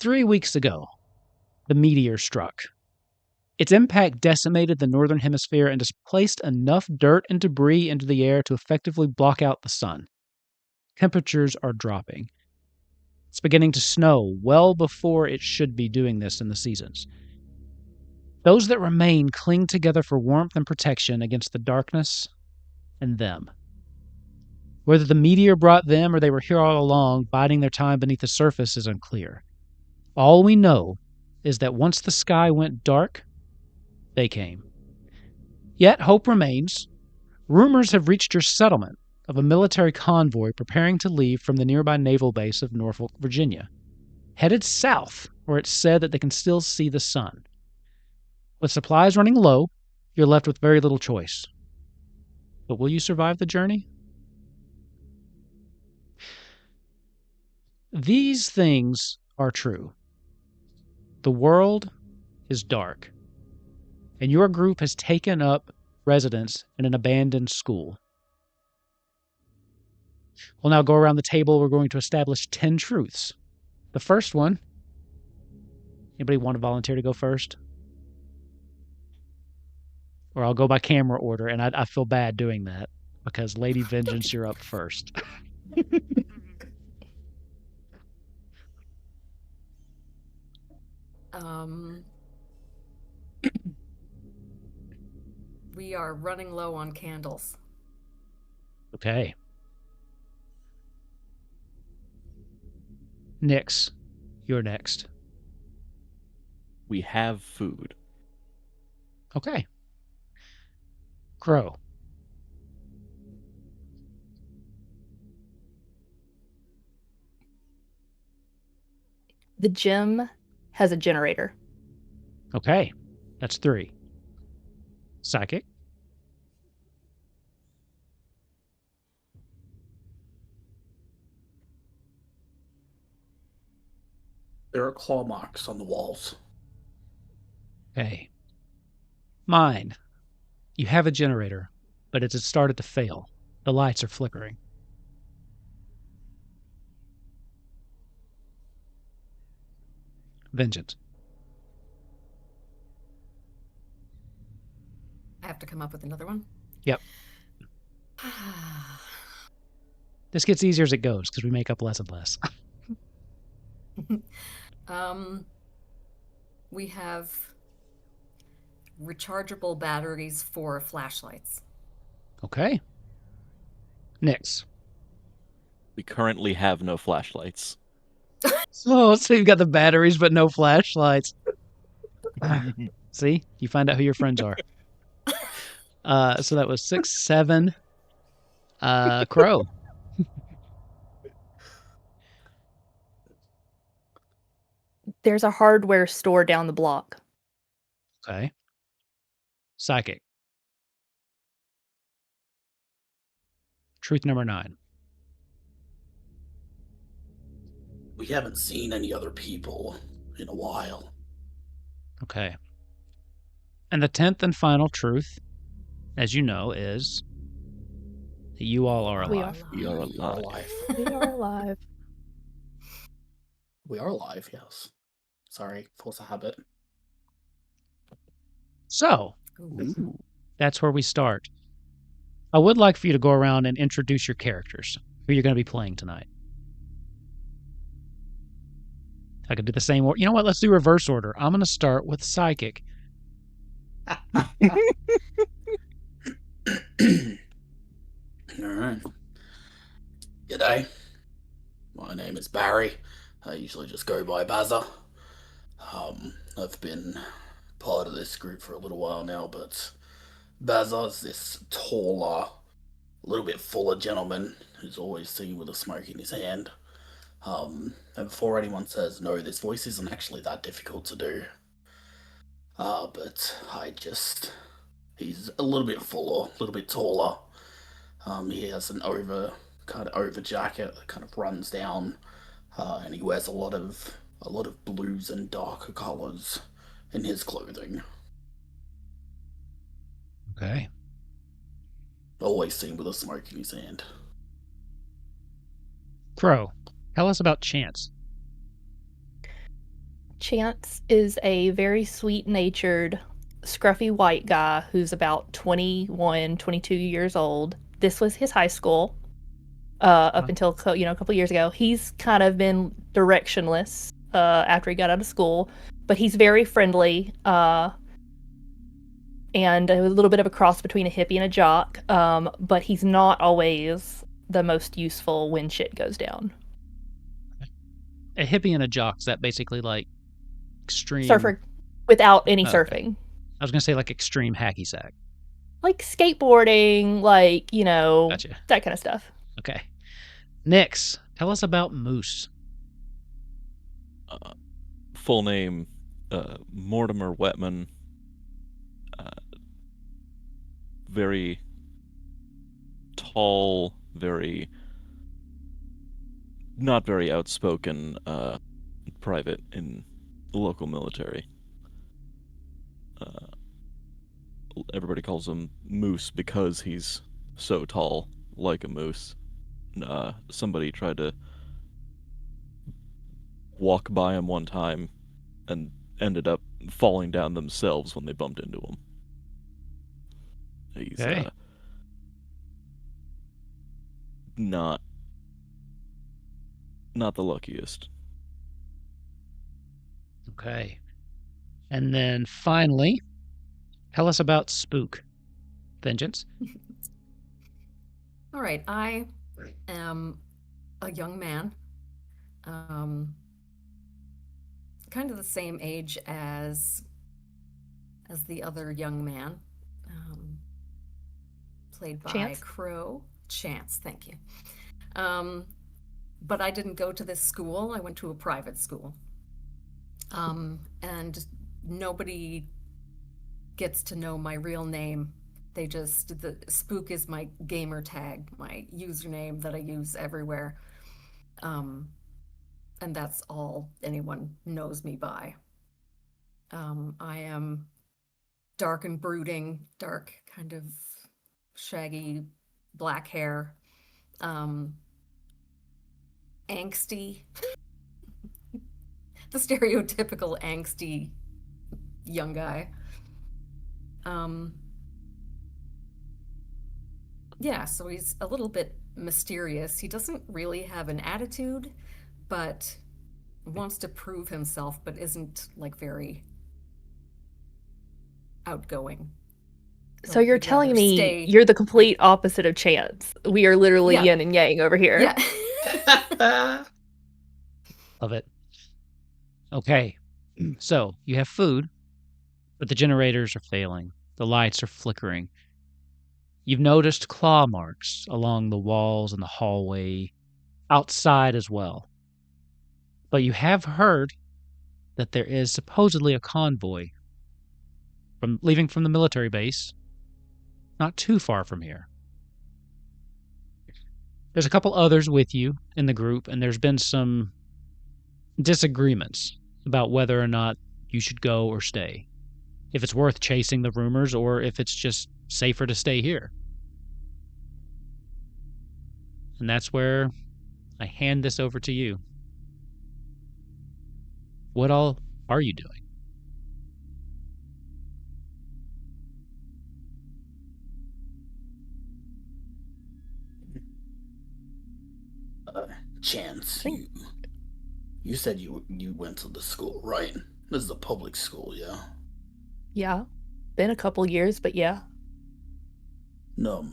3 weeks ago, the meteor struck. Its impact decimated the northern hemisphere and displaced enough dirt and debris into the air to effectively block out the sun. Temperatures are dropping. It's beginning to snow well before it should be doing this in the seasons. Those that remain cling together for warmth and protection against the darkness and them. Whether the meteor brought them or they were here all along, biding their time beneath the surface is unclear. All we know is that once the sky went dark, they came. Yet hope remains. Rumors have reached your settlement of a military convoy preparing to leave from the nearby naval base of Norfolk, Virginia, headed south, where it's said that they can still see the sun. With supplies running low, you're left with very little choice. But will you survive the journey? These things are true. The world is dark, and your group has taken up residence in an abandoned school. We'll now go around the table. We're going to establish 10 truths. The first one, anybody want to volunteer to go first? Or I'll go by camera order, and I feel bad doing that because Lady Vengeance, you're up first. We are running low on candles. Okay. Nyx, you're next. We have food. Okay. Crow. The gym has a generator. Okay. That's 3. Psychic. There are claw marks on the walls. Okay. Mine. You have a generator, but it's started to fail. The lights are flickering. Vengeance. I have to come up with another one? Yep. This gets easier as it goes because we make up less and less. We have rechargeable batteries for flashlights. Okay. Nyx. We currently have no flashlights. So you've got the batteries but no flashlights. See? You find out who your friends are. So that was 6, 7. Crow. There's a hardware store down the block. Okay. Psychic. Truth number 9. We haven't seen any other people in a while. Okay. And the 10th and final truth, as you know, is that you all are alive. We are alive. We are alive. We are alive, yes. Sorry, force a habit. So, Ooh. that's where we start. I would like for you to go around and introduce your characters, who you're going to be playing tonight. I could do the same. You know what? Let's do reverse order. I'm going to start with Psychic. All right. G'day. My name is Barry. I usually just go by Bazza. I've been part of this group for a little while now, but Bazza's this taller, a little bit fuller gentleman who's always seen with a smoke in his hand. And before anyone says no, this voice isn't actually that difficult to do. But he's a little bit fuller, a little bit taller. He has an over jacket that kind of runs down, and he wears a lot of blues and darker colors in his clothing. Okay. Always seen with a smoke in his hand. Crow, tell us about Chance. Chance is a very sweet-natured, scruffy white guy who's about 21, 22 years old. This was his high school up until a couple years ago. He's kind of been directionless after he got out of school, but he's very friendly and a little bit of a cross between a hippie and a jock, but he's not always the most useful when shit goes down. A hippie and a jock, is that basically like extreme... Surfer without any surfing. I was going to say like extreme hacky sack. Like skateboarding, like, Gotcha. that kind of stuff. Okay. Nix, tell us about Moose. Full name, Mortimer Wetman. Very tall, not very outspoken private in the local military. Everybody calls him Moose because he's so tall, like a moose. Somebody tried to walk by him one time and ended up falling down themselves when they bumped into him. He's not the luckiest. Okay. And then finally, tell us about Spook. Vengeance. All right, I am a young man, kind of the same age as the other young man, played by Chance? Crow. Chance, thank you. But I didn't go to this school. I went to a private school. And nobody gets to know my real name. The Spook is my gamer tag, my username that I use everywhere. And that's all anyone knows me by. I am dark and brooding, dark, kind of shaggy black hair, angsty, the stereotypical angsty young guy. Yeah, so he's a little bit mysterious. He doesn't really have an attitude, but wants to prove himself, but isn't like very outgoing. So you're telling me you're the complete opposite of Chance. We are literally yin and yang over here. Yeah. Love it. Okay. So you have food, but the generators are failing. The lights are flickering. You've noticed claw marks along the walls and the hallway, outside as well. But you have heard that there is supposedly a convoy leaving from the military base, not too far from here. There's a couple others with you in the group, and there's been some disagreements about whether or not you should go or stay. If it's worth chasing the rumors or if it's just safer to stay here. And that's where I hand this over to you. What all are you doing? Chance, you said you went to the school, right? This is a public school, yeah? Yeah. Been a couple years, but yeah. No,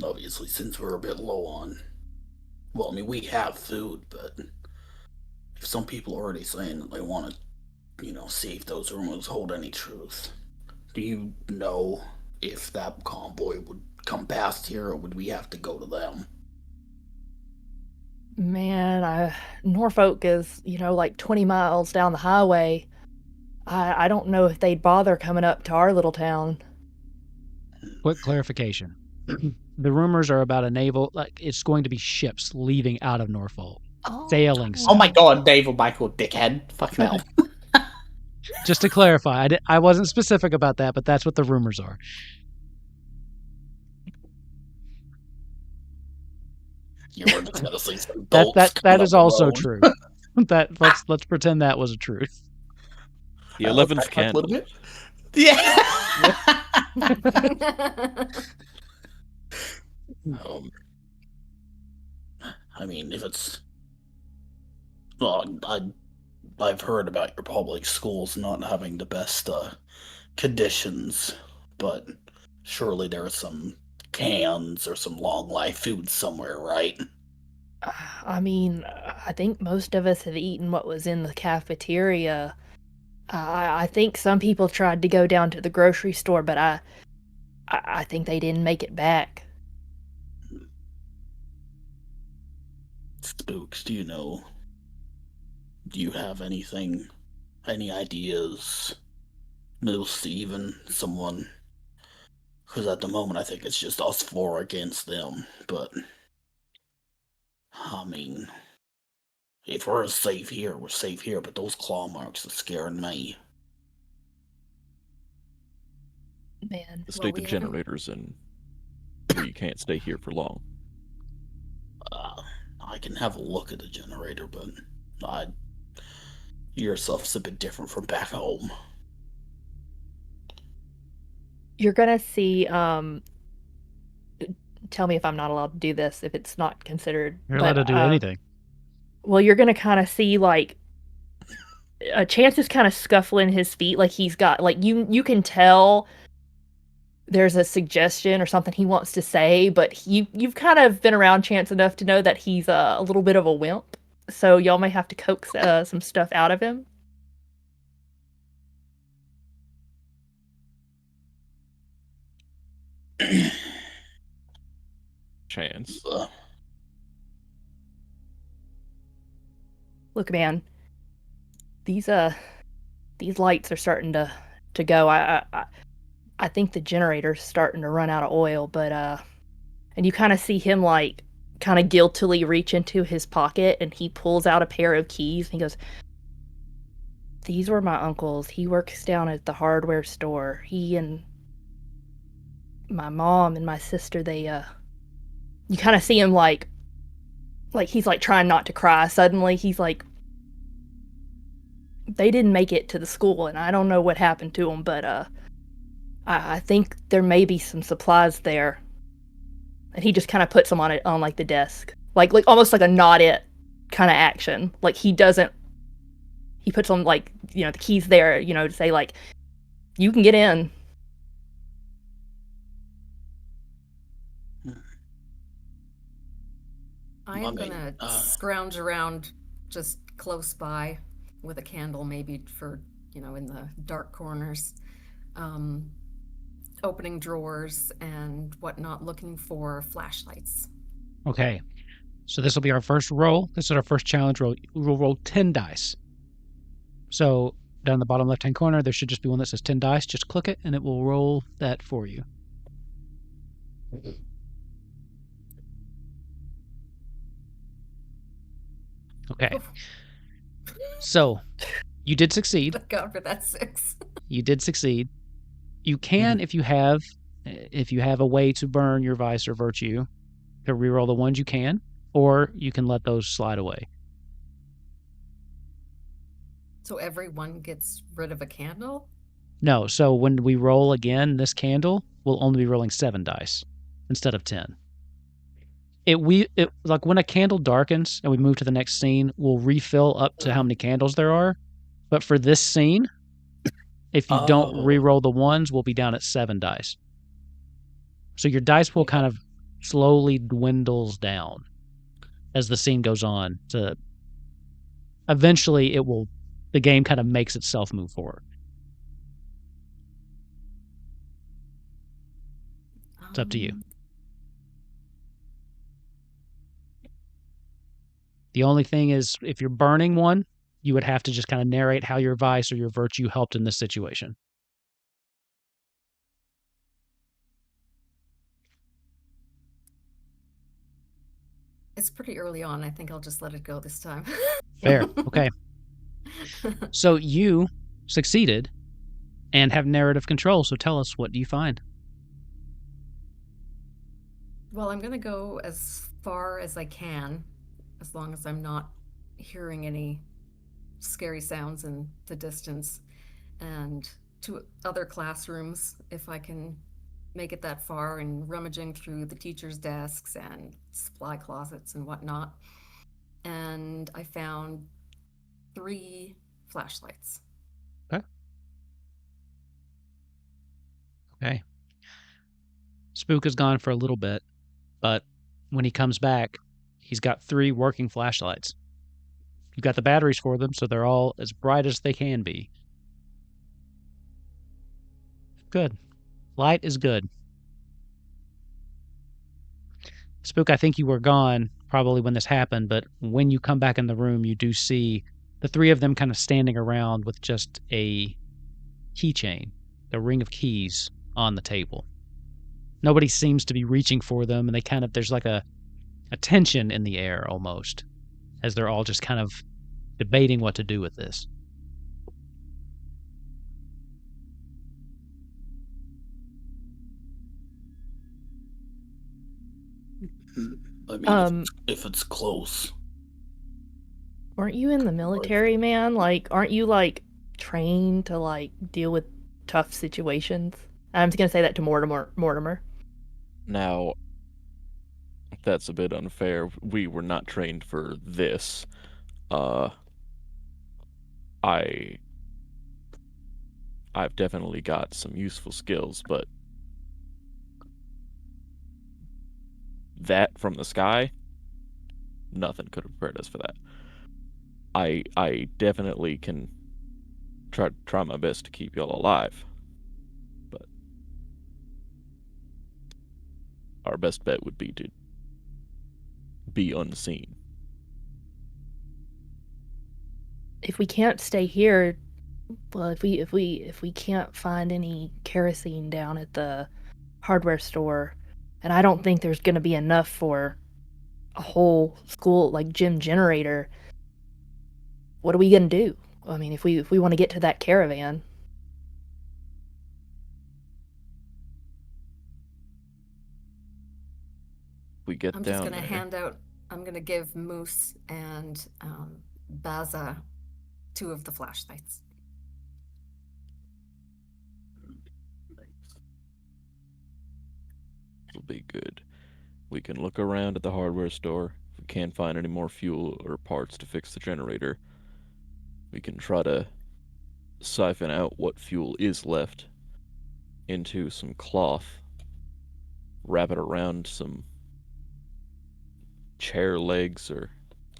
obviously, since we're a bit low on... Well, I mean, we have food, but... If some people are already saying that they want to, see if those rumors hold any truth, do you know if that convoy would come past here, or would we have to go to them? Man, Norfolk is, like 20 miles down the highway. I don't know if they'd bother coming up to our little town. Quick clarification. The rumors are about a naval, it's going to be ships leaving out of Norfolk. Sailing. Oh my god, Naval Michael dickhead. Fucking hell. Just to clarify, I wasn't specific about that, but that's what the rumors are. You were just gonna say some that is also true. Let's pretend that was a truth. The That was 11th back a little candle. bit. Yeah. um, I mean, if it's well, I've heard about your public schools not having the best conditions, but surely there are some cans or some long life food somewhere, right? I mean, I think most of us have eaten what was in the cafeteria. I think some people tried to go down to the grocery store, but I think they didn't make it back. Spooks, do you have anything, any ideas? Moose, even someone? Because at the moment I think it's just us four against them, but I mean, if we're safe here, we're safe here, but those claw marks are scaring me. Man. The state we of haven't- generators, and we can't stay here for long. I can have a look at the generator, but your stuff's a bit different from back home. You're gonna see, tell me if I'm not allowed to do this, if it's not considered. You're allowed to do anything. Well, you're gonna kind of see, like, Chance is kind of scuffling his feet, like he's got, like, you can tell there's a suggestion or something he wants to say, but you've kind of been around Chance enough to know that he's a little bit of a wimp, so y'all may have to coax some stuff out of him. Chance. Look, man, these lights are starting to go. I think the generator's starting to run out of oil, but and you kind of see him, like, kind of guiltily reach into his pocket, and he pulls out a pair of keys, and he goes, "These were my uncle's. He works down at the hardware store. He and my mom and my sister, they you kind of see him, like he's, like, trying not to cry. Suddenly he's like, they didn't make it to the school, and I don't know what happened to them, but I think there may be some supplies there." And he just kind of puts them on like the desk, like almost like a not it kind of action. Like he puts on, like, the keys there, to say, like, you can get in. I'm gonna scrounge around just close by with a candle, maybe for, in the dark corners, opening drawers and whatnot, looking for flashlights. Okay. So this will be our first roll. This is our first challenge roll. We'll roll 10 dice. So down in the bottom left-hand corner, there should just be one that says 10 dice. Just click it, and it will roll that for you. Okay. So you did succeed. Thank God for that 6. You did succeed. You can, if you have a way to burn your vice or virtue, to reroll the ones you can, or you can let those slide away. So everyone gets rid of a candle? No, so when we roll again, this candle will only be rolling 7 dice instead of 10. It like when a candle darkens and we move to the next scene, we'll refill up to how many candles there are. But for this scene, if you don't re-roll the ones, we'll be down at 7 dice. So your dice will kind of slowly dwindles down as the scene goes on. To eventually, the game kind of makes itself move forward. It's up to you. The only thing is, if you're burning one, you would have to just kind of narrate how your vice or your virtue helped in this situation. It's pretty early on. I think I'll just let it go this time. Fair. Okay. So you succeeded and have narrative control. So tell us, what do you find? Well, I'm going to go as far as I can, as long as I'm not hearing any scary sounds in the distance. and to other classrooms if I can make it that far, and rummaging through the teachers' desks and supply closets and whatnot. And I found 3 flashlights. Okay. Spook is gone for a little bit, but when he comes back, he's got 3 working flashlights. You've got the batteries for them, so they're all as bright as they can be. Good. Light is good. Spook, I think you were gone probably when this happened, but when you come back in the room, you do see the 3 of them kind of standing around with just a keychain, the ring of keys on the table. Nobody seems to be reaching for them, and there's like a tension in the air almost, as they're all just kind of debating what to do with this. I mean, if it's close. Weren't you in the military, man? Like, aren't you, like, trained to, like, deal with tough situations? I'm just gonna say that to Mortimer. Now, that's a bit unfair. We were not trained for this. I've definitely got some useful skills, but that from the sky, nothing could have prepared us for that. I definitely can try my best to keep y'all alive, but our best bet would be to be unseen. If we can't stay here, well, if we can't find any kerosene down at the hardware store, and I don't think there's gonna be enough for a whole school, like, gym generator, what are we gonna do? I mean, if we want to get to that caravan. We get I'm down just going to there. I'm going to give Moose and Baza 2 of the flashlights. It'll be good. We can look around at the hardware store. If we can't find any more fuel or parts to fix the generator, we can try to siphon out what fuel is left into some cloth, wrap it around some chair legs or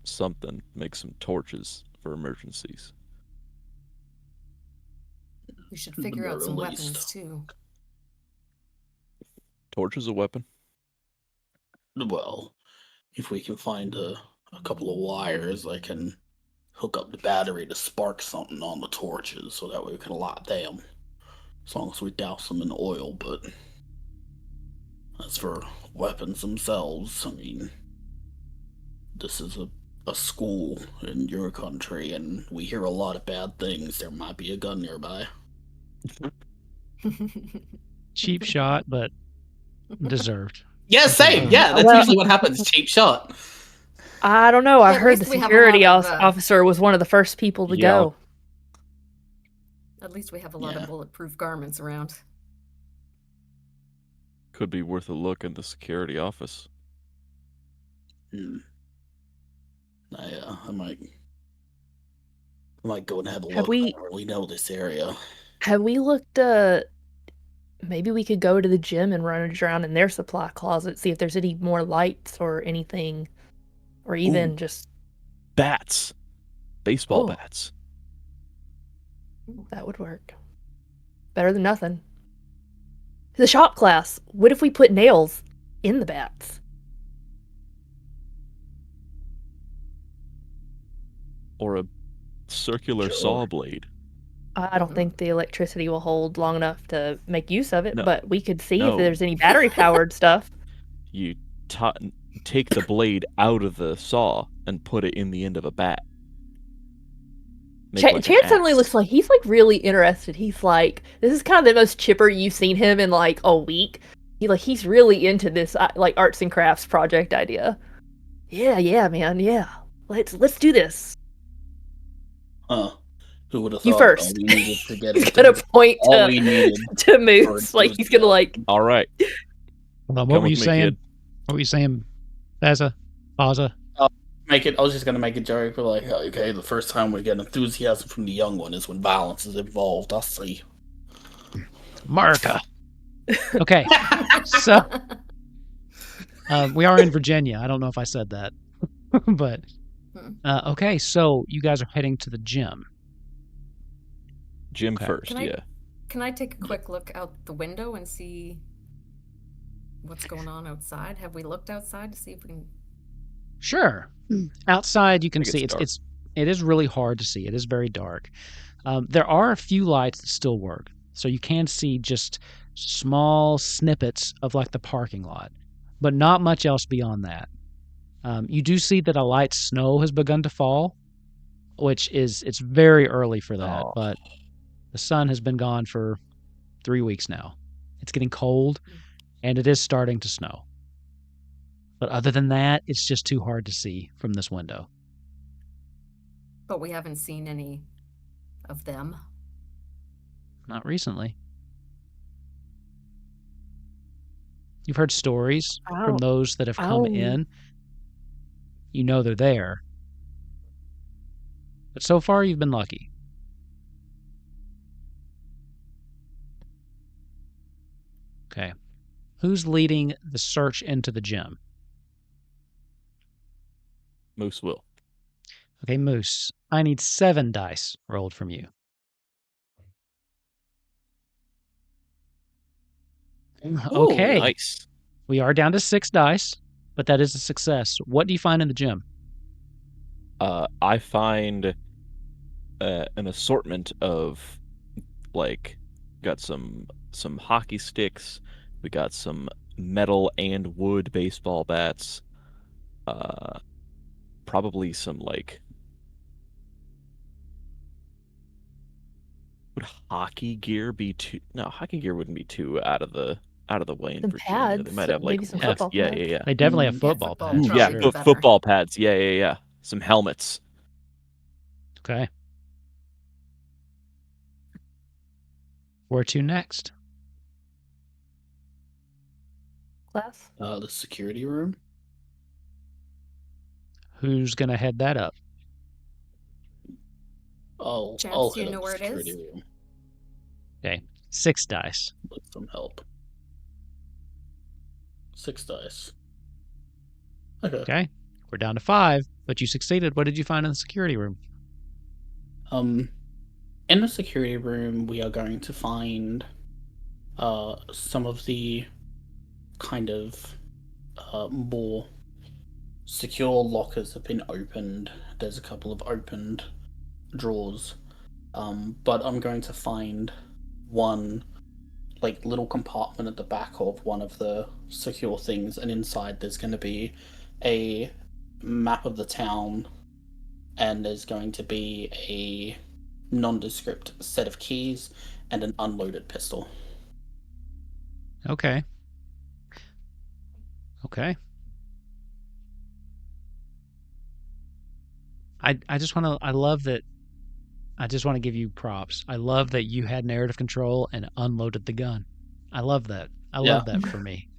something, make some torches for emergencies. We should figure out some weapons too. Torch is a weapon. Well, if we can find a couple of wires, I can hook up the battery to spark something on the torches, so that way we can light them. As long as we douse them in oil, but as for weapons themselves, I mean, this is a school in your country, and we hear a lot of bad things. There might be a gun nearby. Cheap shot, but deserved. Yeah, same. Yeah, that's usually what happens. Cheap shot. I don't know. I at heard the least we have a security lot of, officer was one of the first people to go. At least we have a lot of bulletproof garments around. Could be worth a look in the security office. I might go and have a look. I don't really know this area. Have we looked, maybe we could go to the gym and run around in their supply closet, see if there's any more lights or anything, or even just... Bats! Baseball bats. That would work. Better than nothing. The shop class, what if we put nails in the bats? Or a circular saw blade. I don't think the electricity will hold long enough to make use of it, No. but we could see if there's any battery-powered stuff. You take the blade out of the saw and put it in the end of a bat. Chance suddenly looks like he's, like, really interested. He's like, this is kind of the most chipper you've seen him in, like, a week. He's really into this, like, arts and crafts project idea. Yeah, man, yeah. Let's do this. Who would have You thought first. all we needed to get He's into gonna point all we needed to Moose, for like he's gonna like. All right. What Come were you with me, saying? kid. What were you saying, Baza? make it. I was just gonna make a joke, but like, okay, the first time we get enthusiasm from the young one is when violence is involved. I see. America. Okay, so we are in Virginia. I don't know if I said that, but okay. So you guys are heading to the gym. Gym Okay. first, yeah. Can I take a quick look out the window and see what's going on outside? Have we looked outside to see if we can? Sure. Outside, you can I think see it's it is really hard to see. It is very dark. There are a few lights that still work, so you can see just small snippets of like the parking lot, but not much else beyond that. You do see that a light snow has begun to fall, which it's very early for that, but the sun has been gone for 3 weeks now. It's getting cold, and it is starting to snow. But other than that, it's just too hard to see from this window. But we haven't seen any of them. Not recently. You've heard stories from those that have come in. You know they're there. But so far, you've been lucky. Okay. Who's leading the search into the gym? Moose will. Okay, Moose. I need 7 dice rolled from you. Okay. Nice. We are down to 6 dice, but that is a success. What do you find in the gym? I find an assortment of, like, got some hockey sticks. We got some metal and wood baseball bats. Probably some, like, would hockey gear be too? No, hockey gear wouldn't be too out of the way in Some Virginia. They pads, might have like maybe some pads. football Yeah, pads. yeah, yeah. They definitely have Yeah, football football pads. probably Yeah, be better. football pads. Yeah, yeah, yeah. Some helmets. Okay. Where to next? Class. The security room. Who's going to head that up? I'll Chance, head you know up where the it security is? room Okay. 6 dice. with some help. 6 dice. Okay. We're down to 5, but you succeeded. What did you find in the security room? In the security room, we are going to find some of the kind of more secure lockers have been opened. There's a couple of opened drawers, but I'm going to find one like little compartment at the back of one of the secure things, and inside there's going to be a map of the town, and there's going to be a nondescript set of keys and an unloaded pistol. Okay. Okay. I just want to give you props. I love that you had narrative control and unloaded the gun. I love that. I love that for me.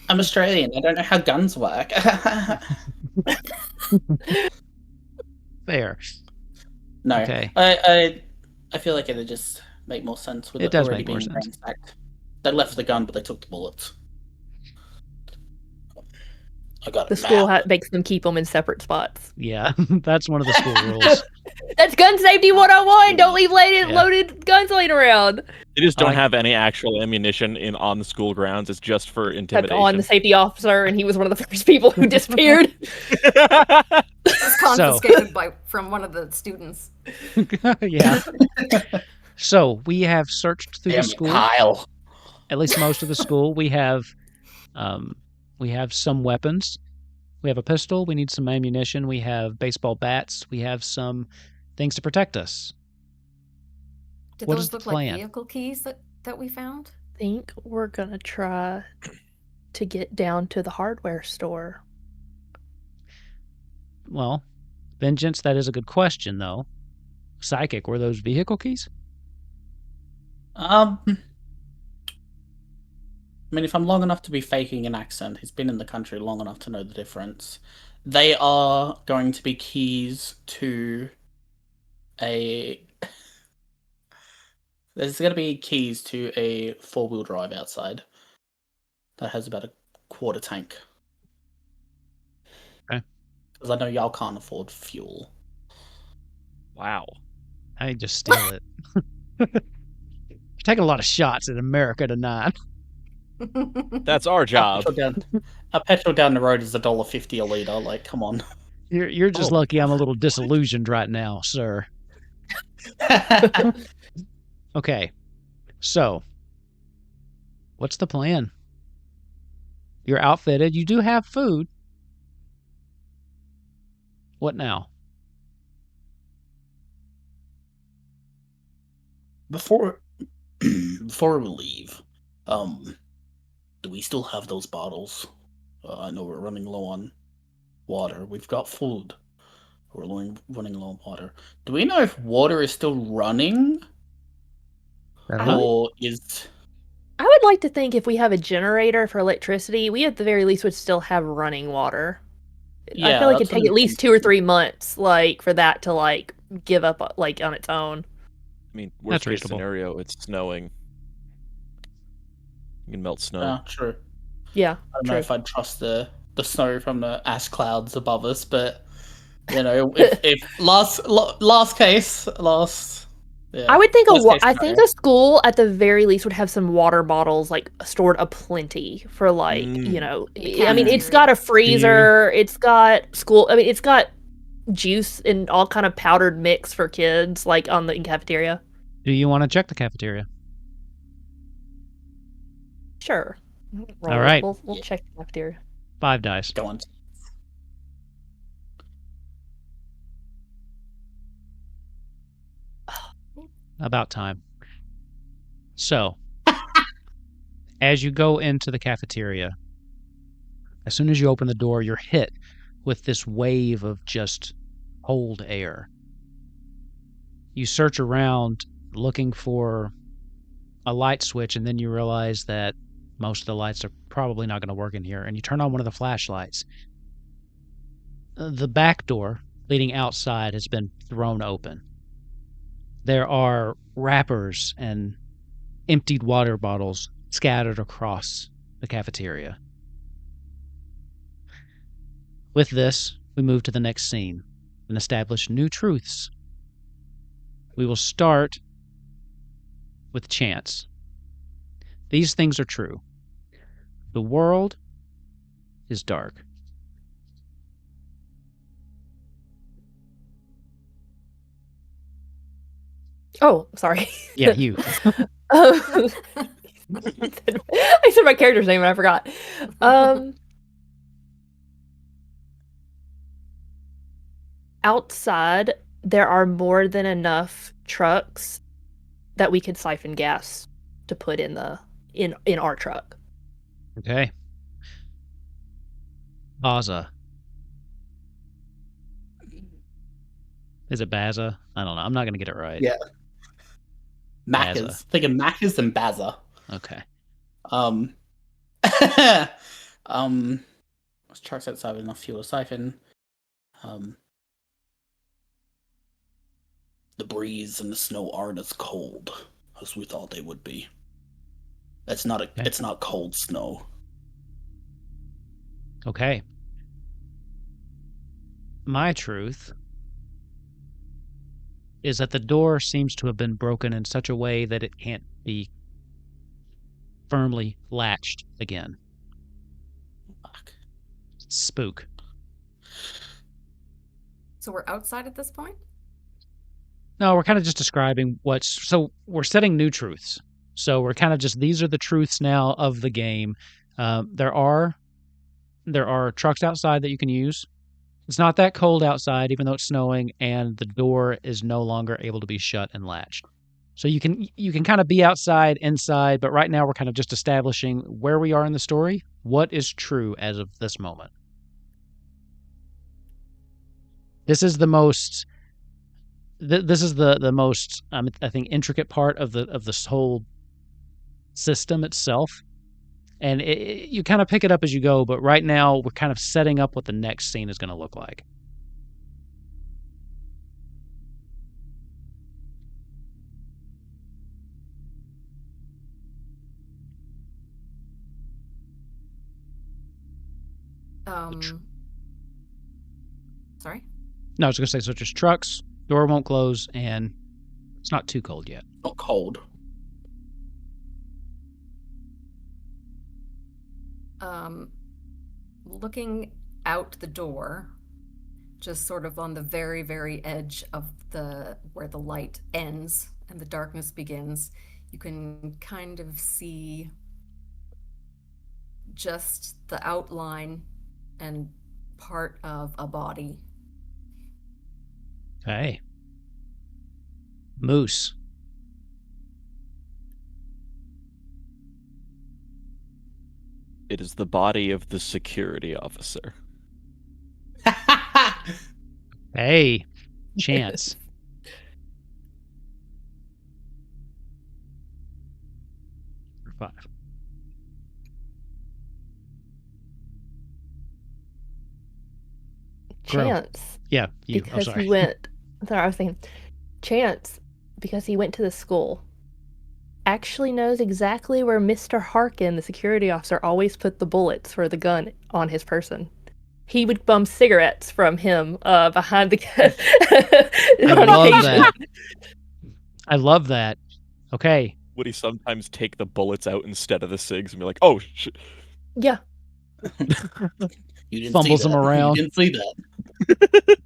I'm Australian. I don't know how guns work. Fair. No. Okay. I feel like it'd just make more sense with It it does already make more being sense. ransacked. They left the gun, but they took the bullets. I got The it school now. makes them keep them in separate spots. Yeah, that's one of the school rules. That's gun safety 101. Don't leave Yeah. loaded guns laying around. They just don't like- have any actual ammunition on the school grounds. It's just for That's intimidation. on the safety officer, and he was one of the first people who disappeared. It was confiscated from one of the students. Yeah. So we have searched through the Damn it, school. Kyle. At least most of the school. We have some weapons. We have a pistol. We need some ammunition. We have baseball bats. We have some things to protect us. Did What those is the look plan? like vehicle keys that we found? I think we're gonna try to get down to the hardware store. Well, Vengeance, that is a good question, though. Psychic, were those vehicle keys? I mean, if I'm long enough to be faking an accent, he's been in the country long enough to know the difference. They are going to be keys to a... There's going to be keys to a 4-wheel drive outside that has about a quarter tank. Okay. Because I know y'all can't afford fuel. Wow. I just steal it. You're taking a lot of shots at America tonight. That's our job. A petrol down the road is $1.50 a litre. Like, come on. You're just lucky I'm a little disillusioned right now, sir. Okay. So, what's the plan? You're outfitted. You do have food. What now? Before we leave, do we still have those bottles? I know we're running low on water. We've got food. We're running low on water. Do we know if water is still running? Or is... I would like to think if we have a generator for electricity, we at the very least would still have running water. Yeah, I feel like it'd take at least 2 or 3 months, like, for that to, like, give up, like, on its own. I mean, worst case reasonable. scenario, it's snowing. You can melt snow. True. Yeah, I don't know if I'd trust the snow from the ash clouds above us, but you know, if last case. Yeah. I would think I think a school at the very least would have some water bottles like stored aplenty for like you know. I mean, it's got a freezer. It's got school. I mean, it's got juice and all kind of powdered mix for kids, like on the cafeteria. Do you want to check the cafeteria? Sure. All right. We'll check the cafeteria. 5 dice. Go on. About time. So, as you go into the cafeteria, as soon as you open the door, you're hit with this wave of just cold air. You search around looking for a light switch, and then you realize that most of the lights are probably not going to work in here, and you turn on one of the flashlights. The back door leading outside has been thrown open. There are wrappers and emptied water bottles scattered across the cafeteria. With this, we move to the next scene and establish new truths. We will start with chance. These things are true. The world is dark. Oh, sorry. Yeah, you. I said my character's name and I forgot. Outside, there are more than enough trucks that we could siphon gas to put in our truck. Okay. Baza. Is it Baza? I don't know. I'm not going to get it right. Yeah. Macca's. Baza. Thinking Macca's and Baza. Okay. Trucks outside with enough fuel to siphon. The breeze and the snow aren't as cold as we thought they would be. It's not cold snow. Okay. My truth is that the door seems to have been broken in such a way that it can't be firmly latched again. Fuck. Spook. So we're outside at this point? No, we're kind of just describing so we're setting new truths. So we're kind of just, these are the truths now of the game. There are trucks outside that you can use. It's not that cold outside, even though it's snowing, and the door is no longer able to be shut and latched. So you can kind of be outside, inside, but right now we're kind of just establishing where we are in the story, what is true as of this moment. This is the most. This is the most I think intricate part of this whole system itself, and you kind of pick it up as you go. But right now, we're kind of setting up what the next scene is going to look like. Sorry? No, I was going to say, so just trucks, door won't close, and it's not too cold yet. Not cold. Looking out the door, just sort of on the very, very edge of where the light ends and the darkness begins, you can kind of see just the outline and part of a body. Okay. Moose. It is the body of the security officer. Hey, chance. For 5. Chance. Yeah, you. Because sorry. he went. Sorry, I was thinking. Chance, because he went to the school, actually knows exactly where Mr. Harkin, the security officer, always put the bullets for the gun on his person. He would bum cigarettes from him behind the gun. I love that. I love that. Okay. Would he sometimes take the bullets out instead of the cigs and be like, "Oh, shit." Yeah. You didn't Fumbles see them that. around. You didn't see that.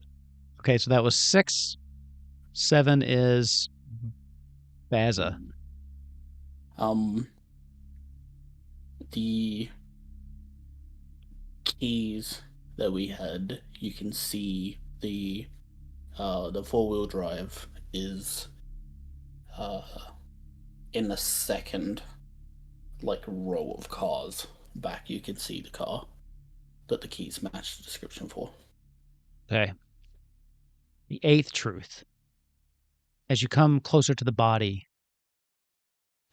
Okay, so that was 6. 7 is Baza. The keys that we had, you can see the 4-wheel drive is in the second row of cars back. You can see the car that the keys match the description for. Okay. The 8th truth. As you come closer to the body,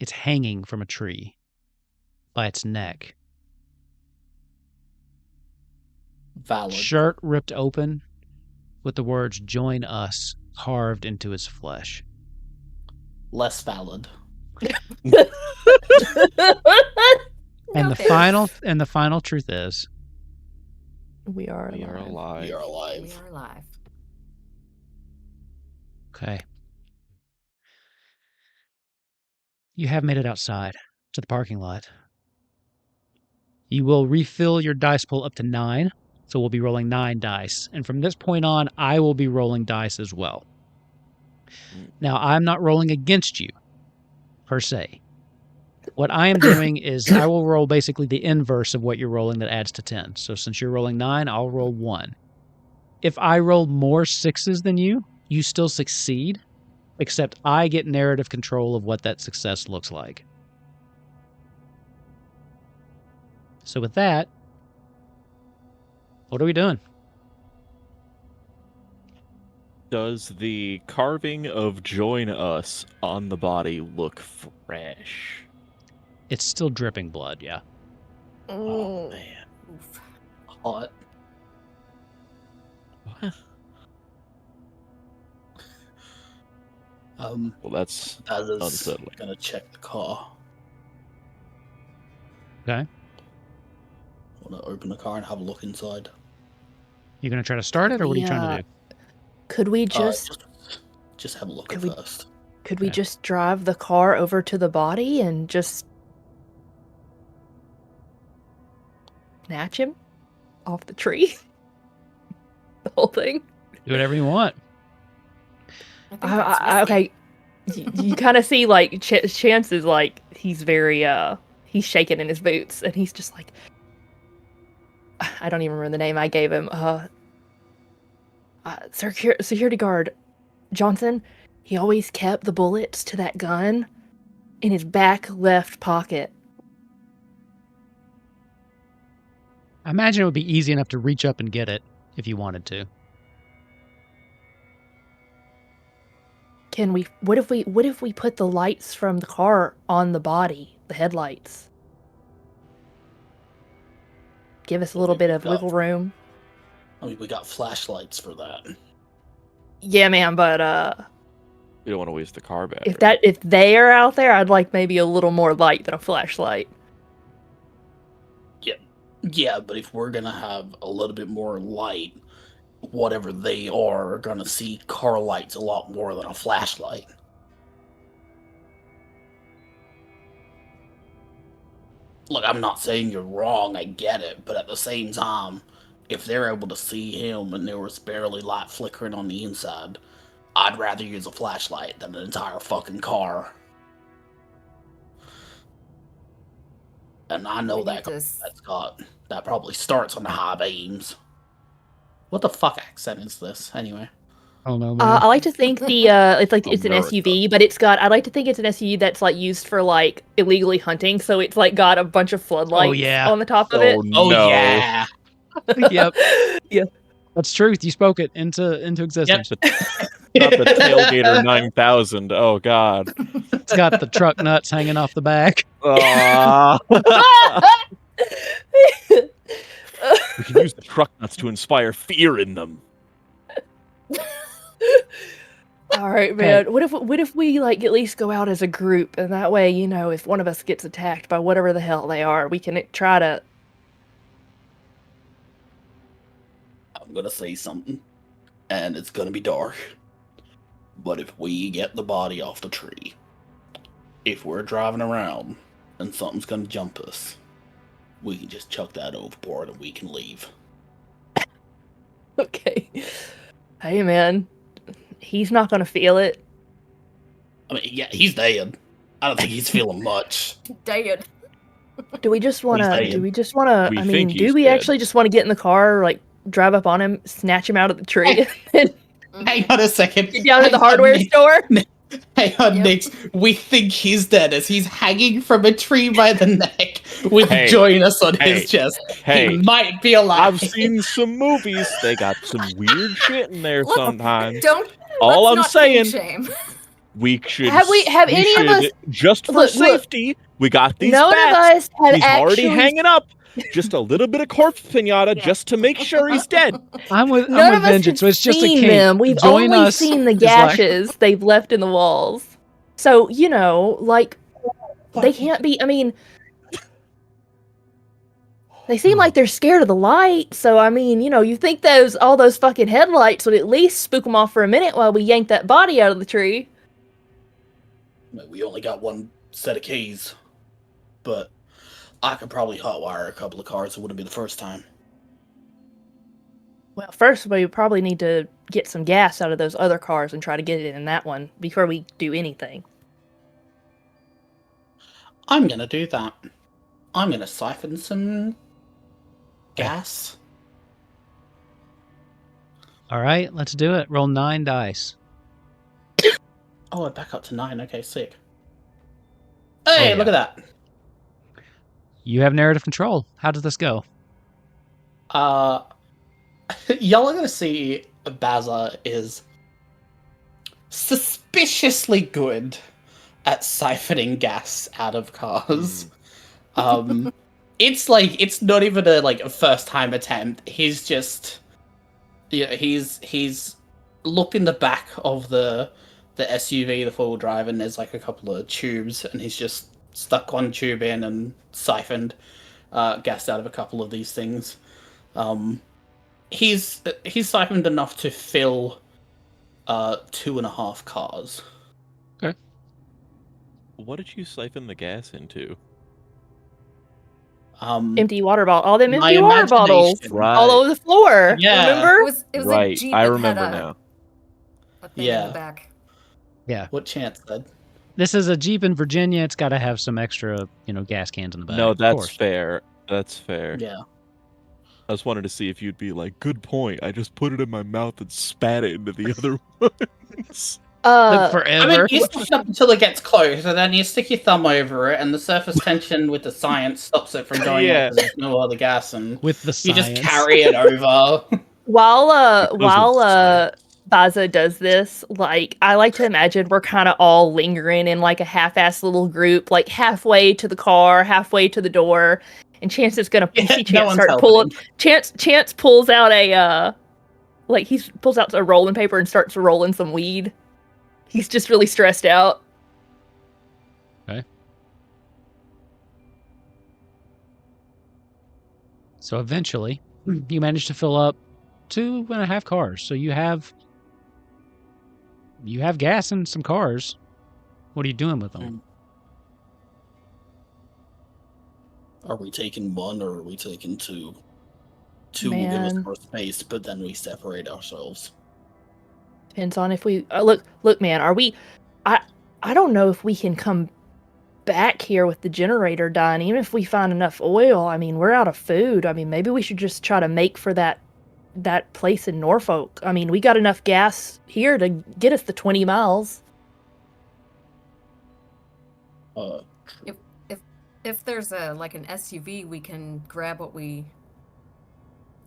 it's hanging from a tree by its neck. Valid. Shirt ripped open with the words "Join us" carved into his flesh. Less valid. And Okay. the final truth is We are alive. We are alive. We are alive. okay. You have made it outside to the parking lot. You will refill your dice pool up to 9, so we'll be rolling 9 dice. And from this point on, I will be rolling dice as well. Now, I'm not rolling against you, per se. What I am doing is I will roll basically the inverse of what you're rolling that adds to 10. So since you're rolling 9, I'll roll 1. If I roll more 6s than you, you still succeed, except I get narrative control of what that success looks like. So with that, what are we doing? Does the carving of "Join Us" on the body look fresh? It's still dripping blood, yeah. Oh man. Oof. Hot. What? Well, that's Baza's unsettling. gonna check the car. Okay. Want to open the car and have a look inside? You going to try to start it, or what are you trying to do? Could we just Just have a look Could at we- first. could we Okay. just drive the car over to the body and just snatch him off the tree? The whole thing. Do whatever you want. I think that's risky. Okay. You kind of see Chance is he's very he's shaking in his boots, and he's just like, I don't even remember the name I gave him. Security guard Johnson. He always kept the bullets to that gun in his back left pocket. I imagine it would be easy enough to reach up and get it if you wanted to. What if we put the lights from the car on the body, the headlights? Give us a little bit of wiggle room. I mean, we got flashlights for that. Yeah, man, but You don't want to waste the car battery. if they are out there, I'd like maybe a little more light than a flashlight. Yeah, but if we're gonna have a little bit more light, whatever they are gonna see car lights a lot more than a flashlight. Look, I'm not saying you're wrong, I get it, but at the same time, if they're able to see him and there was barely light flickering on the inside, I'd rather use a flashlight than an entire fucking car. And I know that that probably starts on the high beams. What the fuck accent is this, anyway? Oh no, I like to think it's an America. SUV, but I like to think it's an SUV that's like used for like illegally hunting, so it's like got a bunch of floodlights on the top of it. Oh no. yeah. Yep, Yeah. that's truth. You spoke it into existence. Not the Tailgater 9000. Oh god. It's got the truck nuts hanging off the back. Ah. We can use the truck nuts to inspire fear in them. All right, man. What if we like at least go out as a group, and that way, you know, if one of us gets attacked by whatever the hell they are, we can try to. I'm gonna say something, and it's gonna be dark. But if we get the body off the tree, if we're driving around and something's gonna jump us, we can just chuck that overboard and we can leave. Okay. Hey, man. He's not gonna feel it. I mean, yeah, he's dead. I don't think he's feeling much. Dead. Do we just wanna? dead. Do we just wanna? We I think mean, do he's we dead. actually just want to get in the car, like drive up on him, snatch him out of the tree, and Hang on a second. get down to the Hang on, hardware Nick. store? Hang on, Yep. Nix. We think he's dead as he's hanging from a tree by the neck with Hey. join us on Hey. his chest. Hey, He might be alive. I've seen some movies. They got some weird shit in there Look, sometimes. Don't. All I'm let's not kink saying, shame. we should. Have any of us- just for Look, safety? We got these None bats. of us have He's actually. already hanging up. Just a little bit of corpse pinata, Yeah. just to make sure he's dead. I'm with None of us Vengeance, so have it's just a seen kink. them. We've Join only us seen the is like- gashes they've left in the walls. So, you know, like, they can't be, I mean, they seem like they're scared of the light. So, I mean, you know, you think all those fucking headlights would at least spook them off for a minute while we yank that body out of the tree. We only got one set of keys, but I could probably hotwire a couple of cars. It wouldn't be the first time. Well, first, we probably need to get some gas out of those other cars and try to get it in that one before we do anything. I'm gonna do that. I'm gonna siphon some gas. All right, let's do it. Roll 9 dice. Oh, back up to 9. Okay, sick. Hey, yeah. look at that. You have narrative control. How does this go? Y'all are gonna see Baza is suspiciously good at siphoning gas out of cars. It's not even a first time attempt. He's just he's looked in the back of the SUV, the 4-wheel drive, and there's like a couple of tubes, and he's just stuck one tube in and siphoned gas out of a couple of these things. He's siphoned enough to fill 2.5 cars. What did you siphon the gas into? Empty water bottle. All them My empty water bottles imagination. Right. all over the floor. Yeah. Remember? It was Right, a Jeep I that remember had now. a thing in Yeah. the back. Yeah. What chance, Ed? This is a Jeep in Virginia. It's got to have some extra, gas cans in the back. No, of that's course. fair. That's fair. Yeah. I just wanted to see if you'd be like, good point. I just put it in my mouth and spat it into the other ones. Like I forever. mean, you stick it up until it gets close, and then you stick your thumb over it, and the surface tension with the science stops it from going Yeah. up because there's no other gas, and With the you science. just carry it over. While Because of Baza does this, like, I like to imagine we're kind of all lingering in like a half-assed little group, like halfway to the car, halfway to the door, and Chance is gonna you see no Chance one's start helping pull him. Chance pulls out a like he pulls out a rolling paper and starts rolling some weed. He's just really stressed out. Okay. So eventually, you manage to fill up 2.5 cars. So you have gas and some cars. What are you doing with them? Are we taking one or are we taking two? Two will give us Man. more space, but then we separate ourselves. Depends on if we look, man. Are we? I don't know if we can come back here with the generator dying. Even if we find enough oil, I mean, we're out of food. I mean, maybe we should just try to make for that place in Norfolk. I mean, we got enough gas here to get us the 20 miles. If there's an SUV, we can grab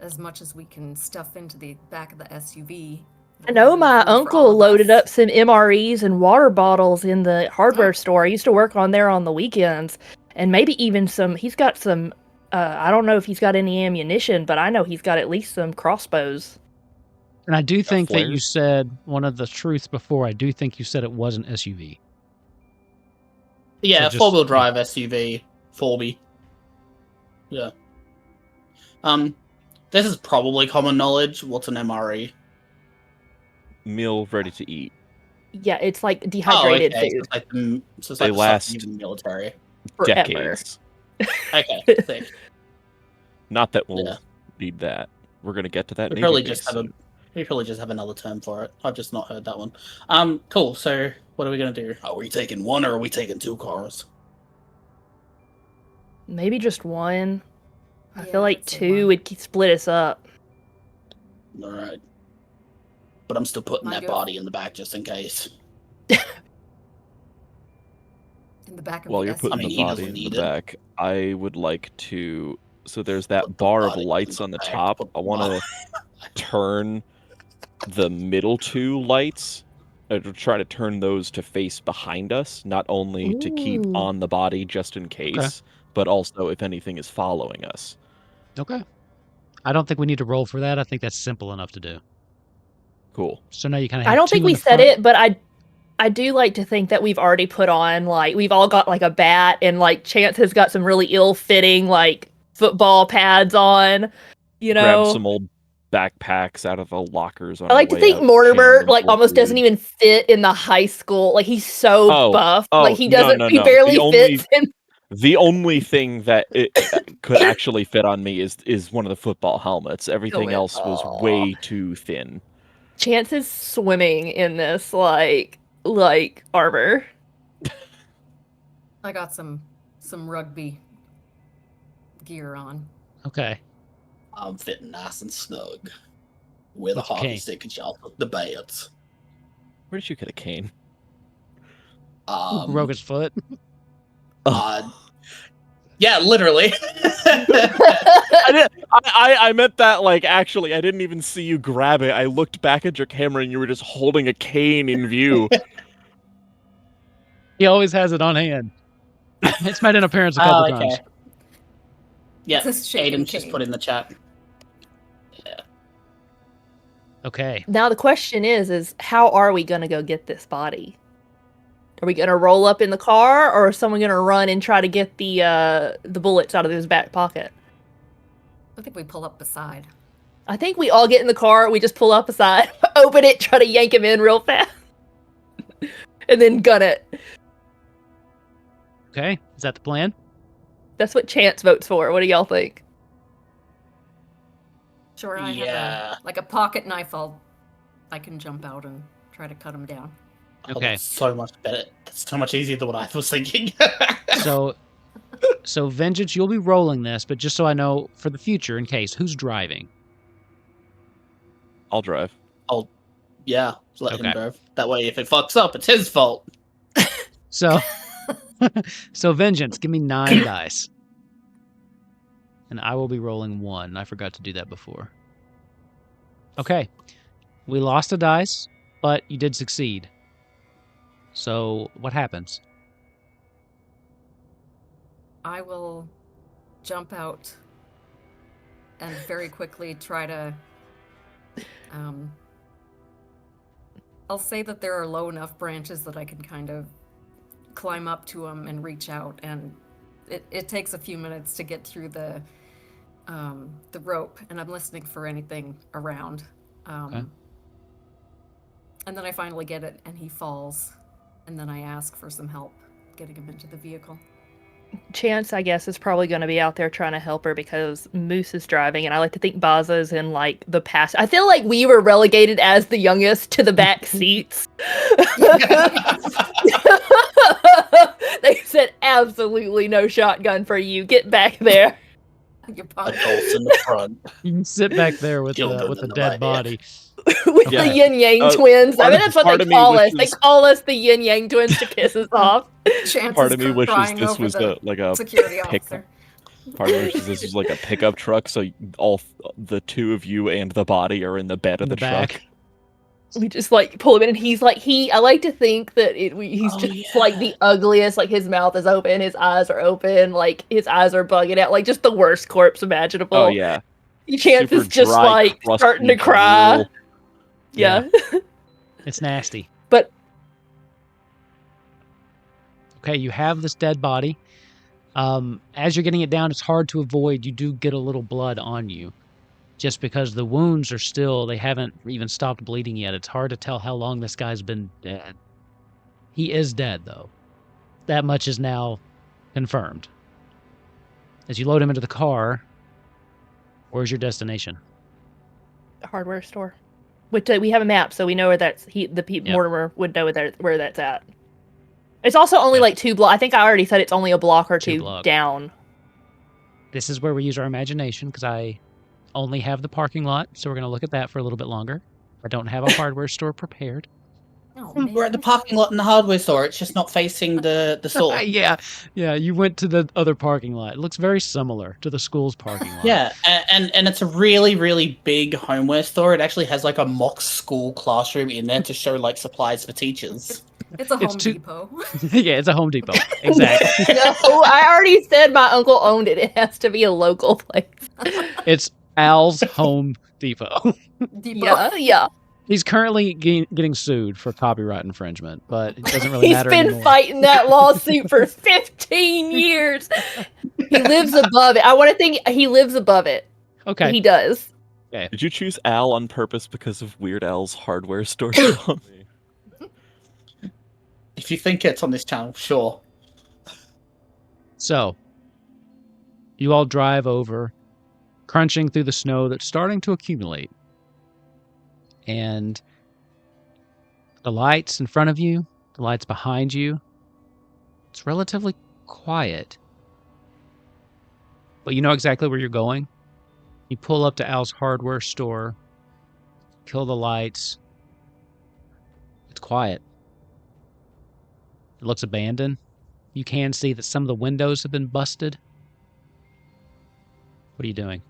as much as we can stuff into the back of the SUV. I know my uncle loaded up some MREs and water bottles in the hardware store. I used to work on there on the weekends, and maybe even he's got some, I don't know if he's got any ammunition, but I know he's got at least some crossbows. And I do think that you flares? said one of the truths before. I do think you said it was an SUV. Yeah, So just- 4-wheel drive SUV, 4B. Yeah. This is probably common knowledge. What's an MRE? Meal ready to eat. Yeah, it's like dehydrated okay. food. So it's They like the last- stuff in the military. Forever. Decades. Okay, sick. Not that we'll Yeah. need that. We're gonna get to that. We Navy probably base just have soon. we probably just have another term for it. I've just not heard that one. Cool. So what are we gonna do? Are we taking one or are we taking two cars? Maybe just one. I Yeah, feel like I'd say two one. would split us up. All right. But I'm still putting Mind that you- body in the back just in case. In the back of While the you're SUV. putting I mean, the he body doesn't in the need it. back, I would like to. So there's that Put the bar of body in lights the on the back, top. put I the want to turn the middle two lights. To try to turn those to face behind us, not only to keep Ooh. on the body just in case, but also if anything is following us. Okay. I don't think we need to roll for that. I think that's simple enough to do. Cool. So now you kind of have I don't two think in we the said front. it, but I do like to think that we've already put on, like, we've all got like a bat, and like Chance has got some really ill-fitting like football pads on, you know. Grab some old backpacks out of the lockers on I like our to way think out, Mortimer change them like full of almost doesn't food. even fit in the high school. Like he's so buff, like he doesn't. No. He barely fits in. The only thing that it could actually fit on me is one of the football helmets. Everything else was way too thin. Chance is swimming in this like armor. I got some rugby gear on. Okay. I'm fitting nice and snug. With a With your hockey cane. stick and y'all took the beds. Where did you get a cane? Broke his foot. Yeah, literally. I meant that like actually. I didn't even see you grab it. I looked back at your camera and you were just holding a cane in view. He always has it on hand. It's made an appearance a couple times. Yeah, It's a shaking Aiden's just cane. put in the chat. Okay. Now the question is how are we gonna go get this body? Are we gonna roll up in the car, or is someone gonna run and try to get the bullets out of his back pocket? I think we pull up beside. I think we all get in the car, we just pull up aside, open it, try to yank him in real fast, and then gun it. Okay. Is that the plan? That's what Chance votes for. What do y'all think? Sure, I Yeah. have a pocket knife. I can jump out and try to cut him down. Okay. That's so much better. That's so much easier than what I was thinking. So Vengeance, you'll be rolling this, but just so I know for the future, in case, who's driving? I'll drive. Yeah, let him Okay. drive. That way, if it fucks up, it's his fault. So, so Vengeance, give me 9 dice. And I will be rolling 1. I forgot to do that before. Okay. We lost a dice, but you did succeed. So, what happens? I will jump out and very quickly try to. I'll say that there are low enough branches that I can kind of climb up to them and reach out, and it takes a few minutes to get through the rope, and I'm listening for anything around. Okay. And then I finally get it, and he falls, and then I ask for some help getting him into the vehicle. Chance, I guess, is probably going to be out there trying to help her because Moose is driving, and I like to think Baza's in like the past. I feel like we were relegated as the youngest to the back seats. They said absolutely no shotgun for you. Get back there. You're Adults in the front. You can sit back there with Children the in the dead back. body. With Yeah. the yin yang twins. I mean, that's what part they of me call us. They wishes- call us the yin yang twins to kiss us off. Chance Part is of me wishes crying this over was the a security pick- officer. Part of me wishes this was like a pickup truck, so the two of you and the body are in the bed of In the the back. truck. We just like pull him in, and he's like I like to think that he's Oh, just yeah. like the ugliest. Like his mouth is open, his eyes are open, like his eyes are bugging out, like just the worst corpse imaginable. Oh yeah. Chance Super is just dry, like crusty starting to cry. drool. Yeah. It's nasty. But Okay, you have this dead body. As you're getting it down, it's hard to avoid. You do get a little blood on you. Just because the wounds are still, they haven't even stopped bleeding yet. It's hard to tell how long this guy's been dead. He is dead, though. That much is now confirmed. As you load him into the car, where's your destination? hardware store. Which we have a map, so we know where that's. Mortimer would know where that's at. It's also only like 2 blocks. I think I already said it's only a block or 2 blocks. down. This is where we use our imagination, because I only have the parking lot, so we're going to look at that for a little bit longer. I don't have a hardware store prepared. Oh, We're at the man. parking lot in the hardware store. It's just not facing the store. Yeah, you went to the other parking lot. It looks very similar to the school's parking lot. Yeah, and it's a really, really big homeware store. It actually has like a mock school classroom in there to show like supplies for teachers. It's a Home It's too- Depot. Yeah, it's a Home Depot. Exactly. No, I already said my uncle owned it. It has to be a local place. It's Al's Home Depot. Depot. Yeah. He's currently getting sued for copyright infringement, but it doesn't really He's matter been anymore. fighting that lawsuit for 15 years. He lives above it. I want to think he lives above it. Okay. He does. Did you choose Al on purpose because of Weird Al's hardware store song? If you think it's on this channel, sure. So, you all drive over, crunching through the snow that's starting to accumulate. And the lights in front of you, the lights behind you, it's relatively quiet. But you know exactly where you're going. You pull up to Al's hardware store, kill the lights. It's quiet. It looks abandoned. You can see that some of the windows have been busted. What are you doing?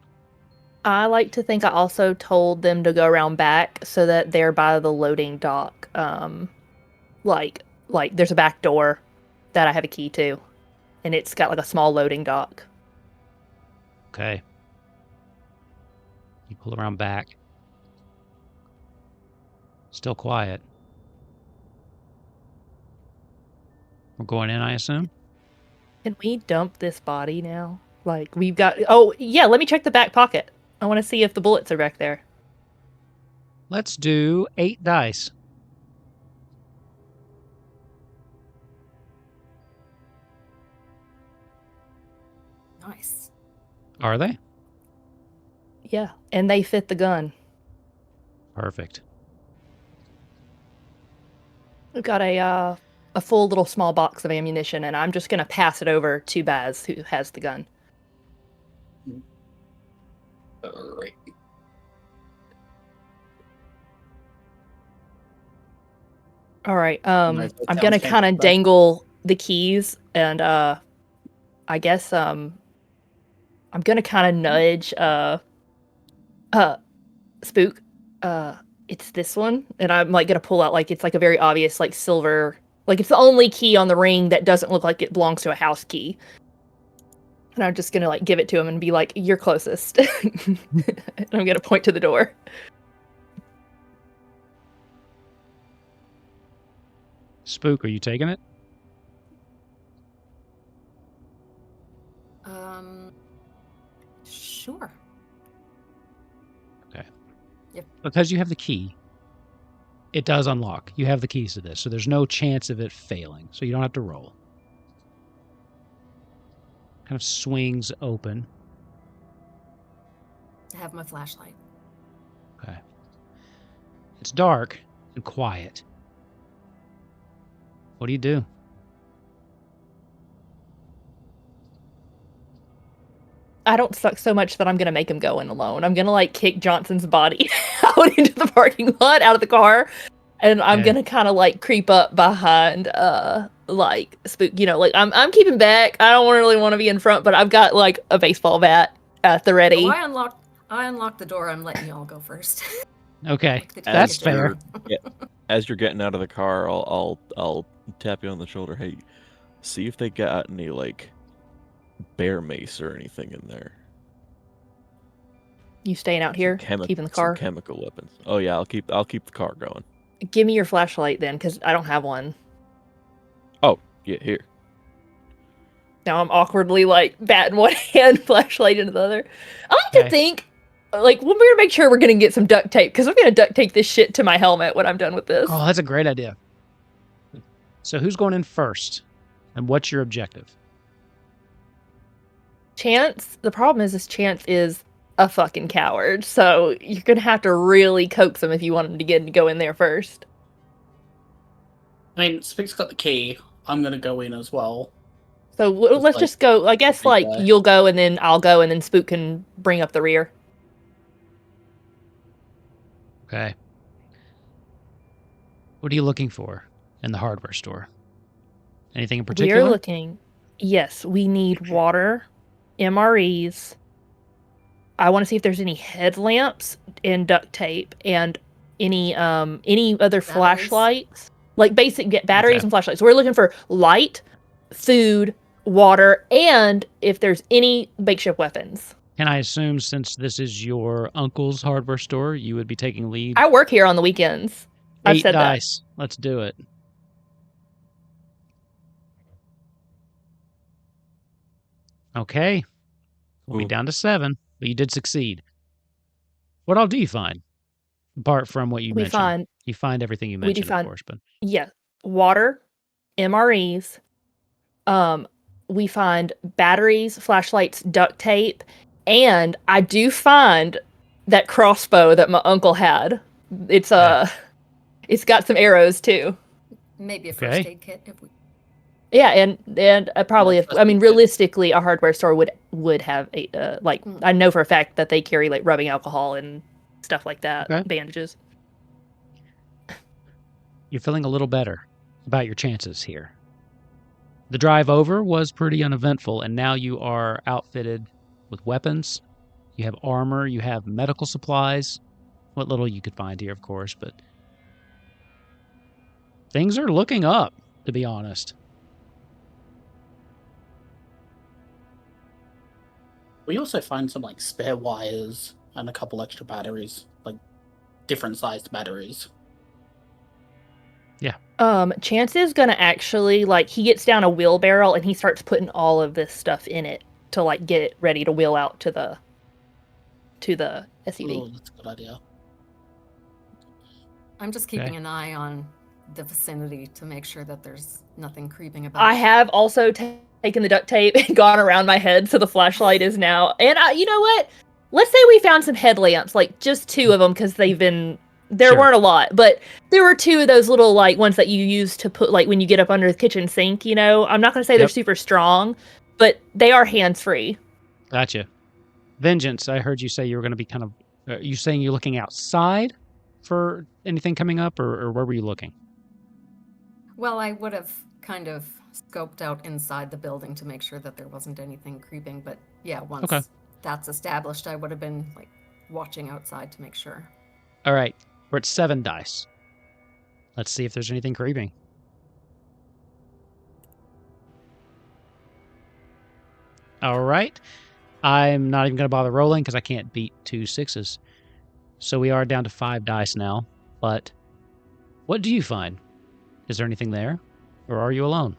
I like to think I also told them to go around back so that they're by the loading dock. Like there's a back door that I have a key to, and it's got like a small loading dock. Okay. You pull around back. Still quiet. We're going in, I assume? Can we dump this body now? Like we've got. Oh yeah, let me check the back pocket. I want to see if the bullets are back there. Let's do 8 dice. Nice. Are they? Yeah, and they fit the gun. Perfect. We've got a full little small box of ammunition, and I'm just gonna pass it over to Baz, who has the gun. Alright. All right. Might as well I'm tell gonna Kate kind of about- dangle the keys, and I guess I'm gonna kind of nudge Spook. it's this one, and I'm like gonna pull out like it's like a very obvious like silver, like it's the only key on the ring that doesn't look like it belongs to a house key. And I'm just gonna like give it to him and be like, "You're closest." And I'm gonna point to the door. Spook, are you taking it? Sure. Okay. Yep. Because you have the key, it does unlock. You have the keys to this, so there's no chance of it failing. So you don't have to roll. Kind of swings open. I have my flashlight. Okay. It's dark and quiet. What do you do? I don't suck so much that I'm gonna make him go in alone. I'm gonna like kick Johnson's body out into the parking lot, out of the car, and I'm gonna kind of like creep up behind like Spook. You know, like I'm keeping back. I don't really want to be in front, but I've got like a baseball bat at the ready. Oh, I unlocked the door. I'm letting y'all go first. Okay, Like that's fair. As you're getting out of the car, I'll tap you on the shoulder. Hey, see if they got any like bear mace or anything in there. You staying out here, keeping the car? Some chemical weapons. Oh yeah, I'll keep the car going. Give me your flashlight then, because I don't have one. Oh yeah, here. Now I'm awkwardly like batting one hand, flashlight into the other. I like to think, like, we're gonna make sure we're gonna get some duct tape because I'm gonna duct tape this shit to my helmet when I'm done with this. Oh, that's a great idea. So who's going in first, and what's your objective? Chance. The problem is, Chance is a fucking coward, so you're gonna have to really coax him if you want him to go in there first. I mean, Spook's got the key. I'm gonna go in as well. So let's just go. I guess like you'll go and then I'll go and then Spook can bring up the rear. Okay. What are you looking for in the hardware store? Anything in particular? We're looking. Yes, we need water, MREs. I want to see if there's any headlamps and duct tape and any other flashlights, like basic batteries and flashlights. So we're looking for light, food, water, and if there's any makeshift weapons. Can I assume since this is your uncle's hardware store, you would be taking lead? I work here on the weekends. I've said dice. Let's do it. Okay. We'll be down to 7, but you did succeed. What all do you find? Apart from what you mentioned. You find everything you mentioned, of course. But yeah, water, MREs. We find batteries, flashlights, duct tape, and I do find that crossbow that my uncle had. It's it's got some arrows too. Maybe a first aid kit if we. Yeah, and probably realistically, a hardware store would have a I know for a fact that they carry like rubbing alcohol and stuff like that, bandages. You're feeling a little better about your chances here. The drive over was pretty uneventful, and now you are outfitted with weapons. You have armor, you have medical supplies. What little you could find here, of course, but things are looking up, to be honest. We also find some like spare wires and a couple extra batteries, like different sized batteries. Yeah. Chance is gonna actually he gets down a wheelbarrow and he starts putting all of this stuff in it to like get it ready to wheel out to the SUV. Oh, that's a good idea. I'm just keeping an eye on the vicinity to make sure that there's nothing creeping about. I have also taken the duct tape and gone around my head, so the flashlight is now. And you know what? Let's say we found some headlamps, like just 2 of them, because they've been. There weren't a lot, but there were 2 of those little ones that you use to put when you get up under the kitchen sink. You know, I'm not going to say they're super strong, but they are hands-free. Gotcha. Vengeance, I heard you say you were going to be kind of. You saying you're looking outside for anything coming up, or where were you looking? Well, I would have kind of scoped out inside the building to make sure that there wasn't anything creeping, but yeah, once that's established, I would have been watching outside to make sure. All right. We're at 7 dice. Let's see if there's anything creeping. All right. I'm not even going to bother rolling because I can't beat 2 6s. So we are down to 5 dice now. But what do you find? Is there anything there? Or are you alone?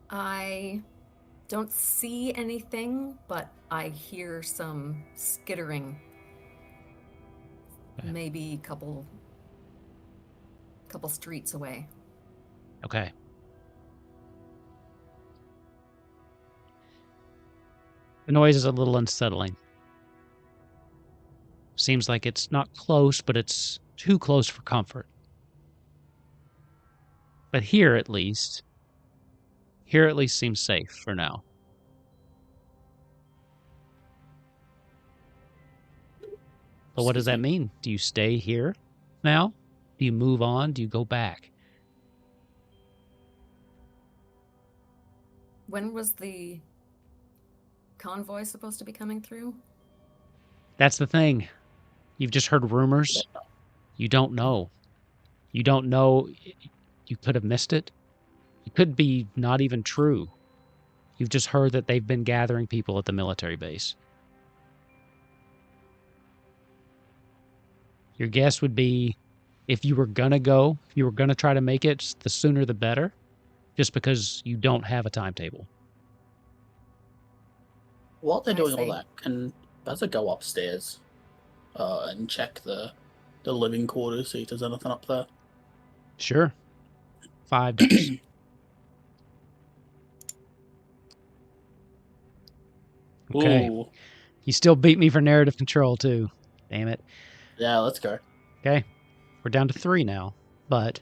I don't see anything, but I hear some skittering. Okay. Maybe a couple streets away. Okay. The noise is a little unsettling. Seems like it's not close, but it's too close for comfort. But here at least seems safe for now. But what does that mean? Do you stay here now? Do you move on? Do you go back? When was the convoy supposed to be coming through? That's the thing. You've just heard rumors. You don't know. You don't know. You could have missed it. It could be not even true. You've just heard that they've been gathering people at the military base. Your guess would be, if you were going to go, if you were going to try to make it, the sooner the better, just because you don't have a timetable. While they're I doing all see. that, can Bazza go upstairs and check the living quarters, see if there's anything up there? Sure. 5 dice. Okay. Ooh. You still beat me for narrative control, too. Damn it. Yeah, let's go. Okay. We're down to 3 now. But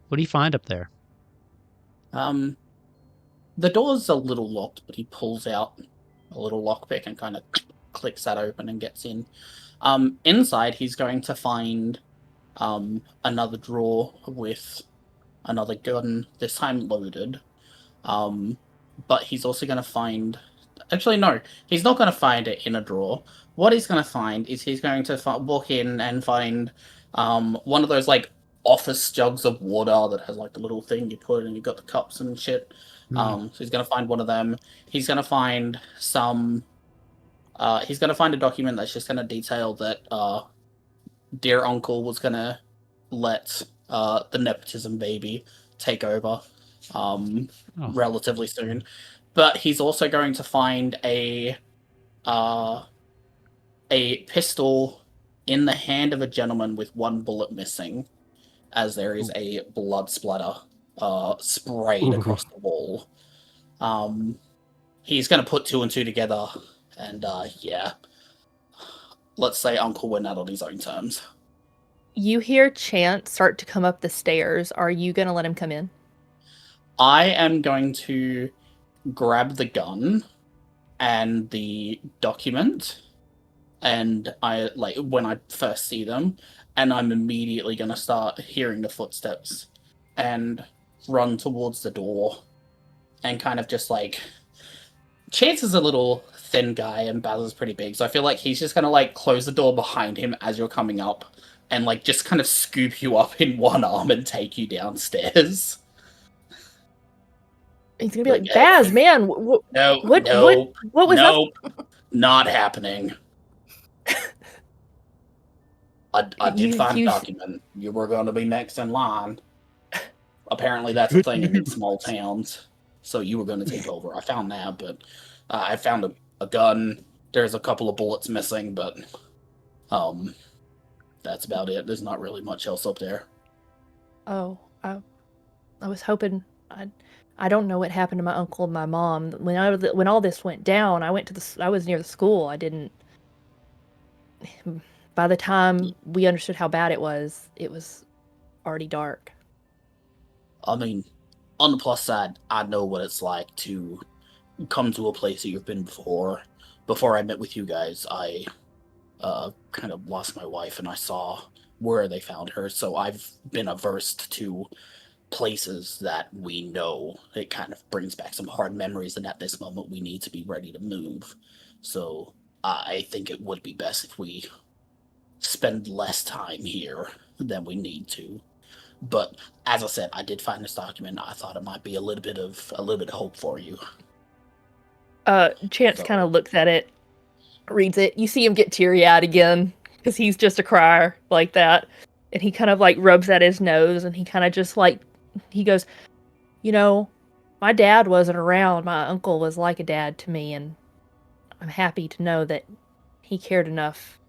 what do you find up there? The door's a little locked, but he pulls out a little lockpick and kind of clicks that open and gets in. Inside, he's going to find another drawer with another gun, this time loaded. But he's also going to find... Actually, no. He's not going to find it in a drawer. What he's going to find is he's going to walk in and find one of those, like, office jugs of water that has, like, the little thing you put and you've got the cups and shit. So he's going to find one of them. He's going to find some... he's going to find a document that's just going to detail that dear uncle was going to let the nepotism baby take over relatively soon. But he's also going to find a pistol in the hand of a gentleman with 1 bullet missing, as there is a blood splatter sprayed across the wall. He's going to put 2 and 2 together, and yeah. Let's say Uncle went out on his own terms. You hear Chance start to come up the stairs. Are you going to let him come in? I am going to grab the gun and the document, and I, like, when I first see them, and I'm immediately going to start hearing the footsteps and run towards the door and kind of just, like... Chance is a little thin guy and Baz pretty big, so I feel like he's just going to, like, close the door behind him as you're coming up and, like, just kind of scoop you up in one arm and take you downstairs. He's gonna be like, Baz, man, what was up? Not happening. I did find a document. You were going to be next in line. Apparently that's a thing in these small towns. So you were going to take over. I found that, but I found a gun. There's a couple of bullets missing, but that's about it. There's not really much else up there. Oh, I was hoping... I don't know what happened to my uncle and my mom. When all this went down, I was near the school. I didn't... By the time we understood how bad it was already dark. I mean, on the plus side, I know what it's like to come to a place that you've been before. Before I met with you guys, I kind of lost my wife and I saw where they found her, so I've been averse to places that we know. It kind of brings back some hard memories, and at this moment we need to be ready to move. So I think it would be best if we spend less time here than we need to. But as I said, I did find this document. I thought it might be a little bit of hope for you. Chance kind of looks at it, reads it. You see him get teary-eyed again because he's just a crier like that. And he kind of like rubs at his nose and he kind of just like, he goes, you know, my dad wasn't around. My uncle was like a dad to me, and I'm happy to know that he cared enough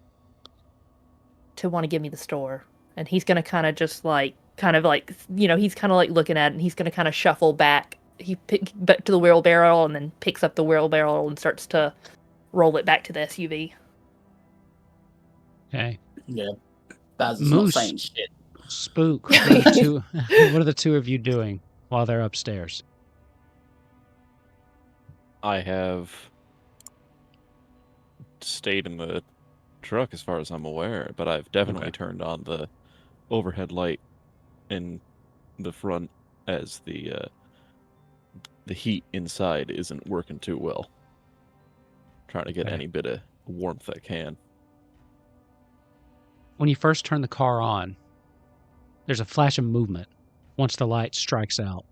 to want to give me the store. And he's going to kind of just like, he's kind of like looking at it, and he's going to kind of shuffle back. He back to the wheelbarrow and then picks up the wheelbarrow and starts to roll it back to the SUV. Okay. Yeah. Baz is Moose. not saying shit. Spook. What are the two of you doing while they're upstairs? I have stayed in the truck as far as I'm aware, but I've definitely turned on the overhead light in the front as the heat inside isn't working too well. Trying to get any bit of warmth I can. When you first turn the car on, there's a flash of movement once the light strikes out.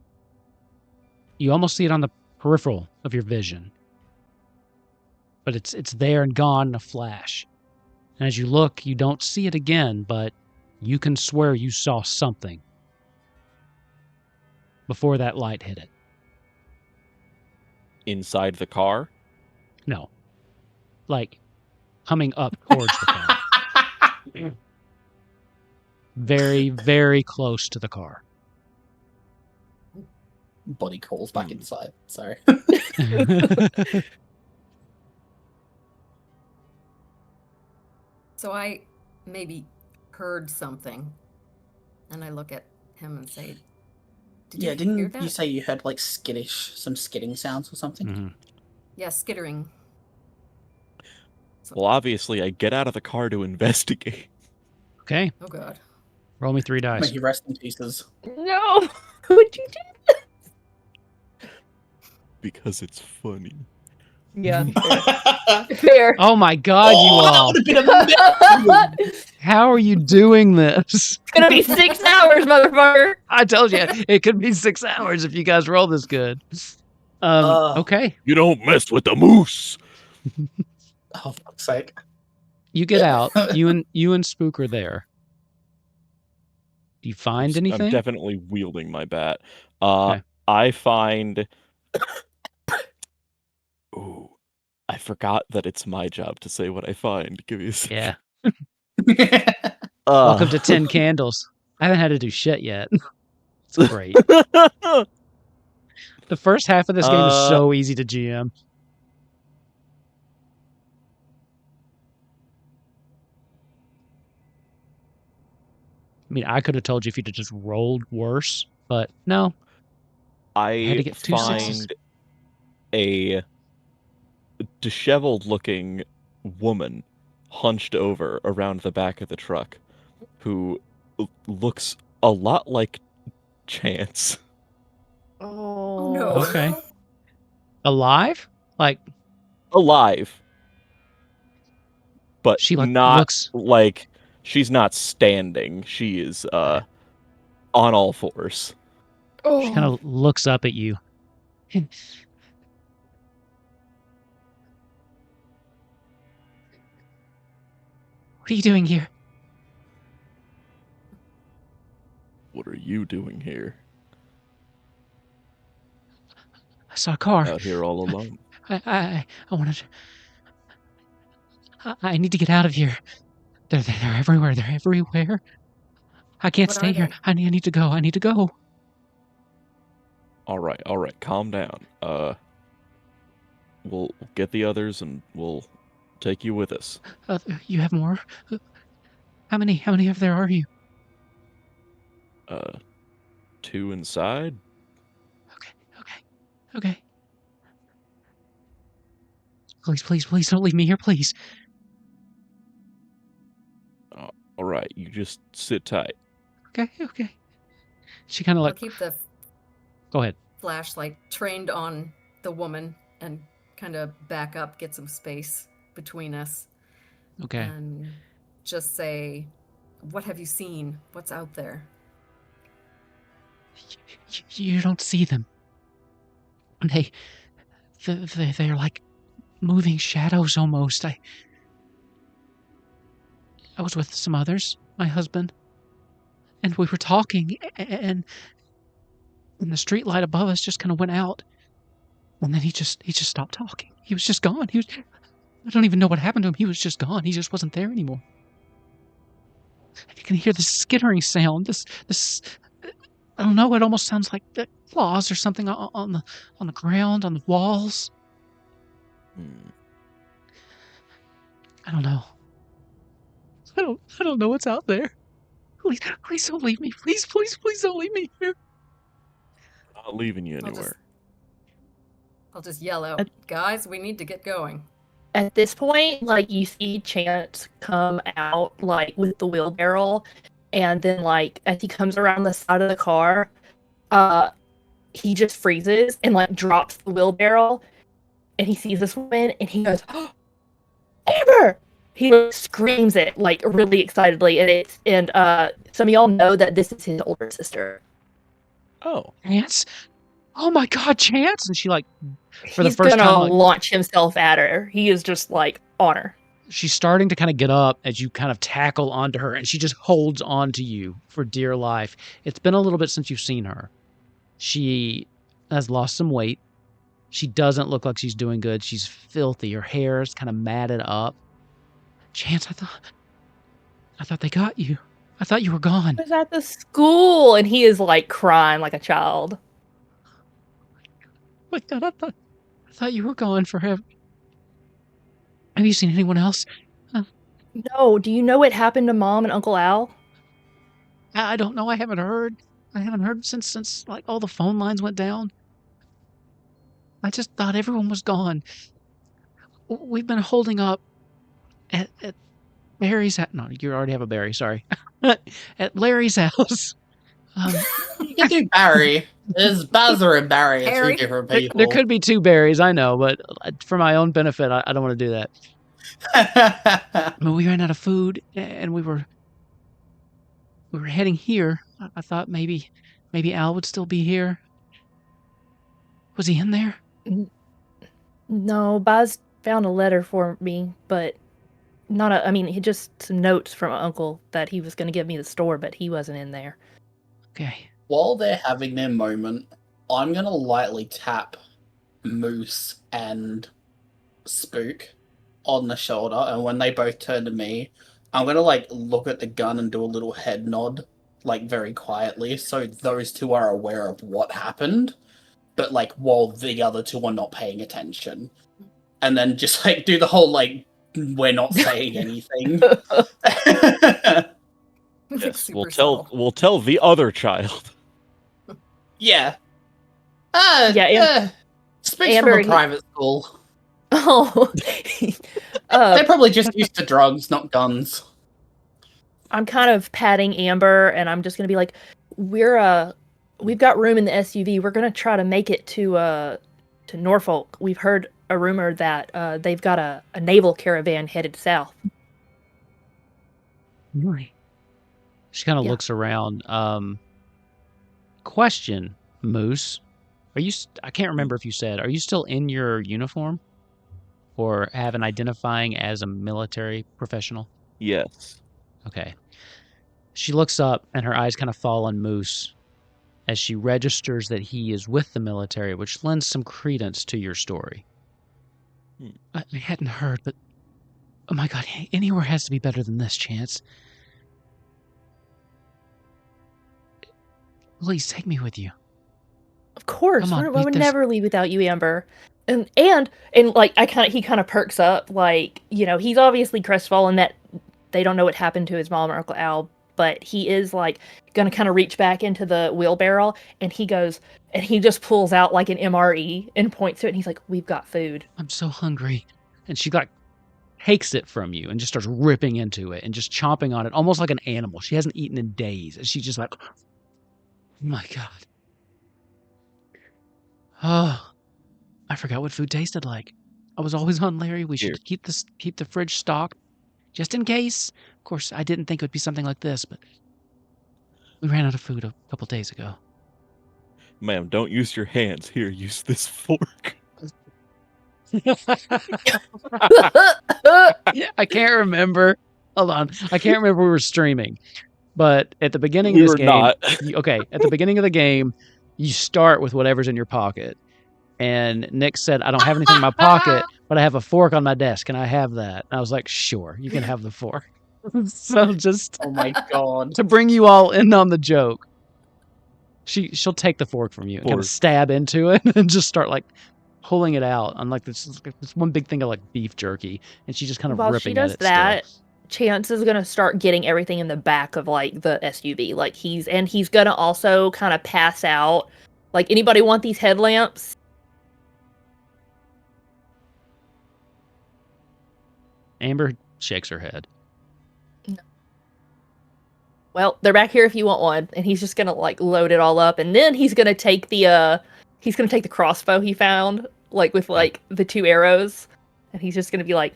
You almost see it on the peripheral of your vision. But it's there and gone in a flash. And as you look, you don't see it again, but you can swear you saw something before that light hit it. Inside the car? No. Like, coming up towards the car. Very, very close to the car. Buddy crawls back inside. Sorry. So I maybe heard something, and I look at him and say, "Did you hear didn't that?" you say you heard like some skidding sounds or something? Mm-hmm. Yeah, skittering. Well, obviously, I get out of the car to investigate. Okay. Oh god. Roll me 3 dice. May he rest in pieces. No! Would you do? Because it's funny. Yeah. Fair. Oh my god, you all. That would have been amazing. How are you doing this? It's gonna be 6 hours, motherfucker! I told you, it could be 6 hours if you guys roll this good. Okay. You don't mess with the moose! Oh, fuck's sake. You get out. You and Spook are there. Do you find anything? I'm definitely wielding my bat. Okay. I find... Ooh, I forgot that it's my job to say what I find. Give me a second. Yeah. Welcome to 10 Candles. I haven't had to do shit yet. It's great. The first half of this game is so easy to GM. I mean, I could have told you if you'd have just rolled worse, but no. I had to get 2 sixes. Find a disheveled-looking woman hunched over around the back of the truck who looks a lot like Chance. Oh no. Okay. Alive? Like, Alive. But she not looks like she's not standing. She is on all fours. She kind of looks up at you. What are you doing here? What are you doing here? I saw a car. Out here all alone. I wanted to... I need to get out of here. They're everywhere. They're everywhere. I can't What stay are here. they? I need to go. I need to go. All right. Calm down. We'll get the others and we'll take you with us. You have more? How many of there are you? 2 inside. Okay. Please don't leave me here, please. All right. You just sit tight. Okay. She kind of I'll like, keep the go ahead. flashlight trained on the woman and kind of back up, get some space between us, Okay. and just say, "What have you seen? What's out there?" You don't see them. They're like moving shadows almost. I was with some others, my husband, and we were talking, and the street light above us just kind of went out, and then he just stopped talking. He was just gone. I don't even know what happened to him. He was just gone. He just wasn't there anymore. And you can hear this skittering sound. This I don't know. It almost sounds like the claws or something on the ground, on the walls. I don't know. I don't know what's out there. Please don't leave me. Please don't leave me here. Not leaving you anywhere. I'll just yell out, "Guys, we need to get going." At this point, like, you see Chance come out, like, with the wheelbarrow, and then, like, as he comes around the side of the car, he just freezes and, like, drops the wheelbarrow, and he sees this woman, and he goes, "Oh, Amber!" He like, screams it, like, really excitedly, and some of y'all know that this is his older sister. Oh. Chance? Oh my God, Chance! And she, like, for He's the first gonna time, like, launch himself at her. He is just, like, on her. she's starting to kind of get up as you kind of tackle onto her, and she just holds on to you for dear life. It's been a little bit since you've seen her. She has lost some weight. She doesn't look like she's doing good. She's filthy. Her hair is kind of matted up. Chance, I thought they got you. I thought you were gone. I was at the school, and he is, like, crying like a child. My God, I thought you were gone forever. Have you seen anyone else? No, do you know what happened to Mom and Uncle Al? I don't know. I haven't heard. I haven't heard since like all the phone lines went down. I just thought everyone was gone. We've been holding up at Barry's house. No, you already have a Barry. Sorry. At Larry's house. You can do Barry. There's Bazza and Barry are two Harry. different people. There could be two Barrys, I know, but for my own benefit, I don't want to do that. I mean, we ran out of food, and we were heading here. I thought maybe Al would still be here. Was he in there? No, Baz found a letter for me, but I mean, he just some notes from Uncle that he was going to give me the store, but he wasn't in there. Okay. While they're having their moment, I'm going to lightly tap Moose and Spook on the shoulder, and when they both turn to me, I'm going to, like, look at the gun and do a little head nod, like, very quietly, so those two are aware of what happened, but, like, while the other two are not paying attention. And then just, like, do the whole, like, we're not saying anything. Yes, Super subtle. we'll tell the other child. Yeah. Speaks Amber, from a private school. Oh, They're probably just used to drugs, not guns. I'm kind of patting Amber, and I'm just gonna be like, we've got room in the SUV. We're gonna try to make it to Norfolk. We've heard a rumor that they've got a naval caravan headed south. Really? She kind of looks around. Question, Moose. Are you? I can't remember if you said. Are you still in your uniform, or have an identifying as a military professional? Yes. Okay. She looks up, and her eyes kind of fall on Moose as she registers that he is with the military, which lends some credence to your story. I hadn't heard, but oh my God, anywhere has to be better than this, Chance. Please take me with you. Of course, Come on, I would never leave without you, Amber. And like he kind of perks up, like, you know, he's obviously crestfallen that they don't know what happened to his mom or Uncle Al, but he is like gonna kind of reach back into the wheelbarrow, and he goes and he just pulls out like an MRE and points to it, and he's like, "We've got food." I'm so hungry. And she like takes it from you and just starts ripping into it and just chomping on it, almost like an animal. She hasn't eaten in days, and she's just like my God. Oh, I forgot what food tasted like. I was always on Larry. We Here. should keep the fridge stocked, just in case. Of course, I didn't think it would be something like this, but we ran out of food a couple days ago. Ma'am, don't use your hands. Here, use this fork. I can't remember. Hold on. I can't remember we were streaming. But at the beginning We of this were game, not. At the beginning of the game, you start with whatever's in your pocket. And Nick said, I don't have anything in my pocket, but I have a fork on my desk. Can I have that? And I was like, sure, you can have the fork. So just Oh my god. to bring you all in on the joke, she'll take the fork from you and kind of Fork. stab into it and just start like pulling it out on like this one big thing of like beef jerky, and she just kind of While ripping she does at it that, still. Chance is gonna start getting everything in the back of like the SUV. Like he's gonna also kind of pass out. Like, anybody want these headlamps? Amber shakes her head. Well, they're back here if you want one. And he's just gonna like load it all up, and then he's gonna take the crossbow he found, like with like the 2 arrows, and he's just gonna be like,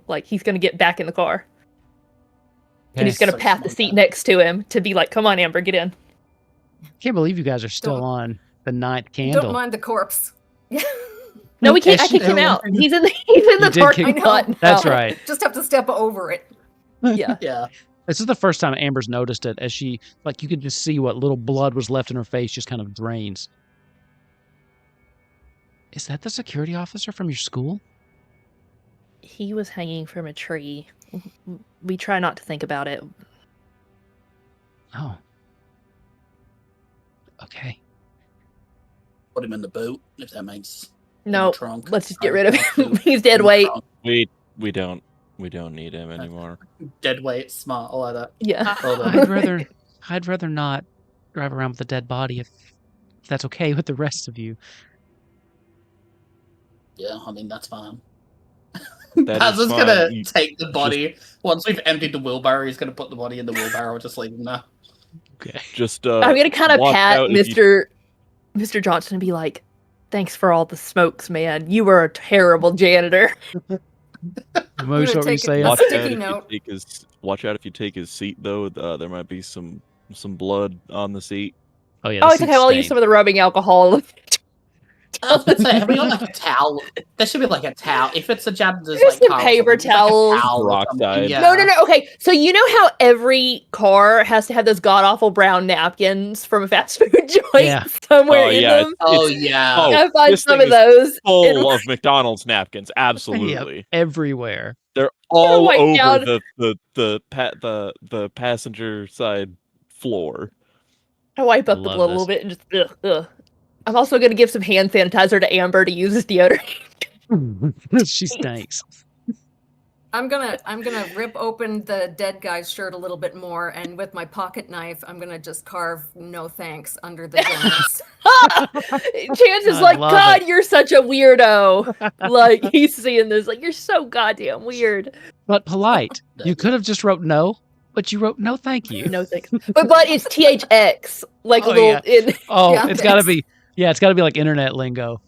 like he's gonna get back in the car. And he's gonna So pat the smart. seat next to him to be like, "Come on, Amber, get in." Can't believe you guys are still Don't- on the 9th candle. Don't mind the corpse. No, we can't. I Yes, kicked you him do. out. He's in the You did parking kick- lot. That's now. right. Just have to step over it. Yeah. Yeah. This is the first time Amber's noticed it, as she, like, you could just see what little blood was left in her face just kind of drains. Is that the security officer from your school? He was hanging from a tree. We try not to think about it. Oh. Okay. Put him in the boot, if that makes No, trunk. let's just get rid of him. He's dead weight. We don't need him anymore. Dead weight, smart, all of that. Yeah. Hold on. I'd rather not drive around with a dead body if that's okay with the rest of you. Yeah, I mean, that's fine. That Baz is is fine. gonna You take the body. Once we've emptied the wheelbarrow, he's gonna put the body in the wheelbarrow, just leave him there. Okay. just I'm gonna kind of watch pat out if you- Mr. Johnson and be like, "Thanks for all the smokes, man. You were a terrible janitor." Moose, what were you take it- saying? Watch Sticky out if note. you take his. Watch out if you take his seat though. There might be some blood on the seat. Oh, yeah. Oh, it's okay. I'll use some of the rubbing alcohol. I was gonna say, have we got like a towel? There should be like a towel. If it's a jab, there's There's like some towels, paper there's, like, a towels. towel or Rock something, side. yeah. No. Okay, so you know how every car has to have those god awful brown napkins from a fast food joint Yeah. somewhere Oh, in yeah, them? Oh It's- yeah. Oh, I find this some thing of is those. Full of McDonald's napkins. Absolutely. Yep, everywhere. They're all wipe over down- the passenger side floor. I wipe up the Love blood a this. little bit and just ugh. I'm also gonna give some hand sanitizer to Amber to use as deodorant. She stinks. I'm gonna rip open the dead guy's shirt a little bit more, and with my pocket knife, I'm gonna just carve "no thanks" under the joints. Chance is I like, love God, it." you're such a weirdo. Like he's seeing this, like you're so goddamn weird. But polite. You could have just wrote no, but you wrote no thank you. No thanks. But it's THX, like Oh, a little yeah. in. Oh, Yeah, it's gotta thanks. be. Yeah, it's gotta be like internet lingo.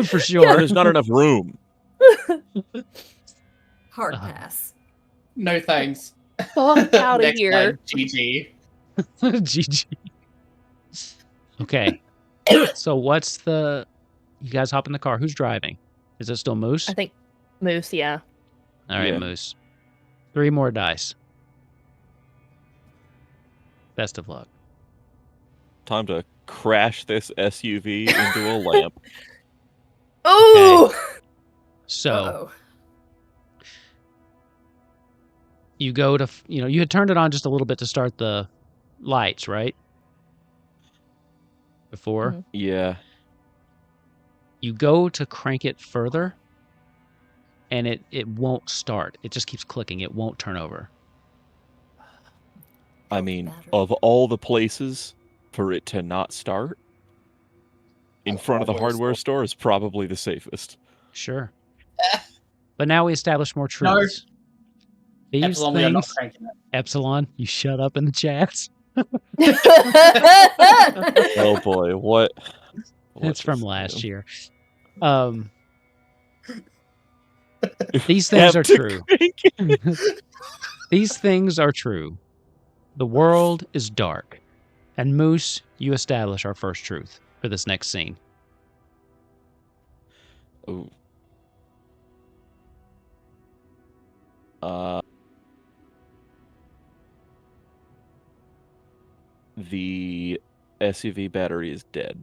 For sure. There's not enough room. Hard Uh-huh. pass. No thanks. Fuck out of Next here. line, GG. GG. Okay. So what's the... You guys hop in the car. Who's driving? Is it still Moose? I think Moose, yeah. All right, Yeah. Moose. 3 more dice. Best of luck. Time to crash this SUV into a lamp. Ooh! So Uh-oh. you go to... you had turned it on just a little bit to start the lights, right? Before. Mhm. Yeah. You go to crank it further, and it won't start. It just keeps clicking. It won't turn over. I mean, Battery. of all the places for it to not start, in A front of the hardware hardware store is probably the safest. Sure. But now we establish more truths. These Epsilon, we are not things... cranking it. Epsilon, you shut up in the chats. Oh boy, what? It's from last year. These things are true. These things are true. The world is dark. And Moose, you establish our first truth for this next scene. Ooh. The SUV battery is dead.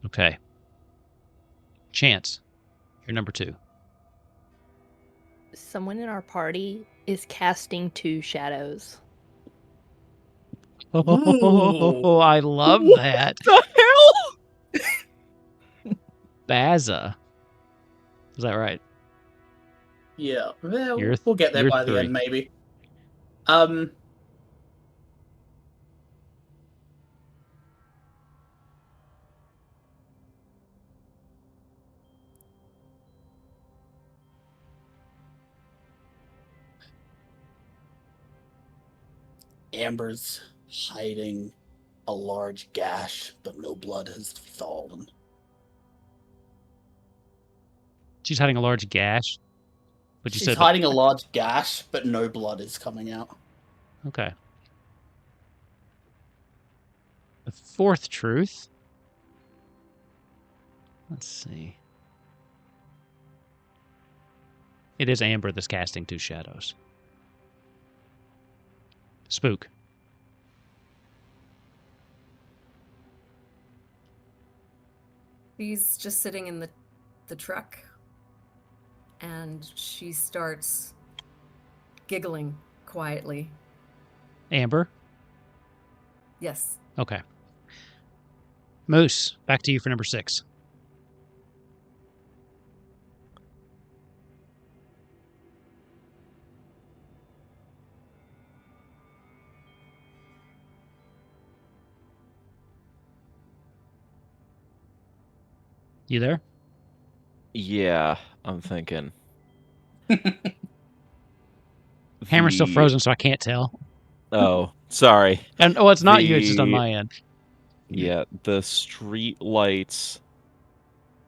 Okay. Chance, you're number 2. Someone in our party is casting 2 shadows. Oh, I love that. What the hell? Baza. Is that right? Yeah, well, You're we'll get there you're by the 3. end, maybe. Amber's hiding a large gash, but no blood has fallen. She's hiding a large gash. But you She's said hiding a large gash, but no blood is coming out. Okay. The 4th truth. Let's see. It is Amber that's casting 2 shadows. Spook. She's just sitting in the truck, and she starts giggling quietly. Amber? Yes. Okay. Moose, back to you for number 6. You there? Yeah, I'm thinking. Hammer's still frozen, so I can't tell. Oh, sorry. And it's not you, it's just on my end. Yeah, the street lights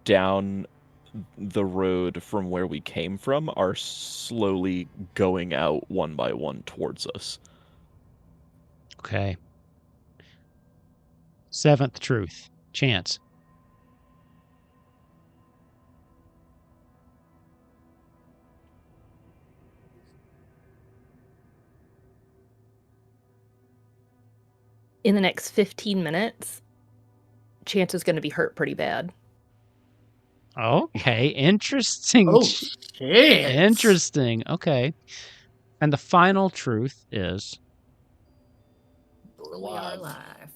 down the road from where we came from are slowly going out one by one towards us. Okay. 7th truth. Chance. In the next 15 minutes, Chance is going to be hurt pretty bad. Okay, interesting. Oh, shit. Interesting. Okay. And the final truth is We're We are alive. alive.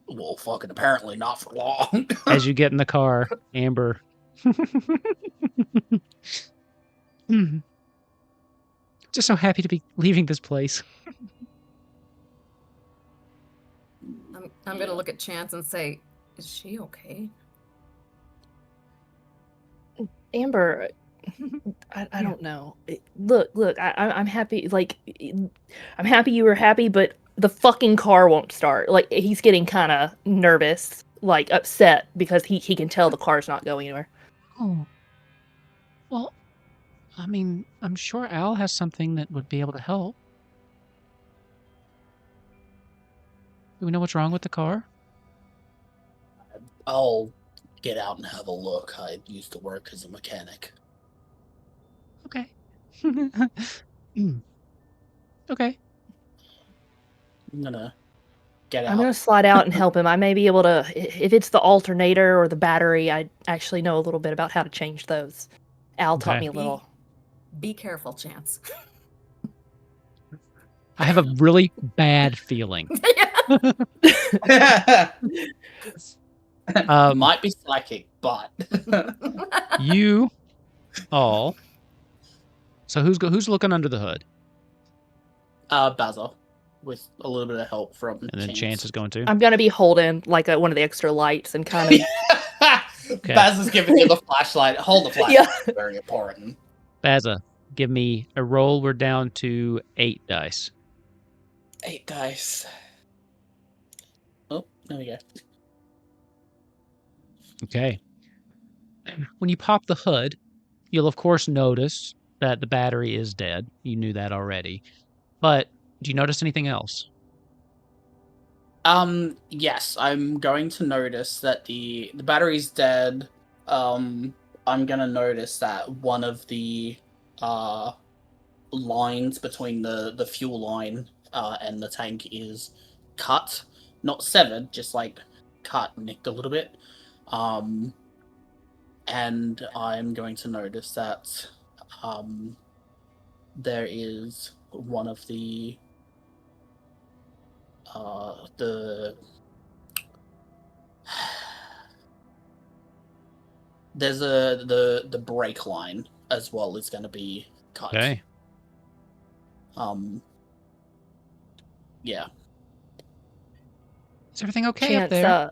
Well, fucking apparently not for long. as you get in the car, Amber. Just so happy to be leaving this place. I'm gonna look at Chance and say, "Is she okay?" Amber, I don't know. Look, I'm happy. Like, I'm happy you were happy, but the fucking car won't start. Like, he's getting kind of nervous, like upset because he can tell the car's not going anywhere. Oh. Well, I mean, I'm sure Al has something that would be able to help. Do we know what's wrong with the car? I'll get out and have a look. I used to work as a mechanic. Okay. Okay. I'm gonna get out. I'm gonna slide out and help him. I may be able to, if it's the alternator or the battery. I actually know a little bit about how to change those. Al taught Okay. me a little. Be careful, Chance. I have a really bad feeling. Might be psychic, but You all. So who's looking under the hood? Basil, with a little bit of help from And then Chance is going to. I'm gonna be holding like one of the extra lights and kind of. Okay. Baz is giving you the flashlight. Hold the flashlight. Yeah. It's very important. Baza, give me a roll. We're down to 8 dice. 8 dice. Oh, there we go. Okay. When you pop the hood, you'll of course notice that the battery is dead. You knew that already. But do you notice anything else? Yes, I'm going to notice that the battery's dead. I'm gonna notice that one of the lines between the fuel line and the tank is cut, not severed, just like cut, nicked a little bit. And I'm going to notice that there is one of the there's the brake line as well is going to be cut. Okay. Yeah. Is everything okay up Chance, there?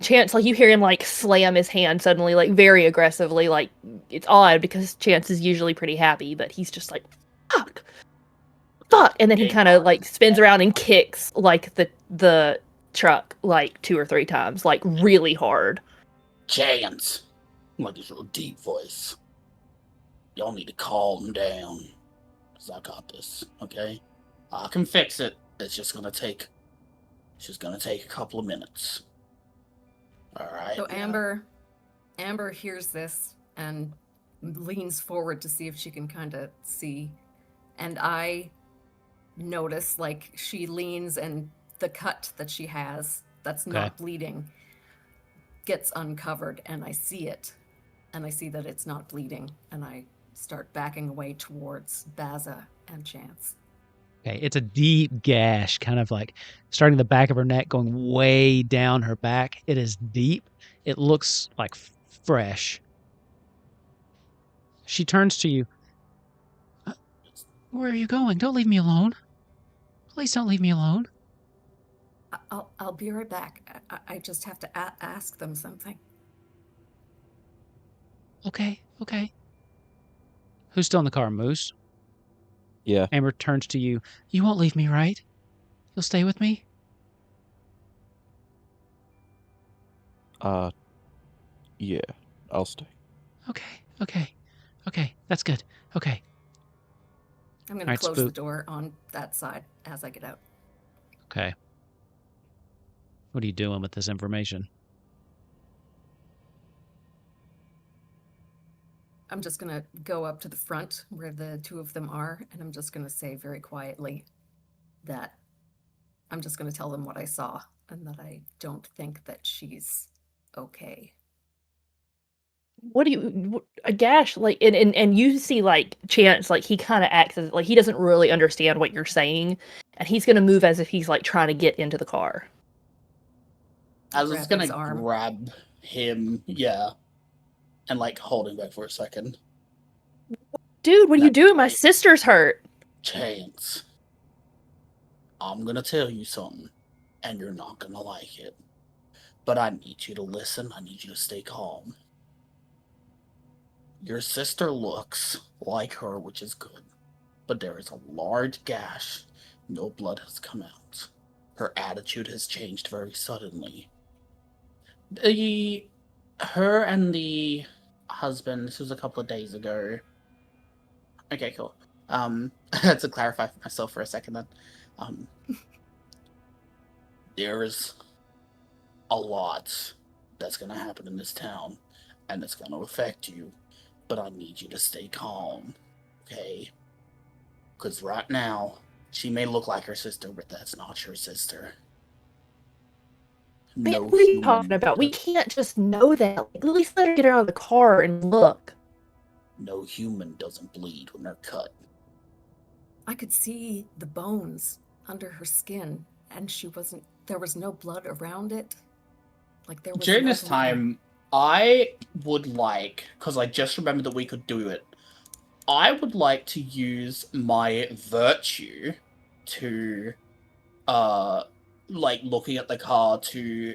Chance, like you hear him like slam his hand suddenly, like very aggressively. Like it's odd because Chance is usually pretty happy, but he's just like, fuck, and then he kind of like spins around and kicks like the truck like 2 or 3 times, like really hard. Chance, like his real deep voice. Y'all need to calm down, cause I got this. Okay, I can fix it. It's just gonna take a couple of minutes. All right. So Amber hears this and leans forward to see if she can kind of see. And I notice like she leans and the cut that she has that's not bleeding gets uncovered, and I see it. And I see that it's not bleeding, and I start backing away towards Baza and Chance. Okay, it's a deep gash, kind of like starting the back of her neck, going way down her back. It is deep. It looks like fresh. She turns to you. Where are you going? Don't leave me alone. Please don't leave me alone. I'll be right back. I just have to ask them something. Okay. Who's still in the car, Moose? Yeah. Amber turns to you. You won't leave me, right? You'll stay with me? Yeah, I'll stay. Okay. That's good. Okay. I'm going to close the door on that side as I get out. Okay. What are you doing with this information? I'm just going to go up to the front where the two of them are, and I'm just going to say very quietly that I'm just going to tell them what I saw and that I don't think that she's okay. What do you, a gash, like, and you see, like, Chance, like, he kind of acts as, like, he doesn't really understand what you're saying, and he's going to move as if he's, like, trying to get into the car. I was just going to grab him, yeah, and, like, hold him back for a second. Dude, what are you doing? My sister's hurt. Chance, I'm going to tell you something, and you're not going to like it. But I need you to listen. I need you to stay calm. Your sister looks like her, which is good. But there is a large gash. No blood has come out. Her attitude has changed very suddenly. Her and the husband, this was a couple of days ago. Okay, cool. I had to clarify for myself for a second then. There's a lot that's gonna happen in this town, and it's gonna affect you. But I need you to stay calm, okay? Because right now, she may look like her sister, but that's not your sister. No, what are you talking about? We can't just know that. Like, at least let her get out of the car and look. No human doesn't bleed when they're cut. I could see the bones under her skin, and there was no blood around it. Like there was during this time, I would like, because I just remembered that we could do it, I would like to use my virtue to, like, looking at the car to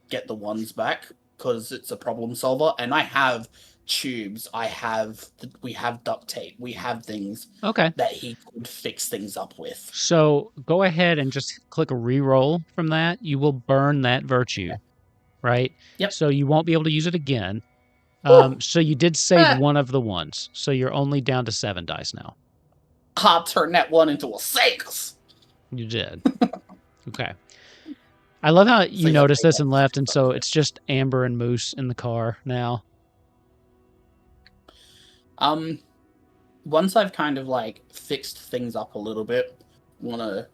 get the ones back, because it's a problem solver, and I have tubes. We have duct tape. We have things Okay. that he could fix things up with. So go ahead and just click a reroll from that. You will burn that virtue, right? Yep. So you won't be able to use it again. Woo! So you did save one of the ones. So you're only down to 7 dice now. I'll turn that 1 into a 6. You did. Okay. I love how you you noticed have this and left, and so it's just Amber and Moose in the car now. Once I've kind of like fixed things up a little bit, want to,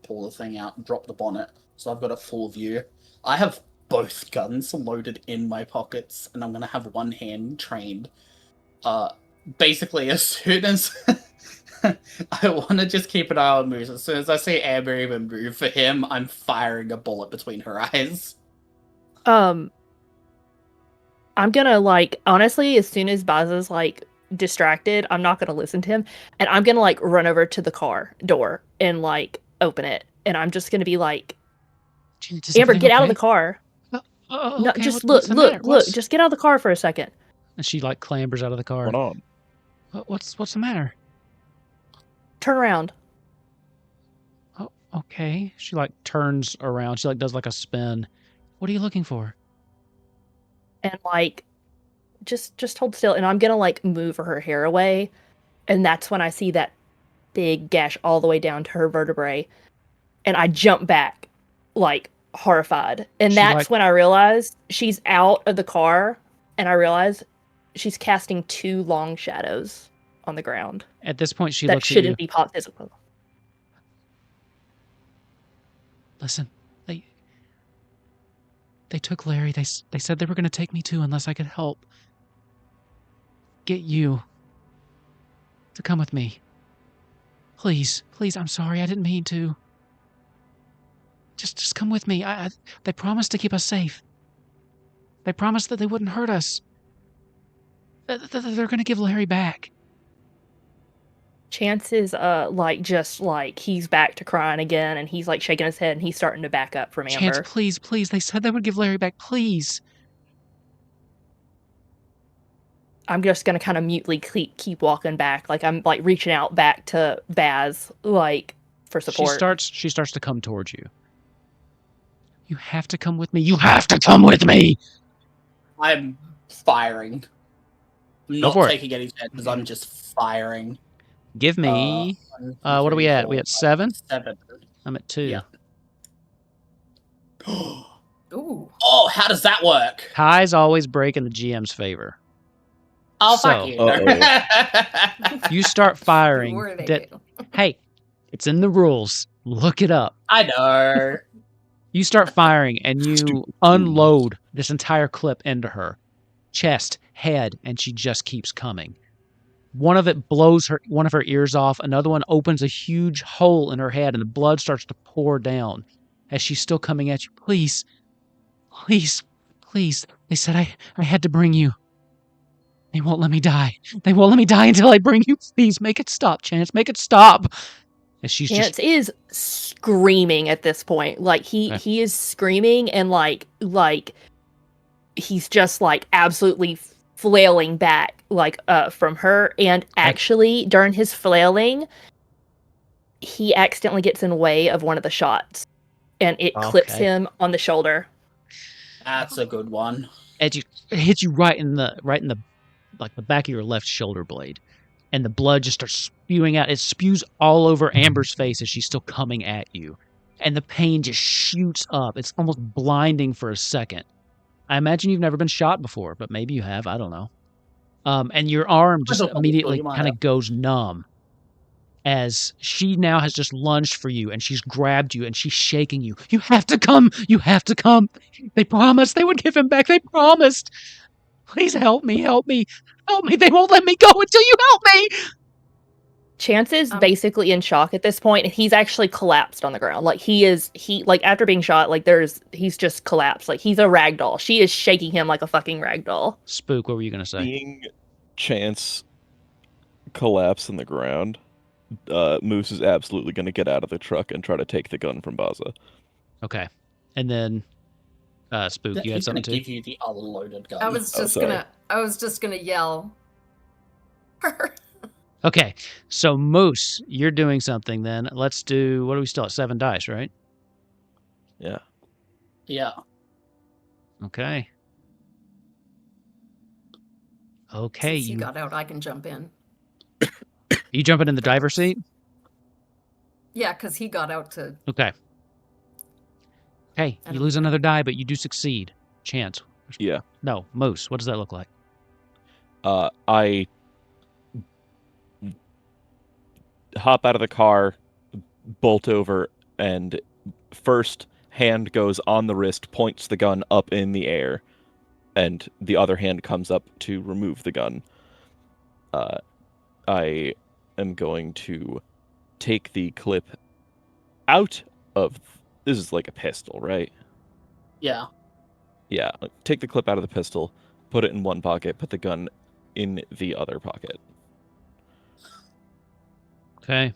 pull the thing out, drop the bonnet, so I've got a full view. I have both guns loaded in my pockets, and I'm gonna have one hand trained. Basically, as soon as I want to just keep an eye on Moose, as soon as I see Amber even move for him, I'm firing a bullet between her eyes. I'm gonna honestly, as soon as Baz is distracted, I'm not gonna listen to him, and I'm gonna run over to the car door and open it, and I'm just gonna be like, Amber, get out of the car. Oh, No, okay. just what's the matter? look, just get out of the car for a second. And she clambers out of the car. What's on? What's the matter? Turn around. Oh, okay. She turns around. She does a spin. What are you looking for? And just hold still, and I'm gonna move her hair away, and that's when I see that big gash all the way down to her vertebrae, and I jump back horrified, and that's when I realize she's out of the car, and I realize she's casting 2 long shadows on the ground. At this point, she that looks at you. shouldn't be physical. Listen, they took Larry. They said they were going to take me too unless I could help get you to come with me. Please, I'm sorry. I didn't mean to. Just come with me. They promised to keep us safe. They promised that they wouldn't hurt us. They're going to give Larry back. Chance is he's back to crying again, and he's shaking his head, and he's starting to back up from Amber. Chance, please. They said they would give Larry back. Please. I'm just gonna kind of mutely keep walking back, I'm reaching out back to Baz, for support. She starts to come towards you. You have to come with me. You have to come with me. I'm firing. I'm Go not for it. taking any chances. I'm just firing. Give me. What are we at? We at 7? 7. I'm at 2. Yeah. Ooh. Oh, how does that work? Ties always break in the GM's favor. Oh, So- fuck you. You start firing. Sure they that- do. Hey, it's in the rules. Look it up. I know. You start firing and you Stupid unload this entire clip into her. Chest, head, and she just keeps coming. One of it blows one of her ears off. Another one opens a huge hole in her head, and the blood starts to pour down as she's still coming at you. Please. They said I had to bring you. They won't let me die. They won't let me die until I bring you. Please, make it stop, Chance. Make it stop. And she's Chance is screaming at this point. He is screaming, and he's just absolutely flailing back from her. And actually, during his flailing, he accidentally gets in the way of one of the shots, and it clips him on the shoulder. That's a good one. It hits you right in the the back of your left shoulder blade, and the blood just starts spewing out. It spews all over Amber's face as she's still coming at you, and the pain just shoots up. It's almost blinding for a second. I imagine you've never been shot before, but maybe you have. I don't know. And your arm just immediately kind of goes numb as she now has just lunged for you, and she's grabbed you, and she's shaking you. You have to come. You have to come. They promised they would give him back. They promised. Please help me. Help me. Help me. They won't let me go until you help me. Chance is basically in shock at this point, and he's actually collapsed on the ground. After being shot, he's just collapsed. He's a ragdoll. She is shaking him like a fucking ragdoll. Spook, what were you gonna say? Seeing Chance collapse in the ground, Moose is absolutely going to get out of the truck and try to take the gun from Baza. Okay. And then Spook, you had He's gonna something too? give you the unloaded gun. I was just gonna yell. Okay, so Moose, you're doing something then. Let's do, what are we still at? 7 dice, right? Yeah. Yeah. Okay. Okay, Since he got out, I can jump in. you jumping in the driver's seat? Yeah, because he got out to. Okay. Hey, you lose another die, but you do succeed. Chance. Yeah. No, Moose, what does that look like? I hop out of the car, bolt over, and first hand goes on the wrist, points the gun up in the air, and the other hand comes up to remove the gun. I am going to take the clip out of... This is like a pistol, right? Yeah. Yeah. Take the clip out of the pistol, put it in one pocket, put the gun in the other pocket. Okay.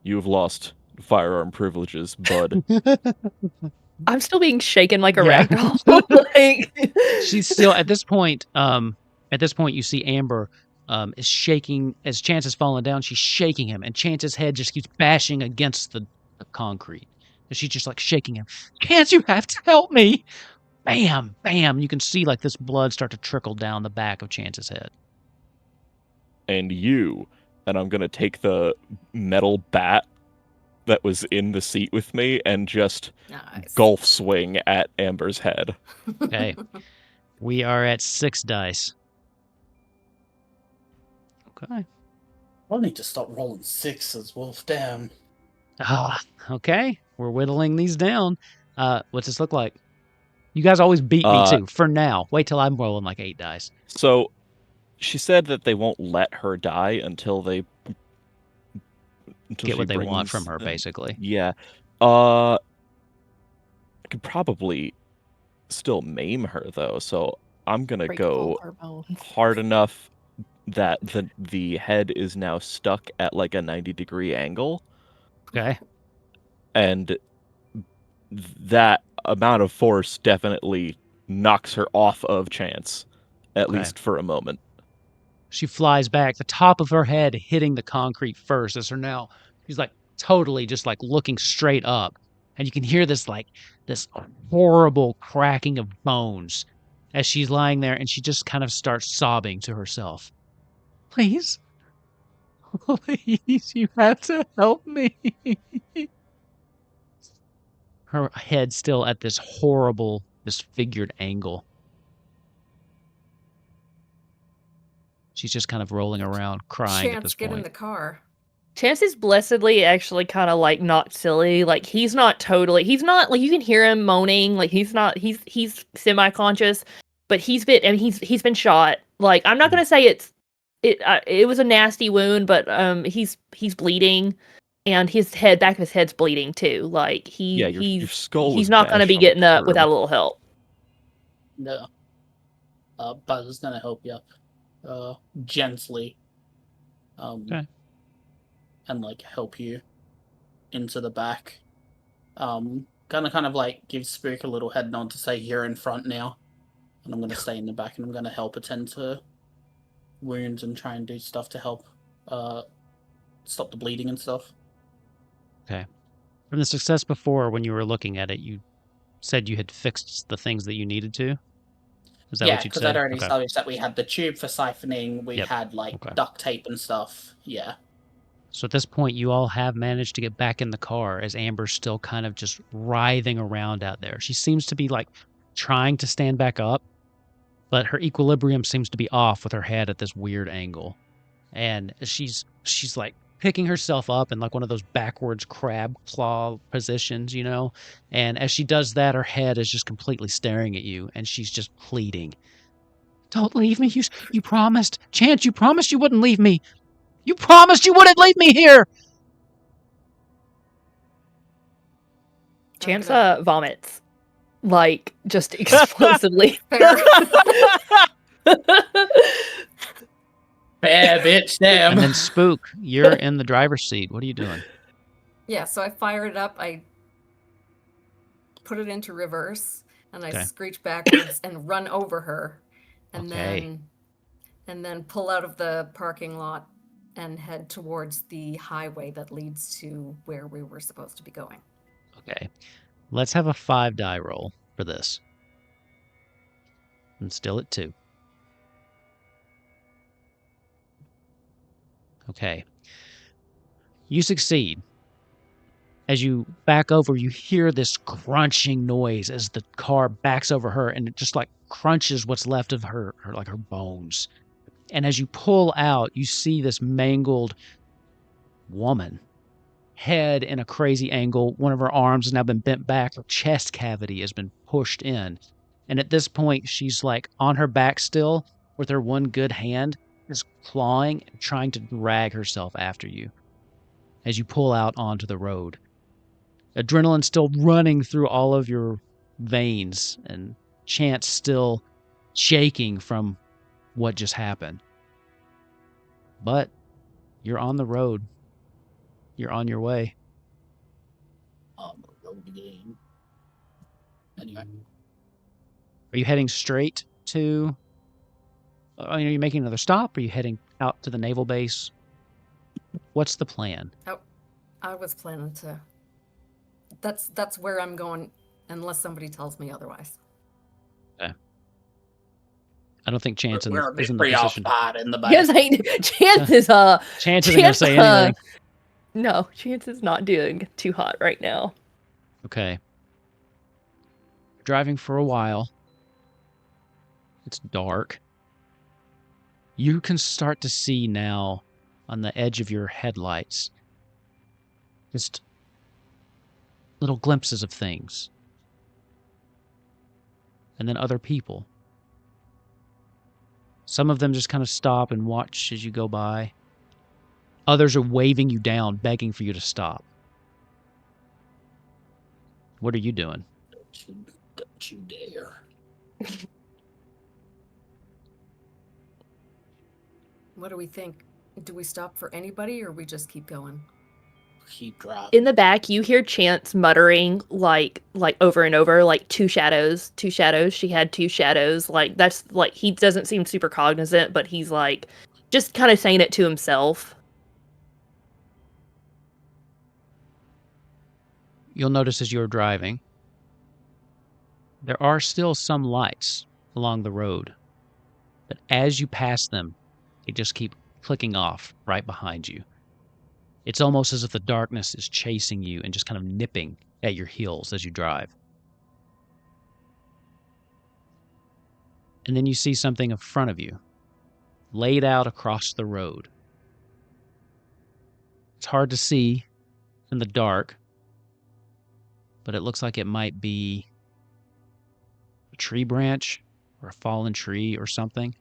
You've lost firearm privileges, bud. I'm still being shaken like a Yeah. ragdoll. Like, She's still at this point. At this point, you see Amber is shaking as Chance has fallen down. She's shaking him, and Chance's head just keeps bashing against the concrete. And she's just like shaking him. Chance, you have to help me! Bam, bam. You can see like this blood start to trickle down the back of Chance's head. And I'm gonna take the metal bat that was in the seat with me and just golf swing at Amber's head. Okay. We are at 6 dice. Okay. I need to stop rolling 6s, Wolf. Damn. Okay. We're whittling these down. What's this look like? You guys always beat me too. For now. Wait till I'm rolling like 8 dice. So, she said that they won't let her die until they... Get what they want from her, basically. Yeah. I could probably still maim her, though, so I'm gonna go hard enough that the head is now stuck at like a 90-degree angle. Okay. And that amount of force definitely knocks her off of Chance, at least for a moment. She flies back, the top of her head hitting the concrete first as she's like totally just like looking straight up. And you can hear this horrible cracking of bones as she's lying there, and she just kind of starts sobbing to herself. Please. Please, you have to help me. Her head still at this horrible, disfigured angle. She's just kind of rolling around, crying at this point. Chance, get in the car. Chance is blessedly actually kind of like not silly. Like he's not like you can hear him moaning. Like he's semi-conscious, but he's been shot. Like I'm not gonna say it was a nasty wound, but he's bleeding, and back of his head's bleeding too. Like your skull. He's not gonna be getting up without a little help. No. Buzz is gonna help you. Gently. Okay. And like help you into the back. Gonna kind of like give Spook a little head nod to say you're in front now. And I'm gonna stay in the back and I'm gonna help attend to wounds and try and do stuff to help stop the bleeding and stuff. Okay. From the success before, when you were looking at it, you said you had fixed the things that you needed to? Is that what you'd say? Yeah, because I'd already established that we had the tube for siphoning, we had like Okay. duct tape and stuff. Yeah. So at this point, you all have managed to get back in the car as Amber's still kind of just writhing around out there. She seems to be like trying to stand back up, but her equilibrium seems to be off with her head at this weird angle. And she's like picking herself up in like one of those backwards crab claw positions, And as she does that, her head is just completely staring at you, and she's just pleading. Don't leave me. You promised. Chance, you promised you wouldn't leave me. You promised you wouldn't leave me here! Chance vomits. Like, just explosively. Fair, bitch, damn. And then Spook, you're in the driver's seat. What are you doing? Yeah, so I fire it up. I put it into reverse, and I Okay. screech backwards and run over her, and Okay. then pull out of the parking lot and head towards the highway that leads to where we were supposed to be going. Okay. Let's have a 5-die roll for this. And still at 2. Okay. You succeed. As you back over, you hear this crunching noise as the car backs over her, and it just like crunches what's left of her bones. And as you pull out, you see this mangled woman, head in a crazy angle. One of her arms has now been bent back. Her chest cavity has been pushed in. And at this point, she's like on her back still with her one good hand, is clawing and trying to drag herself after you as you pull out onto the road. Adrenaline still running through all of your veins, and Chance still shaking from what just happened. But you're on the road. You're on your way. Road again. Anyway, Are you heading straight to... Are you making another stop? Are you heading out to the naval base? What's the plan? Oh, I was planning to. That's where I'm going, unless somebody tells me otherwise. I don't think Chance We're a is bit in the position. preoccupied in the back. Yes, Chance is Chance isn't going to say anything. No, Chance is not doing too hot right now. Okay. Driving for a while. It's dark. You can start to see now on the edge of your headlights just little glimpses of things. And then other people. Some of them just kind of stop and watch as you go by. Others are waving you down, begging for you to stop. What are you doing? don't you dare. What do we think? Do we stop for anybody, or we just keep going? Keep driving. In the back, you hear Chance muttering like over and over, like two shadows. She had two shadows. Like that's like he doesn't seem super cognizant, but he's like just kind of saying it to himself. You'll notice as you're driving, there are still some lights along the road. But as you pass them, they just keep clicking off right behind you. It's almost as if the darkness is chasing you and just kind of nipping at your heels as you drive. And then you see something in front of you, laid out across the road. It's hard to see in the dark, but it looks like it might be a tree branch or a fallen tree or something.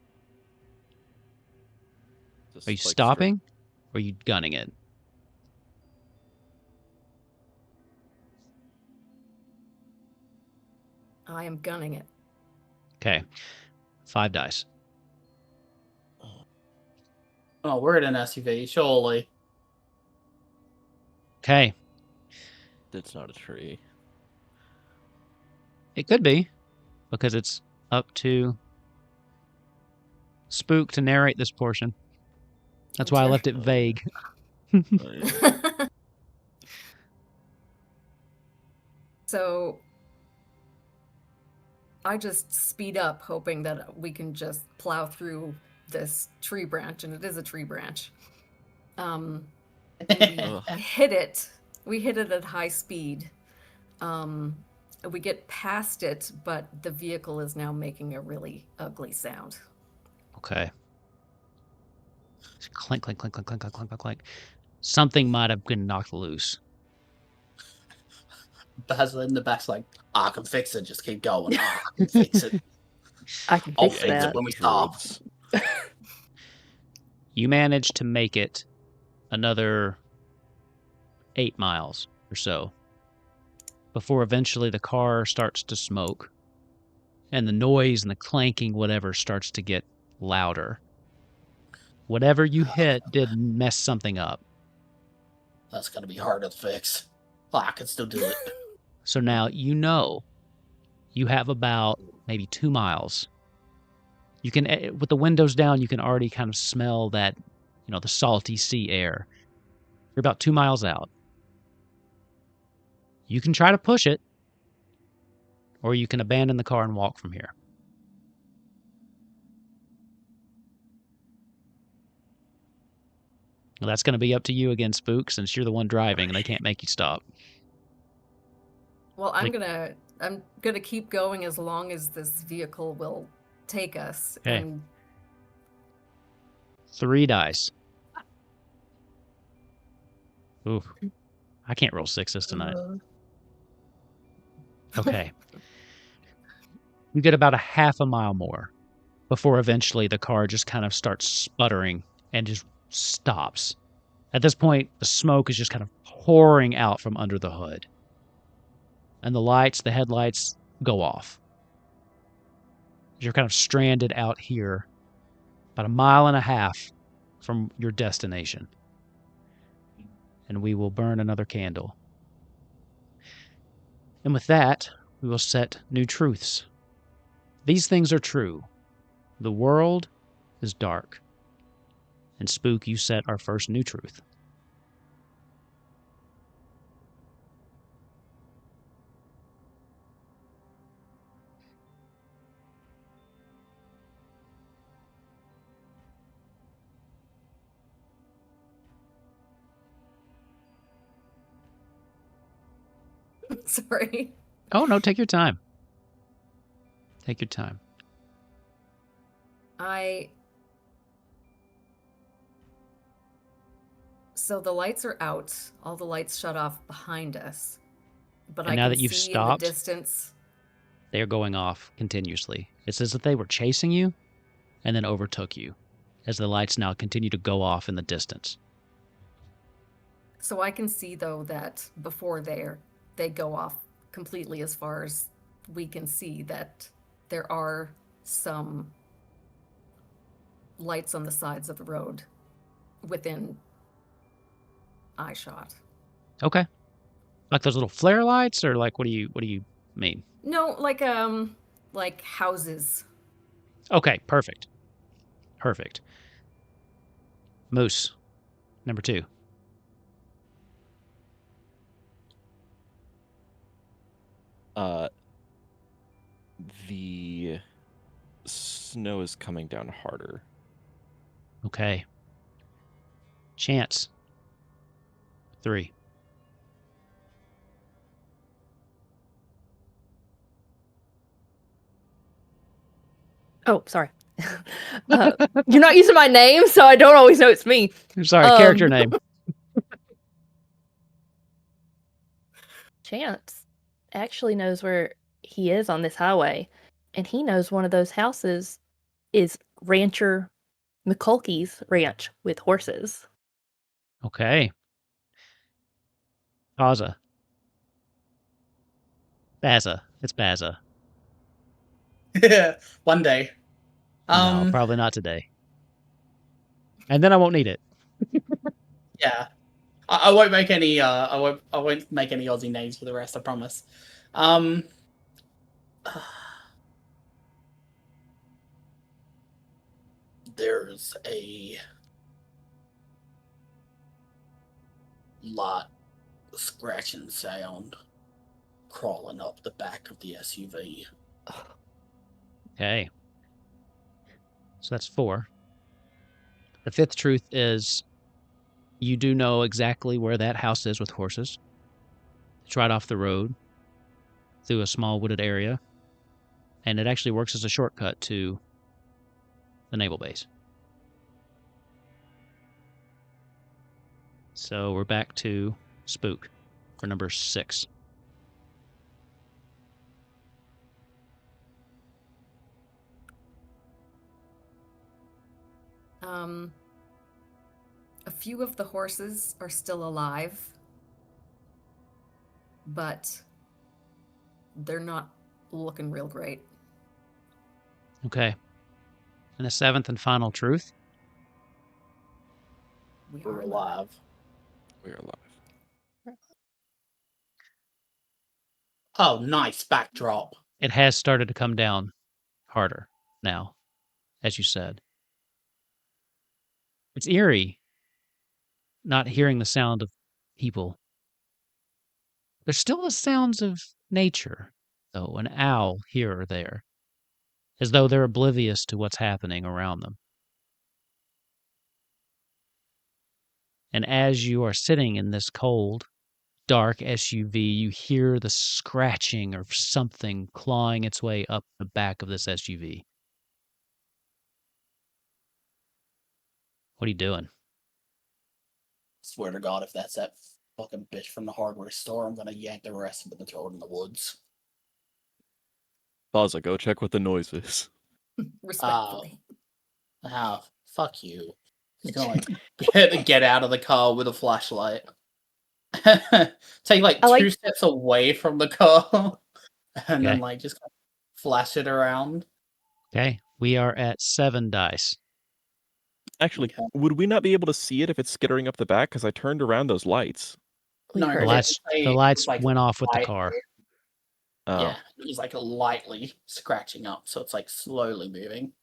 Are you stopping or are you gunning it? I am gunning it. Okay. 5 dice. Oh, we're in an SUV, surely. Okay. It's not a tree. It could be, because it's up to Spook to narrate this portion. That's why I left it vague. So I just speed up, hoping that we can just plow through this tree branch, and it is a tree branch. We hit it. We hit it at high speed. We get past it, but the vehicle is now making a really ugly sound. Okay. Clink, clink, clink, clink, clink, clink, clink, clink. Something might have been knocked loose. Basil in the back's like, I can fix it, just keep going. I can fix it. I can I'll fix fix that. it when we stop. You managed to make it another 8 miles or so before eventually the car starts to smoke and the noise and the clanking, whatever, starts to get louder. Whatever you hit did mess something up. That's gonna be hard to fix. Well, I can still do it. So now you know you have about maybe 2 miles. You can, with the windows down, you can already kind of smell that, the salty sea air. You're about 2 miles out. You can try to push it, or you can abandon the car and walk from here. Well, that's going to be up to you again, Spook, since you're the one driving and they can't make you stop. Well, I'm gonna keep going as long as this vehicle will take us. Okay. And 3 dice. Ooh, I can't roll 6s tonight. Okay. You get about a half a mile more before eventually the car just kind of starts sputtering and just stops. At this point, the smoke is just kind of pouring out from under the hood. And the headlights go off. You're kind of stranded out here about 1.5 miles from your destination. And we will burn another candle. And with that, we will set new truths. These things are true. The world is dark. And Spook, you set our first new truth. sorry. Oh, no, take your time. Take your time. So the lights are out. All the lights shut off behind us. But And I now can that you've see stopped, in the distance. They are going off continuously. It's as if they were chasing you and then overtook you as the lights now continue to go off in the distance. So I can see, though, that before they go off completely, as far as we can see, that there are some lights on the sides of the road within eyeshot. Okay. Like those little flare lights, or like what do you mean? No, like houses. Okay, perfect. Perfect. Moose, number 2. The snow is coming down harder. Okay. Chance, 3. Oh, sorry. You're not using my name, so I don't always know it's me. I'm sorry, character name. Chance actually knows where he is on this highway, and he knows one of those houses is Rancher McCulkey's ranch with horses. Okay. Baza. It's Baza. One day. No, probably not today. And then I won't need it. Yeah. I won't make any I won't make any Aussie names for the rest, I promise. There's a lot of scratching sound crawling up the back of the SUV. Okay. So that's 4. The 5th truth is you do know exactly where that house is with horses. It's right off the road through a small wooded area. And it actually works as a shortcut to the naval base. So we're back to Spook for number 6. A few of the horses are still alive, but they're not looking real great. Okay. And the 7th and final truth. We're alive. We are alive. Oh, nice backdrop. It has started to come down harder now, as you said. It's eerie not hearing the sound of people. There's still the sounds of nature, though, an owl here or there, as though they're oblivious to what's happening around them. And as you are sitting in this cold, dark SUV, you hear the scratching of something clawing its way up the back of this SUV. What are you doing? Swear to God, if that's that fucking bitch from the hardware store, I'm gonna yank the rest of it and throw it in the woods. Baza, go check what the noise is. Respectfully. Fuck you. He's gonna get out of the car with a flashlight. Take like two steps away from the car and then like just flash it around. Okay, we are at 7 dice. Actually, would we not be able to see it if it's skittering up the back? Because I turned around those lights. No, The lights went off with the car. Oh. Yeah, it was like lightly scratching up, so it's like slowly moving.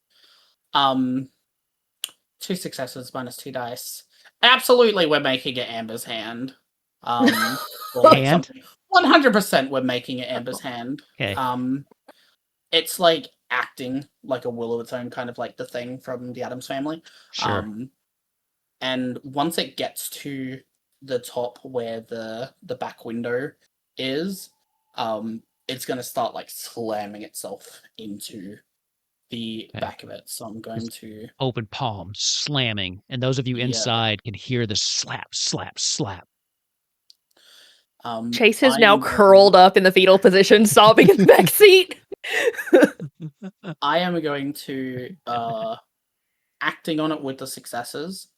2 successes minus 2 dice. Absolutely, we're making it Amber's hand. Or like Hand? 100% we're making it Amber's hand. Okay. It's like acting like a will of its own, kind of like the Thing from the Addams Family. Sure. And once it gets to the top where the back window is, it's going to start like slamming itself into the back of it. So I'm going to open palm slamming, and those of you inside can hear the slap, slap, slap. Chase is now curled up in the fetal position, sobbing in the back seat. I am going to, acting on it with the successes,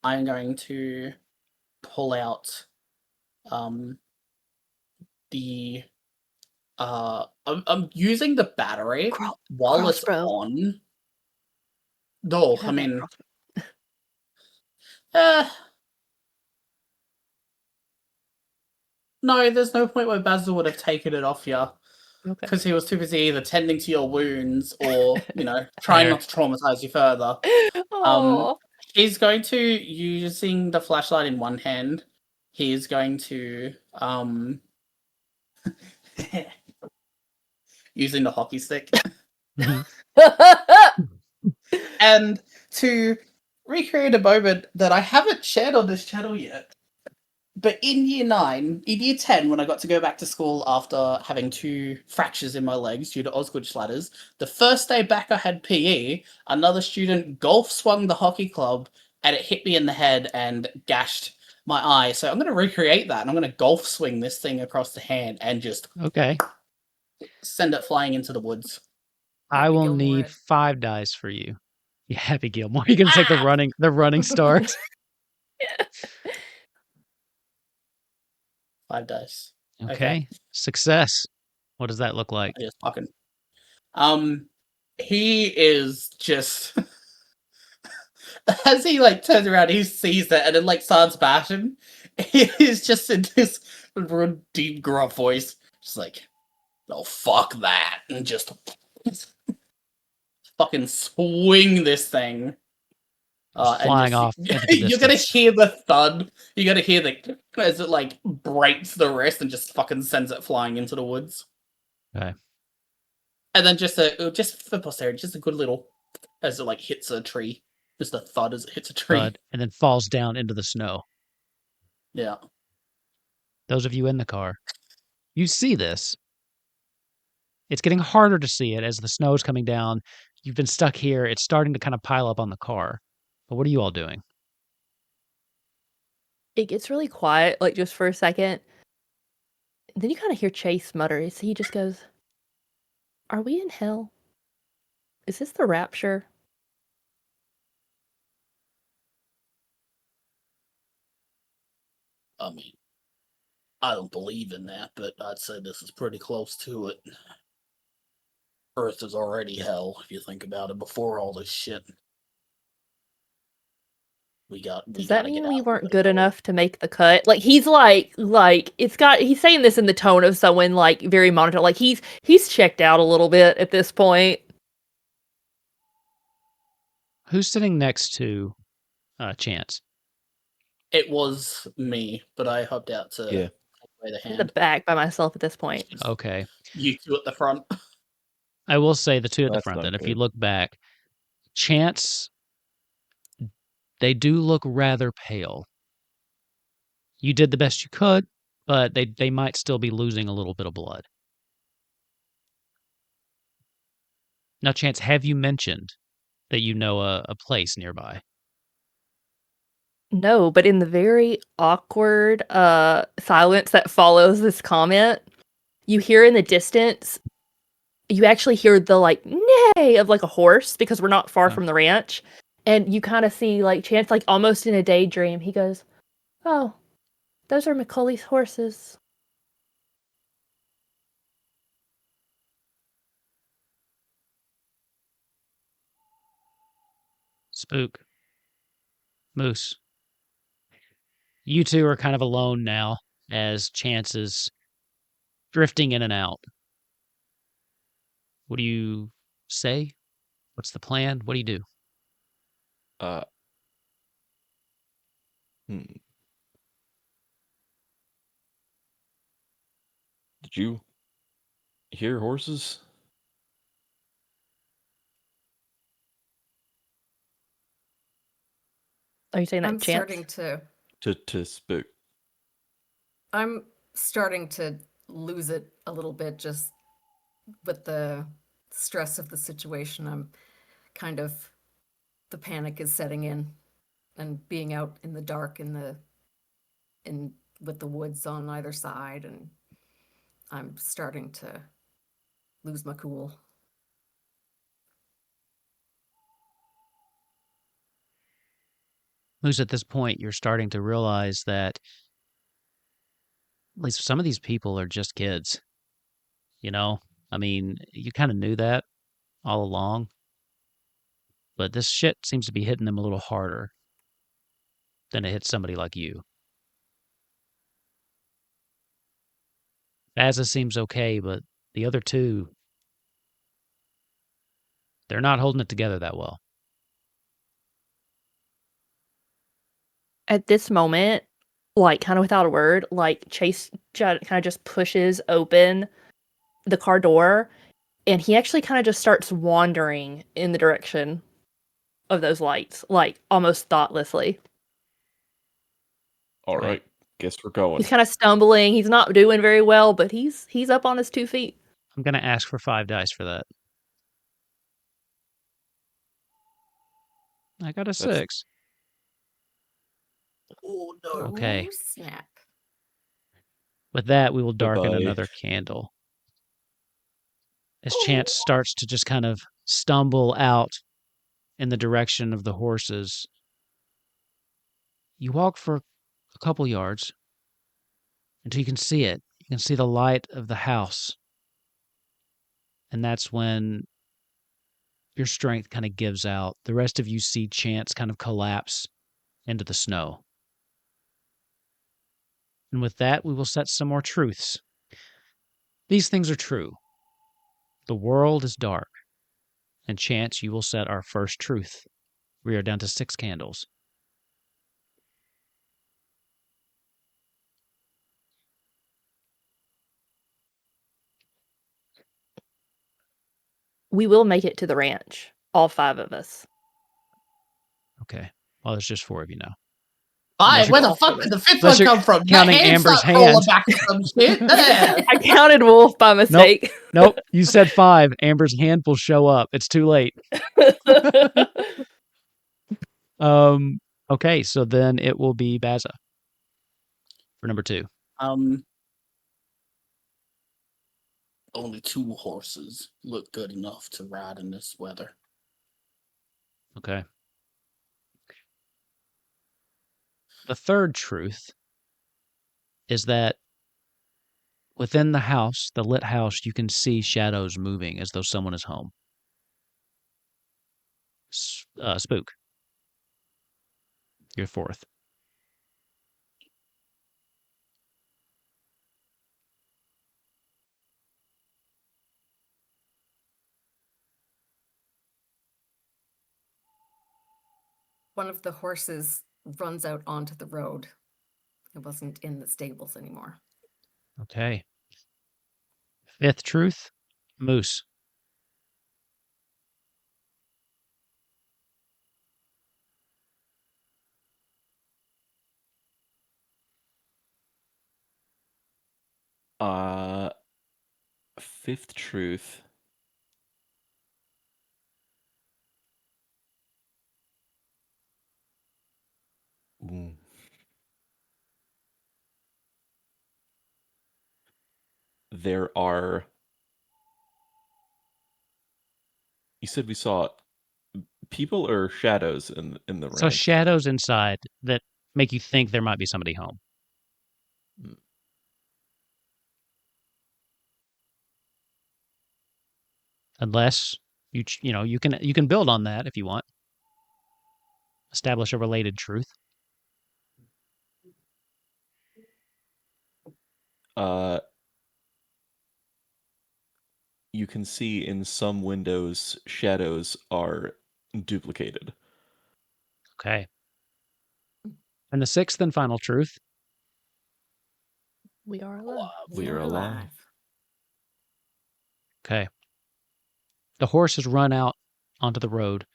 I'm going to pull out the I'm using the battery while it's on. No, I mean no, there's no point where Basil would have taken it off you. Because he was too busy either tending to your wounds or, trying not to traumatize you further. He's going to, using the flashlight in one hand, he's going to, using the hockey stick. And to recreate a moment that I haven't shared on this channel yet, but in year 10, when I got to go back to school after having 2 fractures in my legs due to Osgood Schlatters, the first day back I had PE, another student golf swung the hockey club and it hit me in the head and gashed my eye. So I'm going to recreate that and I'm going to golf swing this thing across the hand and just send it flying into the woods. I will need 5 dice for you. You happy Gilmore. You're going to take the running start. 5 dice. Okay. Success. What does that look like? Just fucking. He is just as he like turns around, he sees it and then like starts bashing. He's just in this real deep gruff voice, just like, "Oh fuck that," and just fucking swing this thing. Flying off. You're gonna hear the thud. You're gonna hear the as it like breaks the wrist and just fucking sends it flying into the woods. Okay. And then just for posterity, just a good little as it like hits a tree. Just a thud as it hits a tree. Thud, and then falls down into the snow. Yeah. Those of you in the car, you see this. It's getting harder to see it as the snow is coming down. You've been stuck here. It's starting to kind of pile up on the car. But what are you all doing? It gets really quiet, like just for a second. Then you kind of hear Chase mutter. So he just goes, "Are we in hell? Is this the rapture?" I mean, I don't believe in that, but I'd say this is pretty close to it. Earth is already hell, if you think about it, before all this shit. Does that mean we weren't good go. enough to make the cut? Like he's he's saying this in the tone of someone like very monotone. Like he's checked out a little bit at this point. Who's sitting next to Chance? It was me, but I hopped out to Yeah. play the I'm in the hand. back by myself at this point. Okay. You two at the front. I will say the two at the That's front not then. If good. you look back, Chance, they do look rather pale. You did the best you could, but they might still be losing a little bit of blood. Now, Chance, have you mentioned that you know a place nearby? No, but in the very awkward silence that follows this comment, you hear in the distance, you actually hear the like neigh of like a horse because we're not far Oh. from the ranch. And you kind of see like Chance like almost in a daydream. He goes, "Oh, those are Macaulay's horses." Spook. Moose. You two are kind of alone now as Chance is drifting in and out. What do you say? What's the plan? What do you do? Did you hear horses? Are you saying that I'm Chance? starting to To spook. I'm starting to lose it a little bit just with the stress of the situation. I'm kind of the panic is setting in and being out in the dark in with the woods on either side, and I'm starting to lose my cool. Moose, at this point, you're starting to realize that at least some of these people are just kids. You know? I mean, you kind of knew that all along. But this shit seems to be hitting them a little harder than it hits somebody like you. Bazza seems okay, but the other two, they're not holding it together that well. At this moment, like kind of without a word, like Chase kind of just pushes open the car door, and he actually kind of just starts wandering in the direction of those lights, like almost thoughtlessly. All Okay. right, guess we're going. He's kind of stumbling. He's not doing very well, but he's up on his 2 feet. I'm going to ask for 5 dice for that. I got a 6. Oh no. Okay. Oh, snap. With that, we will darken Bye-bye. another candle. As Chance starts to just kind of stumble out in the direction of the horses, you walk for a couple yards until you can see it. You can see the light of the house. And that's when your strength kind of gives out. The rest of you see Chance kind of collapse into the snow. And with that, we will set some more truths. These things are true. The world is dark. And Chance, you will set our first truth. We are down to 6 candles. We will make it to the ranch, all 5 of us. Okay. Well, there's just 4 of you now. Where you're- the fuck did the fifth unless one you're come from? counting That hand Amber's start crawling hand. back or some shit. I counted wolf by mistake. Nope, you said 5. Amber's hand will show up. It's too late. Okay, so then it will be Bazza for number 2. Only 2 horses look good enough to ride in this weather. Okay. The third truth is that within the house, the lit house, you can see shadows moving as though someone is home. Spook. You're fourth. One of the horses runs out onto the road. It wasn't in the stables anymore. Okay. Fifth truth, Moose. Fifth truth. Ooh. There are. You said we saw people or shadows in the So ranch? shadows inside that make you think there might be somebody home. Hmm. Unless you can build on that if you want. Establish a related truth. You can see in some windows shadows are duplicated. Okay. And the sixth and final truth. We are alive. We are alive. Okay. The horse has run out onto the road.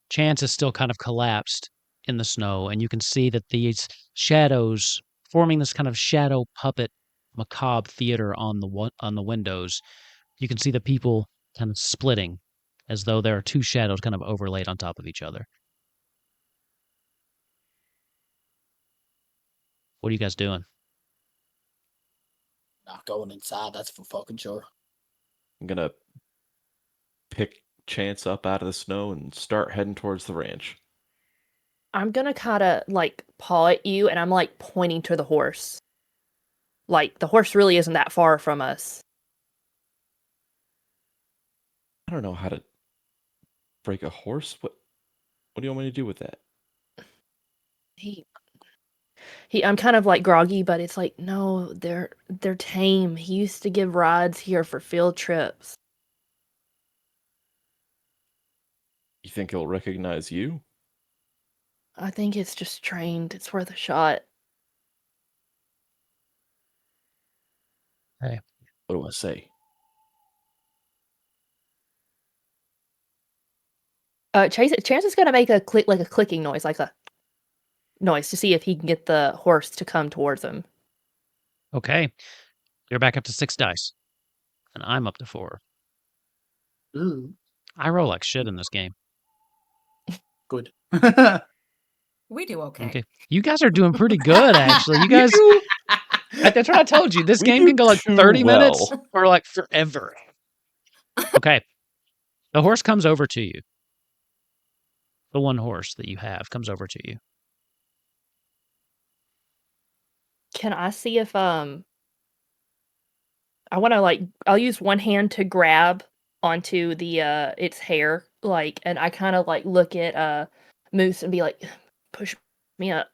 Chance is still kind of collapsed in the snow, and you can see that these shadows forming this kind of shadow puppet macabre theater on the windows. You can see the people kind of splitting as though there are two shadows kind of overlaid on top of each other. What are you guys doing? Not going inside, that's for fucking sure. I'm gonna pick Chance up out of the snow and start heading towards the ranch. I'm gonna kind of like paw at you, and I'm like pointing to the horse. Like the horse really isn't that far from us. I don't know how to break a horse. What do you want me to do with that? I'm kind of like groggy, but it's like, no, they're tame. He used to give rides here for field trips. You think he'll recognize you? I think it's just trained. It's worth a shot. Hey. What do I say? Chance is gonna make a click, like a clicking noise, like a noise to see if he can get the horse to come towards him. Okay. You're back up to 6 dice. And I'm up to 4. Ooh, I roll like shit in this game. good. We do okay. Okay. You guys are doing pretty good, actually. You guys, that's what I told you. This We game do can go like too 30 minutes well. or like forever. Okay. The horse comes over to you. The one horse that you have comes over to you. Can I see if I want to like I'll use one hand to grab onto the its hair, like, and I kind of like look at Moose and be like, push me up.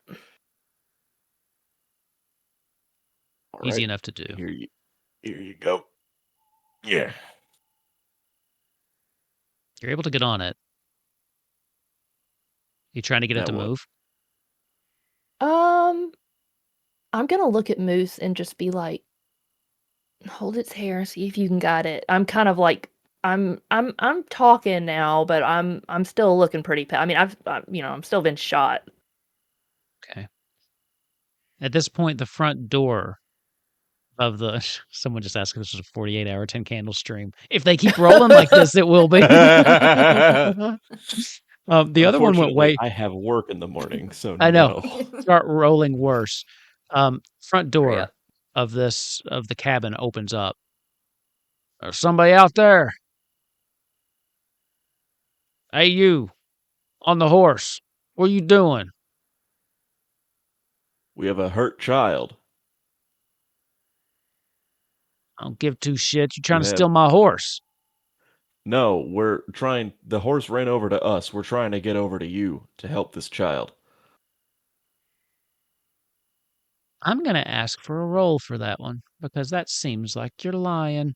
All Easy right, enough to do. Here you go. Yeah. You're able to get on it. You trying to get it Now to what? move? I'm gonna look at Moose and just be like, hold its hair, see if you can guide it. I'm kind of like I'm talking now, but I'm still looking pretty. I mean, I'm still been shot. Okay. At this point, the front door of the someone just asked if this was a 48-hour 10 candle stream. If they keep rolling like this, it will be. The other one went way. I have work in the morning, so I know. no. Start rolling worse. Front Hurry door up. of the cabin opens up. There's somebody out there. Hey, you on the horse. What are you doing? We have a hurt child. I don't give two shits. You trying You to have steal my horse? No, we're trying. The horse ran over to us. We're trying to get over to you to help this child. I'm going to ask for a roll for that one because that seems like you're lying.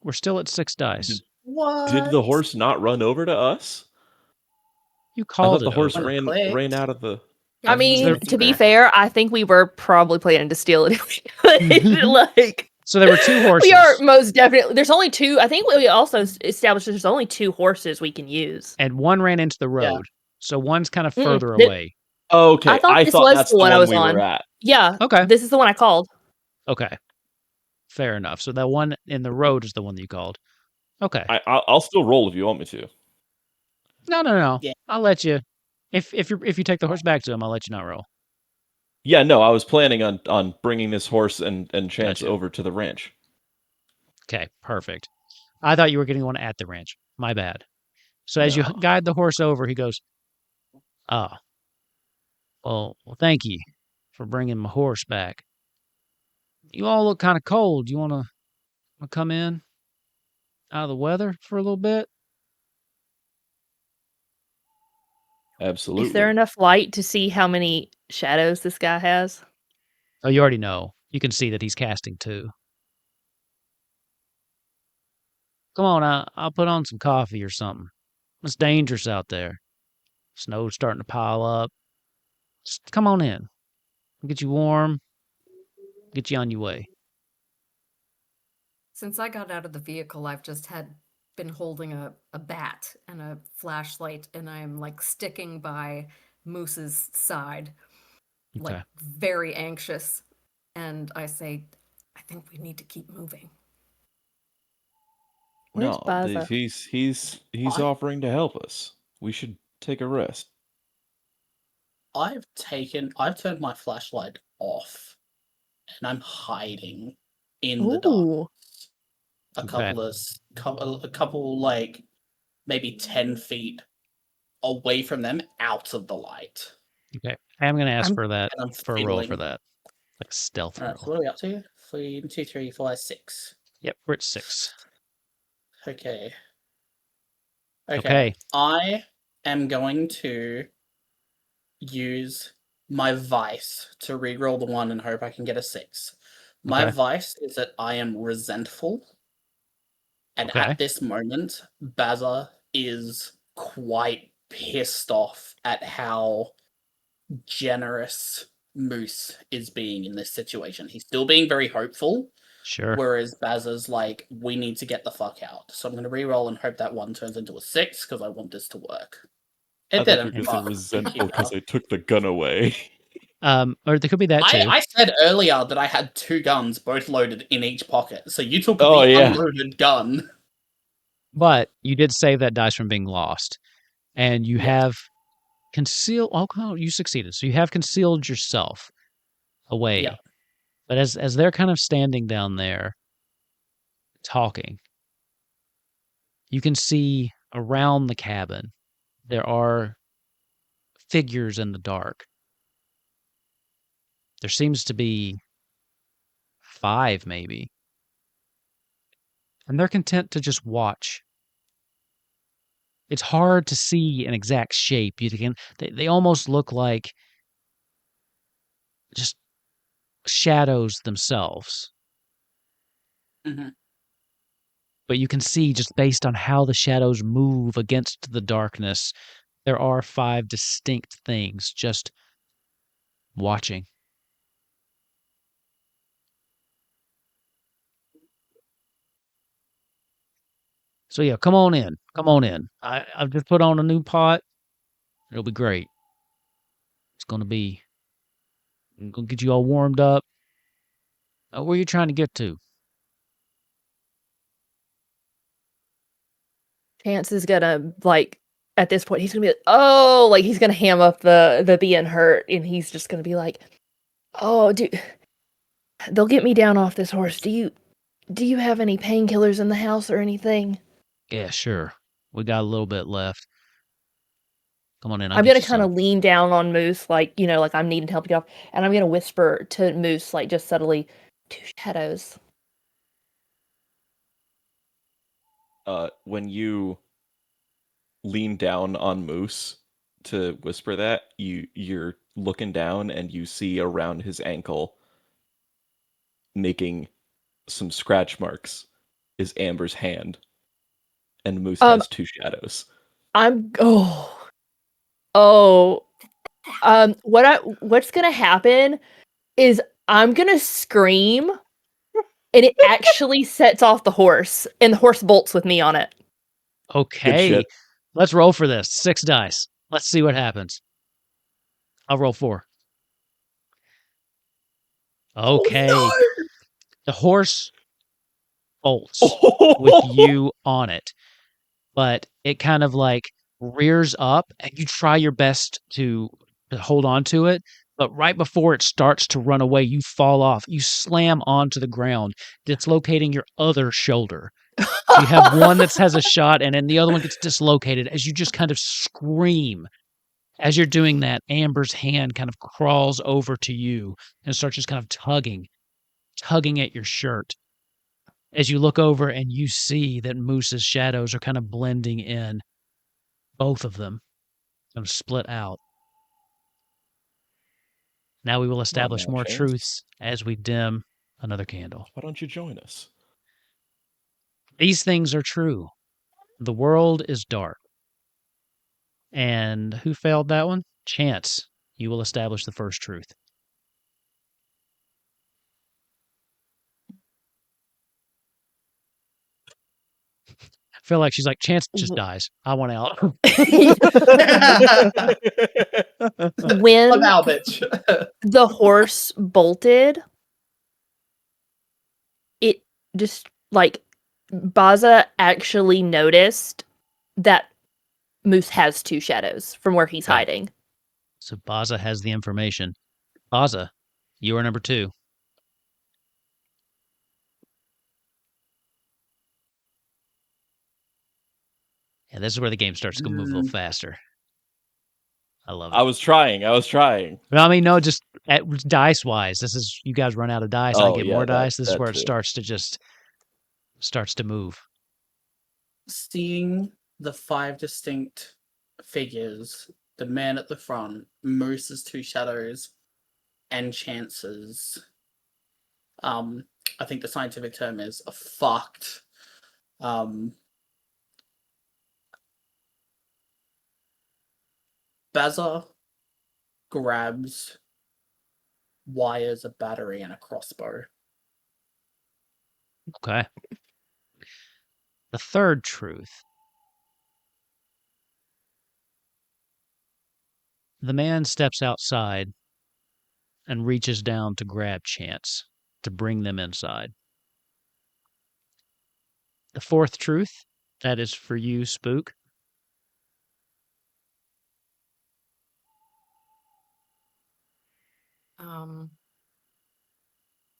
We're still at 6 dice. What? Did the horse not run over to us? You I called thought the it horse over. ran out of the. I mean, It's to be either. fair, I think we were probably planning to steal it if we could. Like, So there were 2 horses. we are most definitely. There's only 2. I think we also established there's only 2 horses we can use. And one ran into the road. Yeah. So one's kind of Mm-mm. further Th- away. Okay, I thought this was that's the the one I one was we on. were at. Yeah. Okay. This is the one I called. Okay. Fair enough. So that one in the road is the one that you called. Okay. I'll still roll if you want me to. No. Yeah. I'll let you. If you take the horse back to him, I'll let you not roll. Yeah, no, I was planning on bringing this horse and Chance Gotcha. over to the ranch. Okay, perfect. I thought you were getting one at the ranch. My bad. So as you No. guide the horse over, he goes, "Oh, well, thank you for bringing my horse back. You all look kind of cold. You want to come in out of the weather for a little bit?" Absolutely. Is there enough light to see how many shadows this guy has? Oh, you already know. You can see that he's casting 2. Come on, I'll put on some coffee or something. It's dangerous out there. Snow's starting to pile up. Just come on in. I'll get you warm. Get you on your way. Since I got out of the vehicle, I've just been holding a bat and a flashlight, and I'm like sticking by Moose's side, like Okay. very anxious. And I say, I think we need to keep moving. Where's No, Baza? he's I- offering to help us. We should take a rest. I've turned my flashlight off, and I'm hiding in the dark. Ooh. A Okay. couple like maybe 10 feet away from them, out of the light. Okay. I'm going to ask I'm- for that, And I'm for a roll for fiddling. that. Like a stealth Alright, so roll. what are we up to? 3, 2, 3, 4, 6. Yep, we're at 6. Okay. Okay. I am going to use my vice to reroll the 1 and hope I can get a 6. My Okay. vice is that I am resentful. And Okay. at this moment, Baza is quite pissed off at how generous Moose is being in this situation. He's still being very hopeful, Sure. whereas Baza's like, we need to get the fuck out. So I'm going to reroll and hope that 1 turns into a 6 because I want this to work. It I thought you didn't. were Fuck. gonna say resentful You because know. I took the gun away. Or there could be that too. I said earlier that I had 2 guns, both loaded in each pocket. So you took Oh, the yeah. unloaded gun. But you did save that dice from being lost. And you Yes. have concealed. Oh, you succeeded. So you have concealed yourself away. Yeah. But as they're kind of standing down there talking, you can see around the cabin there are figures in the dark. There seems to be 5 maybe. And they're content to just watch. It's hard to see an exact shape. They almost look like just shadows themselves. hmm But you can see just based on how the shadows move against the darkness, there are 5 distinct things just watching. So yeah, come on in. Come on in. I've just put on a new pot. It'll be great. It's gonna get you all warmed up. Where are you trying to get to? Chance is gonna like at this point he's gonna be like, oh, like he's gonna ham up the being hurt, and he's just gonna be like, oh, dude, they'll get me down off this horse. Do you have any painkillers in the house or anything? Yeah, sure. We got a little bit left. Come on in. I'm gonna kind of lean down on Moose, like like I'm needing help to get off, and I'm gonna whisper to Moose, like just subtly, 2 shadows. when you lean down on Moose to whisper that, you're looking down and you see around his ankle, making some scratch marks, is Amber's hand, and Moose has 2 shadows. What's gonna happen is I'm gonna scream, and it actually sets off the horse, and the horse bolts with me on it. Okay, shit. let's roll for this. 6 dice. Let's see what happens. I'll roll 4. Okay. Oh, The horse bolts with you on it, but it kind of like rears up, and you try your best to hold on to it, but right before it starts to run away, you fall off. You slam onto the ground, dislocating your other shoulder. So you have one that has a shot, and then the other one gets dislocated as you just kind of scream. As you're doing that, Amber's hand kind of crawls over to you and starts just kind of tugging at your shirt. As you look over and you see that Moose's shadows are kind of blending in, both of them kind of split out. Now we will establish more Chance. truths as we dim another candle. Why don't you join us? These things are true. The world is dark. And who failed that one? Chance. You will establish the first truth. I feel like she's like, Chance just dies. I want out. When Now, bitch. the horse bolted, it just like Baza actually noticed that Moose has 2 shadows from where he's Okay. hiding. So Baza has the information. Baza, you are number 2. Yeah, this is where the game starts to move a little faster. I love it. I was trying. But I mean, no, just dice-wise. This is, you guys run out of dice, I get more dice. This is where it starts to move. Seeing the 5 distinct figures, the man at the front, Moose's 2 shadows, and Chance's, I think the scientific term is fucked. Baza grabs wires, a battery, and a crossbow. Okay. The third truth. The man steps outside and reaches down to grab Chance to bring them inside. The fourth truth, that is for you, Spook.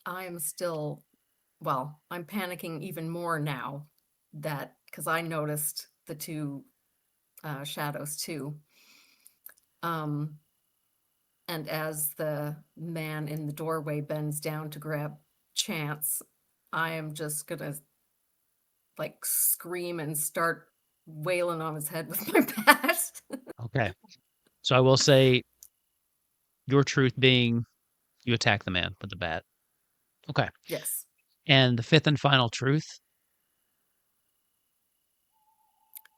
I'm still, well, I'm panicking even more now that, because I noticed the 2 shadows too. And as the man in the doorway bends down to grab Chance, I am just gonna like scream and start wailing on his head with my bat. Okay. So I will say your truth being you attack the man with the bat. Okay. Yes. And the fifth and final truth.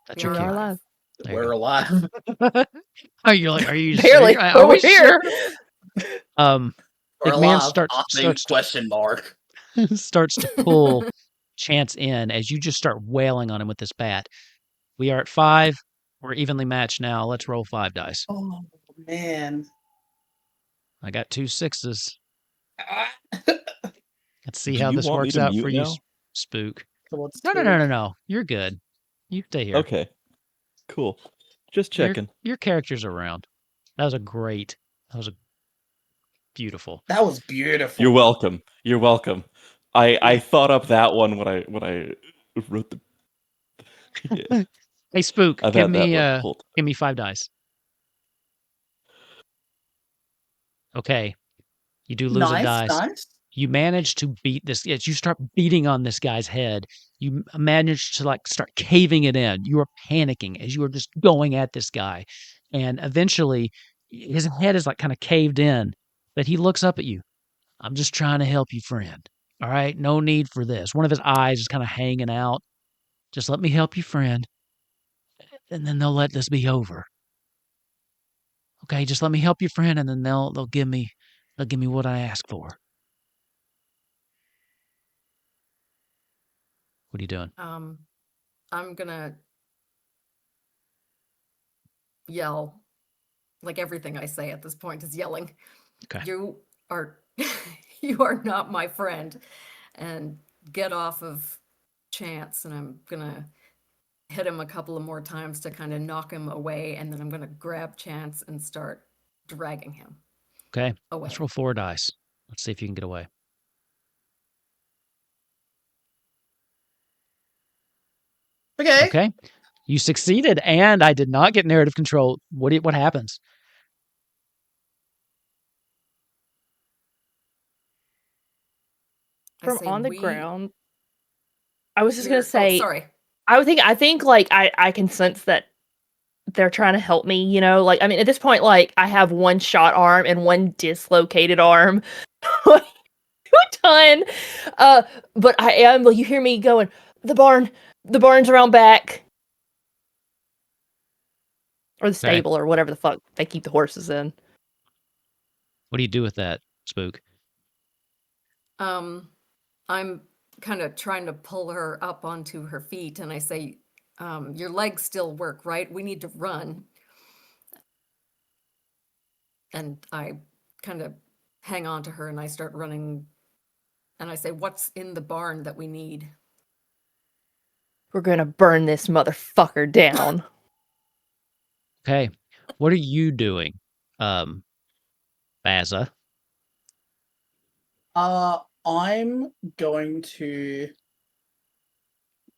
That's We your are cue. alive. There you We're go. alive. Are you like, are you Barely. sure? Are we We're sure? We're Big man alive. starts Question mark. starts to pull Chance in as you just start wailing on him with this bat. We are at 5. We're evenly matched now. Let's roll 5 dice. Oh man. I got 2 6s. Let's see Do how you this want me works to out mute for you, now? Spook. So what's No. You're good. You stay here. Okay. Cool. Just checking. Your character's around. That was beautiful. That was beautiful. You're welcome. You're welcome. I thought up that one when I wrote the. Yeah. Hey, Spook, I've give had that one me the whole time. give me 5 dice. Okay. You do lose a dice. Nice. You manage to beat this. As you start beating on this guy's head, You manage to like start caving it in. You are panicking as you are just going at this guy. And eventually his head is like kind of caved in, but he looks up at you. I'm just trying to help you, friend. All right. No need for this. One of his eyes is kind of hanging out. Just let me help you, friend. And then they'll let this be over. Okay, just let me help you, friend, and then they'll give me what I ask for. What are you doing? I'm gonna yell. Like everything I say at this point is yelling. Okay. You are you are not my friend. And get off of Chance, and I'm gonna hit him a couple of more times to kind of knock him away, and then I'm gonna grab Chance and start dragging him Okay. away. Let's roll 4 dice. Let's see if you can get away. Okay. Okay. You succeeded, and I did not get narrative control. What happens? From say on the we- ground. I was just We're- gonna say. sorry. I think like I can sense that they're trying to help me. You know, like I mean, at this point, like I have one shot arm and one dislocated arm. What done? But I am. Like you hear me going. The barn's around back, or the stable, or whatever the fuck they keep the horses in. What do you do with that, Spook? I'm kind of trying to pull her up onto her feet, and I say, your legs still work, right? We need to run. And I kind of hang on to her, and I start running, and I say, what's in the barn that we need? We're gonna burn this motherfucker down. Okay. What are you doing, Baza? I'm going to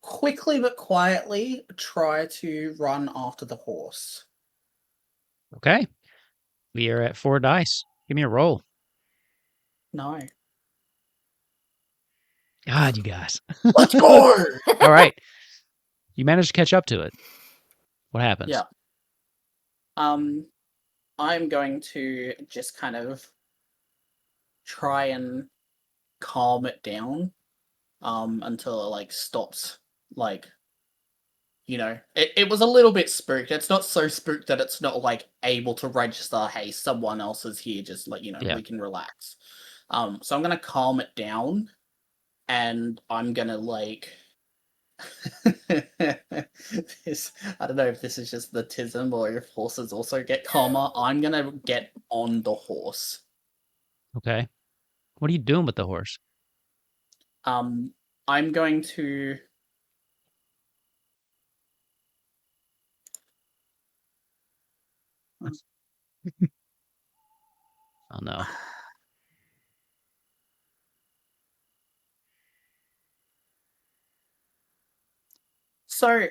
quickly but quietly try to run after the horse. Okay. We are at 4 dice. Give me a roll. No. God, you guys. Let's go! All right. You managed to catch up to it. What happens? Yeah. I'm going to just kind of try and calm it down until it like stops, like, you know, it was a little bit spooked. It's not so spooked that it's not like able to register, hey, someone else is here, just like, you know, we can relax. So I'm gonna calm it down, and I'm gonna like this, I don't know if this is just the tism or if horses also get calmer. I'm gonna get on the horse. Okay. What are you doing with the horse? I'm going to Oh no. So,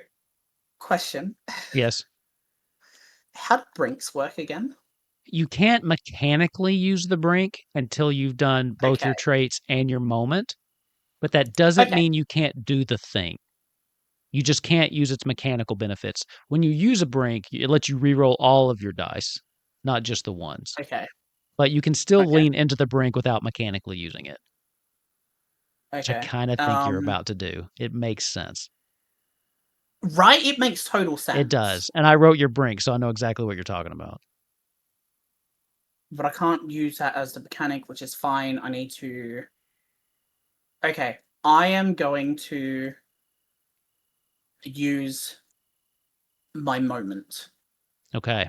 question. Yes. How do brinks work again? You can't mechanically use the brink until you've done both your Okay. traits and your moment, but that doesn't Okay. mean you can't do the thing. You just can't use its mechanical benefits. When you use a brink, it lets you reroll all of your dice, not just the ones. Okay. But you can still Okay. lean into the brink without mechanically using it, which I Okay. kind of think you're about to do. It makes sense. Right? It makes total sense. It does. And I wrote your brink, so I know exactly what you're talking about. But I can't use that as the mechanic, which is fine. I need to... Okay. I am going to use my moment. Okay.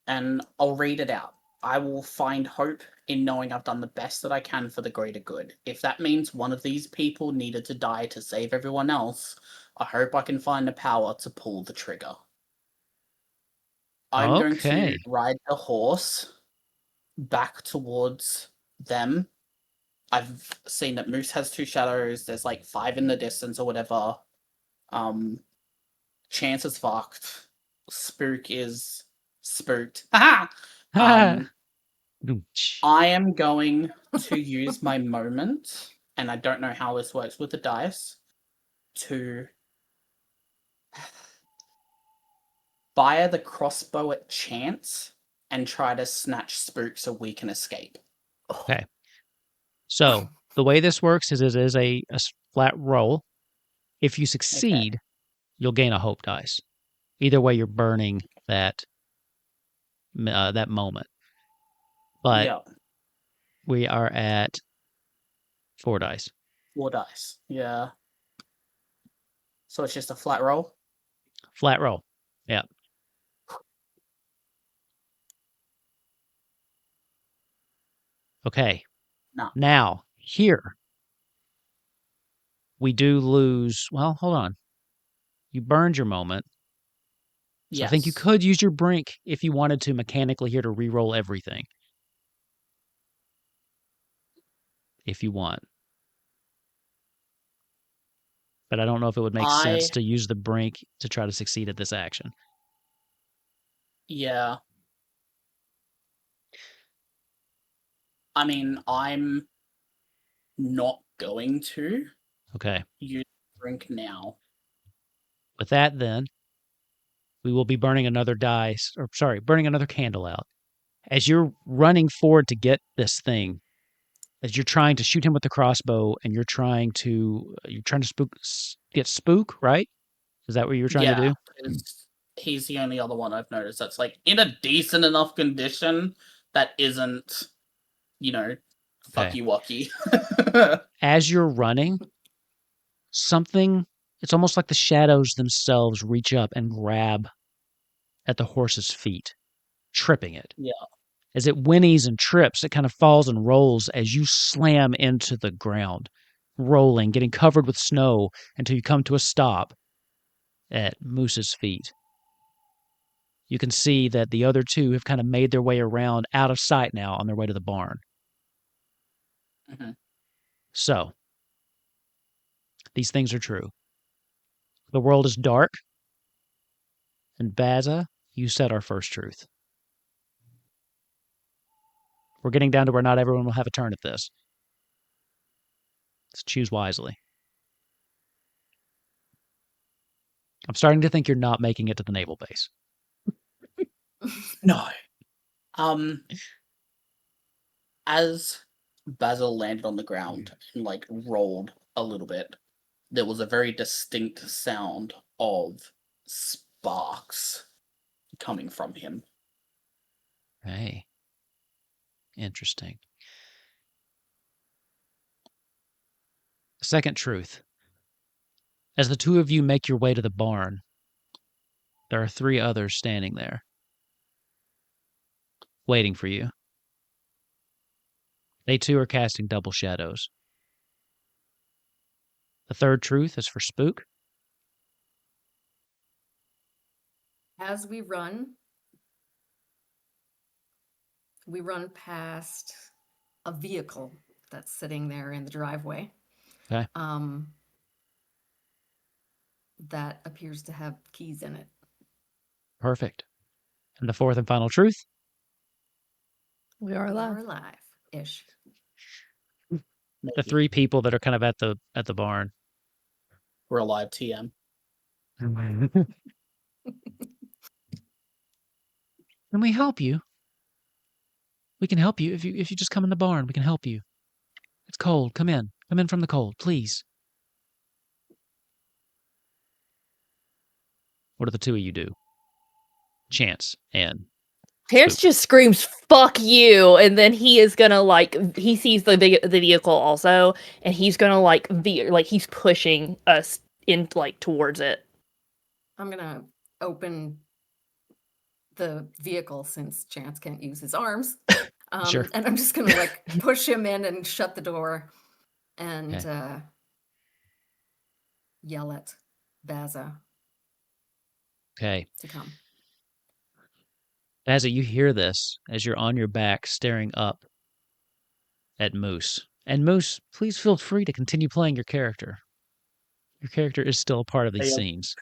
And I'll read it out. I will find hope in knowing I've done the best that I can for the greater good. If that means one of these people needed to die to save everyone else, I hope I can find the power to pull the trigger. I'm going to ride the horse back towards them. I've seen that Moose has 2 shadows. There's like 5 in the distance or whatever. Chance is fucked. Spook is spooked. Haha! I am going to use my moment, and I don't know how this works with the dice. to fire the crossbow at chance and try to snatch Spook so we can escape. Okay. So the way this works is it is a flat roll. If you succeed, you'll gain a hope dice. Either way, you're burning that moment. But Yeah, we are at 4 dice. 4 dice. Yeah. So it's just a flat roll? Flat roll. Yeah. Okay. No. Now, here, we do lose... Well, hold on. You burned your moment. So Yes. I think you could use your brink if you wanted to mechanically here to re-roll everything. If you want. But I don't know if it would make sense to use the brink to try to succeed at this action. Yeah. I mean, I'm not going to Okay. use drink now. With that, then, we will be burning another burning another candle out. As you're running forward to get this thing, as you're trying to shoot him with the crossbow, and you're trying to get Spook, right? Is that what you were trying to do? Yeah, he's the only other one I've noticed that's like in a decent enough condition that isn't, fucky-wucky. As you're running, it's almost like the shadows themselves reach up and grab at the horse's feet, tripping it. Yeah. As it whinnies and trips, it kind of falls and rolls as you slam into the ground, rolling, getting covered with snow until you come to a stop at Moose's feet. You can see that the other two have kind of made their way around out of sight now on their way to the barn. Mm-hmm. So, these things are true. The world is dark, and Baza, you said our first truth. We're getting down to where not everyone will have a turn at this. Let's choose wisely. I'm starting to think you're not making it to the naval base. No. As Basil landed on the ground and rolled a little bit, there was a very distinct sound of sparks coming from him. Hey. Interesting. Second truth. As the two of you make your way to the barn, there are 3 others standing there, waiting for you. They too are casting double shadows. The third truth is for Spook. As we run past a vehicle that's sitting there in the driveway. Okay. That appears to have keys in it. Perfect. And the fourth and final truth? We are alive. We're alive-ish. The 3 people that are kind of at the barn. We're alive, TM. Can we help you? We can help you if you just come in the barn. We can help you. It's cold. Come in. Come in from the cold, please. What do the 2 of you do? Chance and Terrence Spook. just screams "fuck you," and then he is gonna he sees the vehicle also, and he's gonna he's pushing us in towards it. I'm gonna open the vehicle since Chance can't use his arms. Sure. And I'm just gonna push him in and shut the door and yell at Baza Okay. to come. Baza, you hear this as you're on your back staring up at Moose. And Moose, please feel free to continue playing your character. Your character is still a part of these scenes.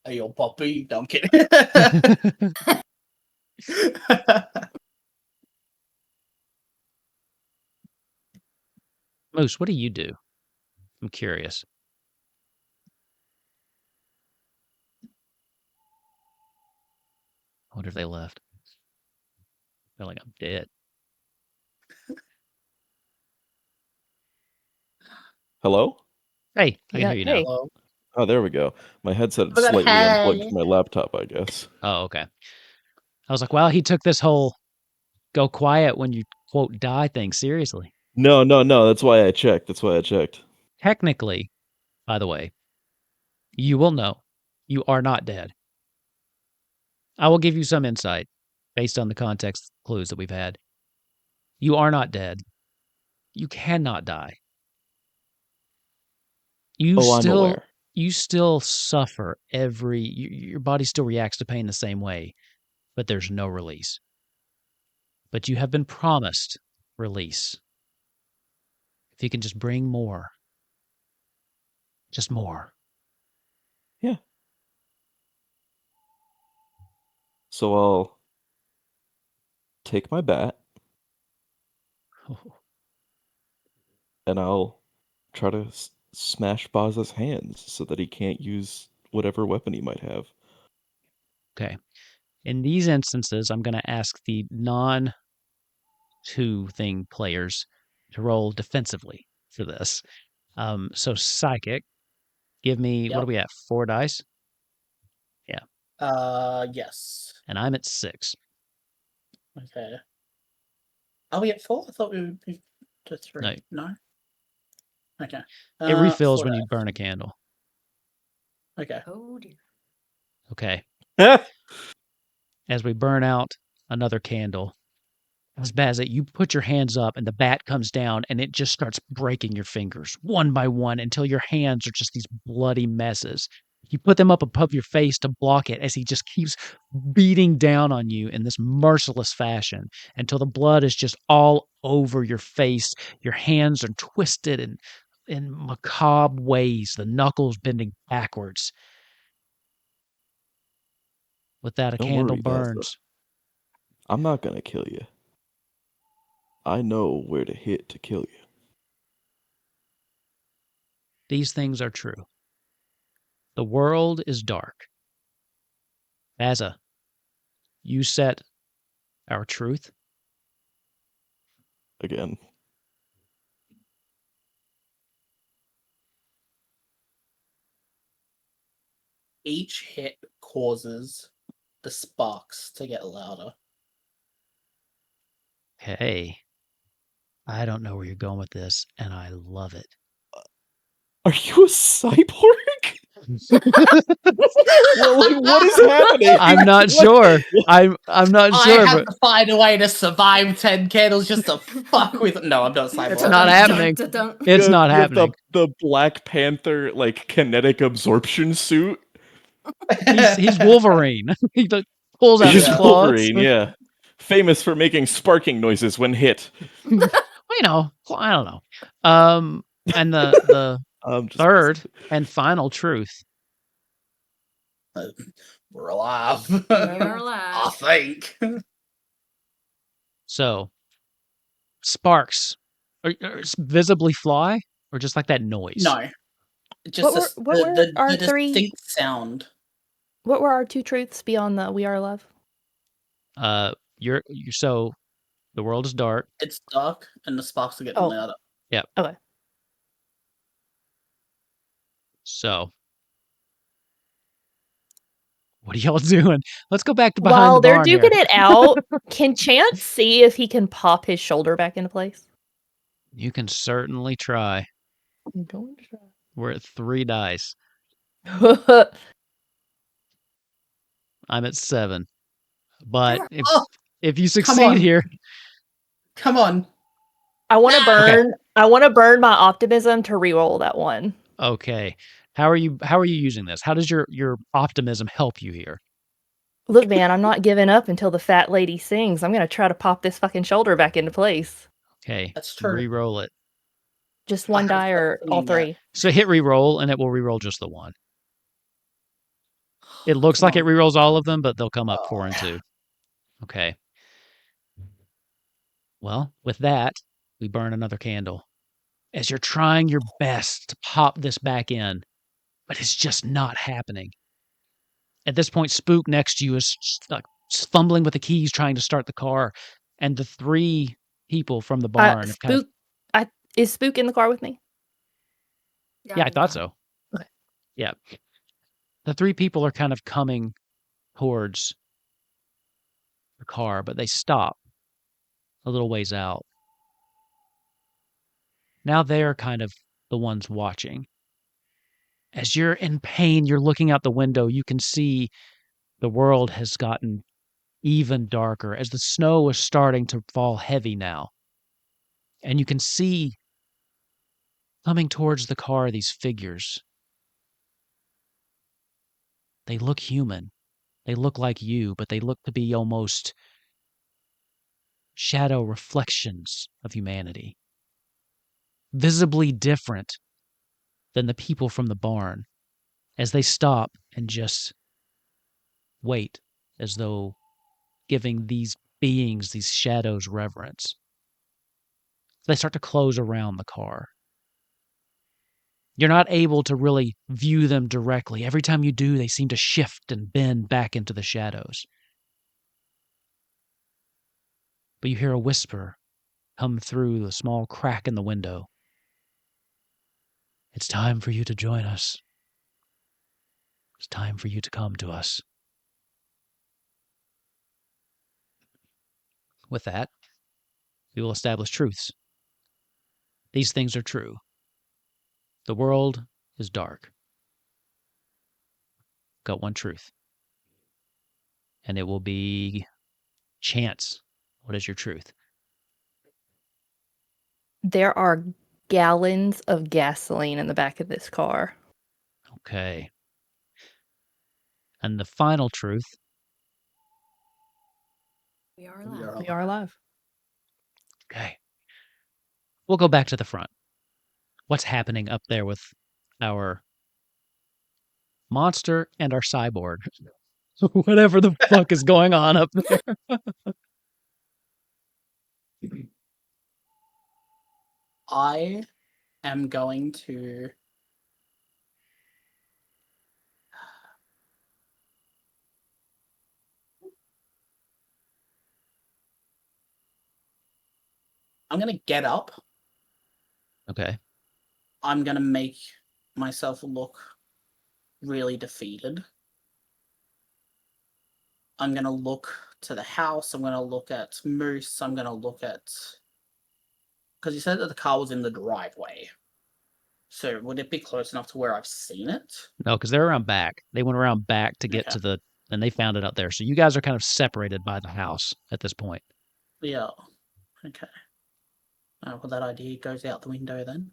Hey, yo, puppy. No, I'm kidding. Moose, what do you do? I'm curious. wonder if they left. I feel like I'm dead. Hello? Hey, I can Yeah, hear you hey. now. Hello. Oh, there we go. My headset had Oh, God, slightly unplugged hey. from my laptop, I guess. Oh, okay. I was like, wow, he took this whole go quiet when you, quote, die thing seriously. No. That's why I checked. Technically, by the way, you will know you are not dead. I will give you some insight based on the context clues that we've had. You are not dead. You cannot die. I'm aware. You still suffer your body still reacts to pain the same way, but there's no release. But you have been promised release. If you can just bring more. Just more. Yeah. So I'll take my bat and I'll try to smash Baza's hands so that he can't use whatever weapon he might have. Okay. In these instances, I'm going to ask the non-2-thing players to roll defensively for this. So Psychic, give me, what Yep. are we at, 4 dice? Yes. And I'm at 6. Okay. Are we at 4? I thought we would be to 3. No? Okay. It refills 4 when dice. you burn a candle. Okay. Oh dear. Okay. As we burn out another candle, as bad as it, you put your hands up and the bat comes down and it just starts breaking your fingers one by one until your hands are just these bloody messes. You put them up above your face to block it as he just keeps beating down on you in this merciless fashion until the blood is just all over your face. Your hands are twisted in macabre ways, the knuckles bending backwards. With that, a Don't candle worry, Baza. burns. I'm not gonna kill you. I know where to hit to kill you. These things are true. The world is dark. Baza, you set our truth. Again. Each hit causes the sparks to get louder. Hey, I don't know where you're going with this, and I love it. Are you a cyborg? Well, what is happening? I'm not sure. I'm not I sure, have but to find a way to survive 10 candles just to fuck with. No, I'm not cyborg. it's not happening. Dun-dun-dun-dun. It's You not have happening. the Black Panther kinetic absorption suit. He's Wolverine. He pulls out his He's claws. Wolverine, yeah. Famous for making sparking noises when hit. Well, I don't know. And the third and final truth. We're alive. We're I alive. think. So, sparks are visibly fly, or just like that noise? No. Just What were the our distinct three- sound. What were our 2 truths beyond the we are alive? So the world is dark. It's dark and the sparks are getting louder. Yep. Okay. So, what are y'all doing? Let's go back to behind While the they're barn duking here. it out, can Chance see if he can pop his shoulder back into place? You can certainly try. I'm going to try. We're at 3 dice. I'm at 7. But if you succeed on. here, Come on. I want to Okay. burn. I want to burn my optimism to reroll that one. okay. How are you using this? How does your optimism help you here? Look, man, I'm not giving up until the fat lady sings. I'm gonna try to pop this fucking shoulder back into place. Okay. That's true. Re-roll it. Just one have die or that all feeling, 3? So hit re-roll, and it will re-roll just the one. It looks like it re-rolls all of them, but they'll come up 4 and 2. Okay. Well, with that, we burn another candle. As you're trying your best to pop this back in, but it's just not happening. At this point, Spook next to you is fumbling with the keys, trying to start the car, and the 3 people from the barn have kind of... Is Spook in the car with me? Yeah, I thought I'm so. Okay. Yeah. The 3 people are kind of coming towards the car, but they stop a little ways out. Now they're kind of the ones watching. As you're in pain, you're looking out the window, you can see the world has gotten even darker as the snow is starting to fall heavy now. And you can see coming towards the car these figures. They look human. They look like you, but they look to be almost shadow reflections of humanity. Visibly different than the people from the barn, as they stop and just wait, as though giving these beings, these shadows, reverence. They start to close around the car. You're not able to really view them directly. Every time you do, they seem to shift and bend back into the shadows. But you hear a whisper come through the small crack in the window. It's time for you to join us. It's time for you to come to us. With that, we will establish truths. These things are true. The world is dark. Got one truth. And it will be chance. What is your truth? There are gallons of gasoline in the back of this car. Okay. And the final truth. We are alive. We are alive. Okay. We'll go back to the front. What's happening up there with our monster and our cyborg? Whatever the fuck is going on up there. I am going to... I'm going to get up. Okay. I'm going to make myself look really defeated. I'm going to look to the house. I'm going to look at Moose. I'm going to look at... Because you said that the car was in the driveway. So would it be close enough to where I've seen it? No, because they're around back. They went around back to get Okay. to the... And they found it up there. So you guys are kind of separated by the house at this point. Yeah. Okay. Well, that idea goes out the window then.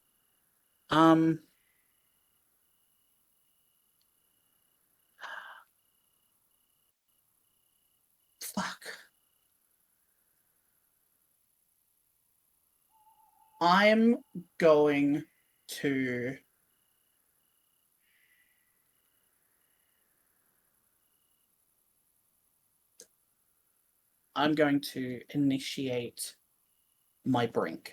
Fuck. I'm going to... initiate my brink.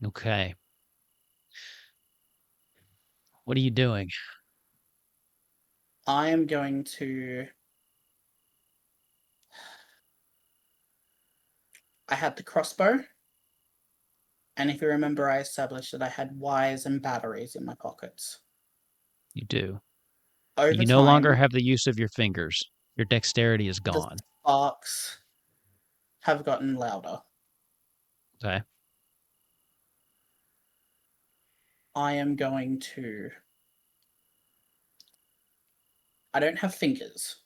Okay. What are you doing? I am going to... I had the crossbow. And if you remember, I established that I had wires and batteries in my pockets. You do. Over You no time, longer have the use of your fingers. Your dexterity is the gone. sparks have gotten louder. Okay. I am going to... I don't have fingers,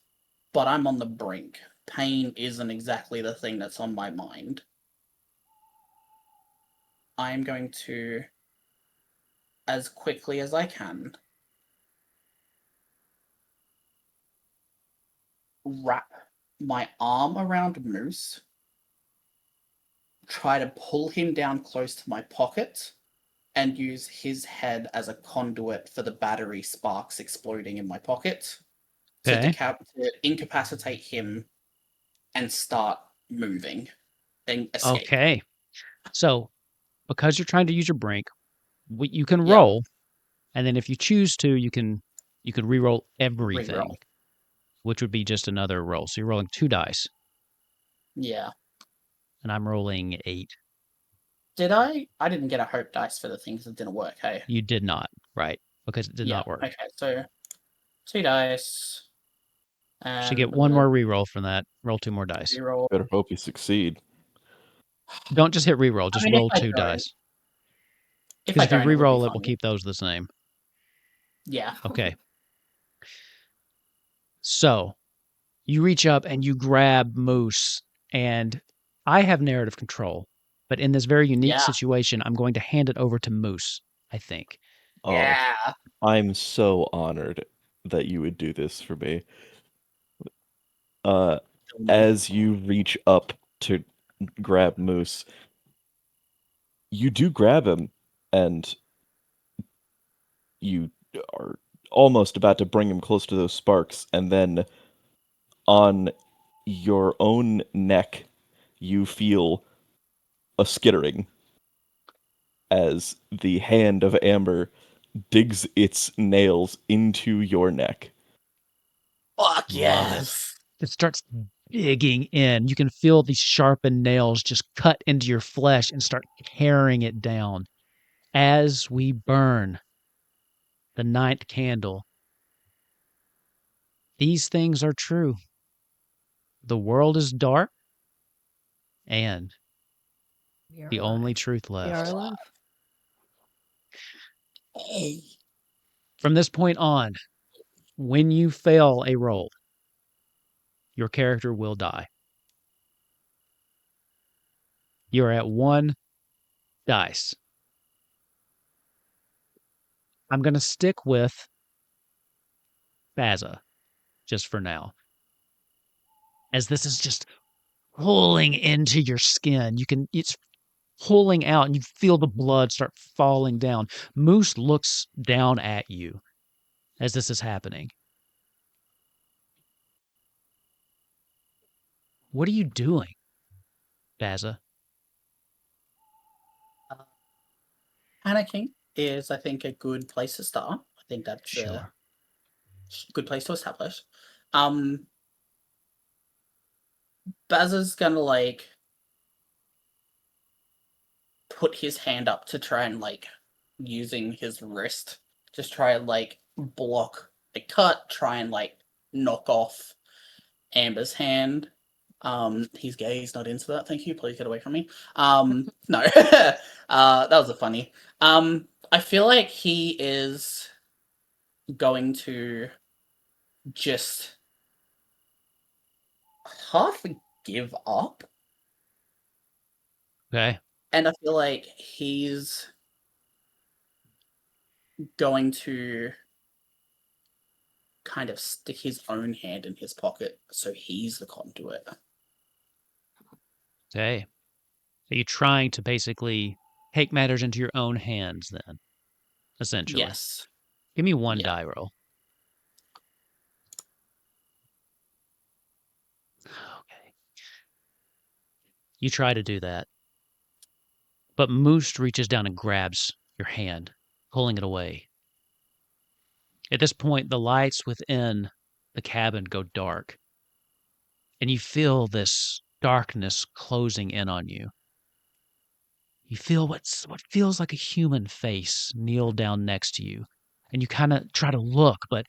but I'm on the brink. Pain isn't exactly the thing that's on my mind. I am going to, as quickly as I can, wrap my arm around Moose, try to pull him down close to my pocket, and use his head as a conduit for the battery sparks exploding in my pocket Okay. to incapacitate him and start moving and escape. Okay. So, because you're trying to use your brink, you can Yeah. roll, and then if you choose to, you can re-roll everything. Reroll. which would be just another roll. So you're rolling 2 dice, Yeah. and I'm rolling 8. Did I? I didn't get a hope dice for the things that didn't work, hey? You did not, right? Because it did Yeah, not work. okay, so 2 dice. You should get And one more reroll from that. Roll 2 more dice. reroll. Better hope you succeed. Don't just hit reroll, just roll if I 2 don't- dice. If Because I if you don't, it would be reroll, it will fine. keep those the same. Yeah. Okay. So you reach up and you grab Moose, and I have narrative control. But in this very unique Yeah. situation, I'm going to hand it over to Moose, I think. Oh, Yeah. I'm so honored that you would do this for me. As you reach up to grab Moose, you do grab him, and you are almost about to bring him close to those sparks, and then on your own neck, you feel a skittering as the hand of Amber digs its nails into your neck. Fuck Love yes. It starts digging in. You can feel these sharpened nails just cut into your flesh and start tearing it down. As we burn the 9th candle, these things are true. The world is dark, and We are the only alive. truth We are left. alive. Hey. From this point on, when you fail a roll, your character will die. You're at 1 dice. I'm going to stick with Baza just for now, as this is just pulling into your skin. It's pulling out, and you feel the blood start falling down. Moose looks down at you as this is happening. What are you doing, Baza? Panicking is, I think, a good place to start. I think that's Sure. a good place to establish. Baz's gonna like put his hand up to try and like using his wrist, just try and like block the cut, try and like knock off Amber's hand. He's gay, he's not into that. Thank you. Please get away from me. No. That was a funny. I feel like he is going to just half give up. Okay. And I feel like he's going to kind of stick his own hand in his pocket so he's the conduit. Okay. Are you trying to basically take matters into your own hands then? Essentially. Yes. Give me 1 Yeah. die roll. Okay. You try to do that. But Moose reaches down and grabs your hand, pulling it away. At this point, the lights within the cabin go dark, and you feel this darkness closing in on you. You feel what feels like a human face kneel down next to you, and you kind of try to look, but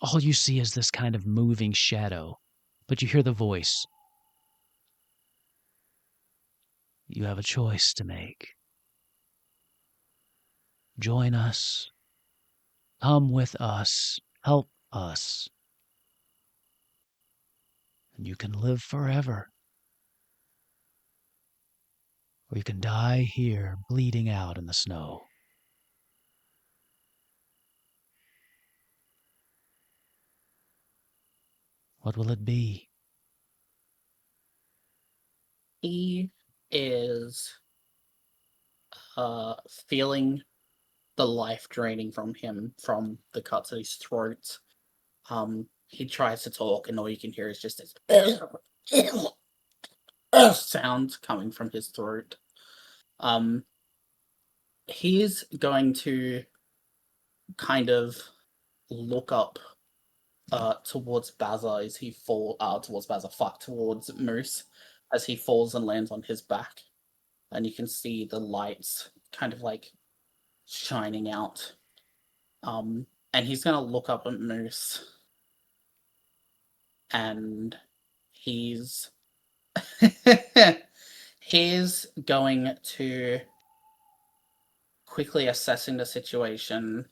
all you see is this kind of moving shadow. But you hear the voice. You have a choice to make. Join us. Come with us. Help us. And you can live forever. Or you can die here, bleeding out in the snow. What will it be? He is feeling the life draining from him from the cuts at his throat. He tries to talk, and all you can hear is just this sound coming from his throat. He's going to kind of look up towards Bazza as he towards Moose as he falls and lands on his back, and you can see the lights kind of like shining out. And he's gonna look up at Moose, and he's he's going to quickly assessing the situation,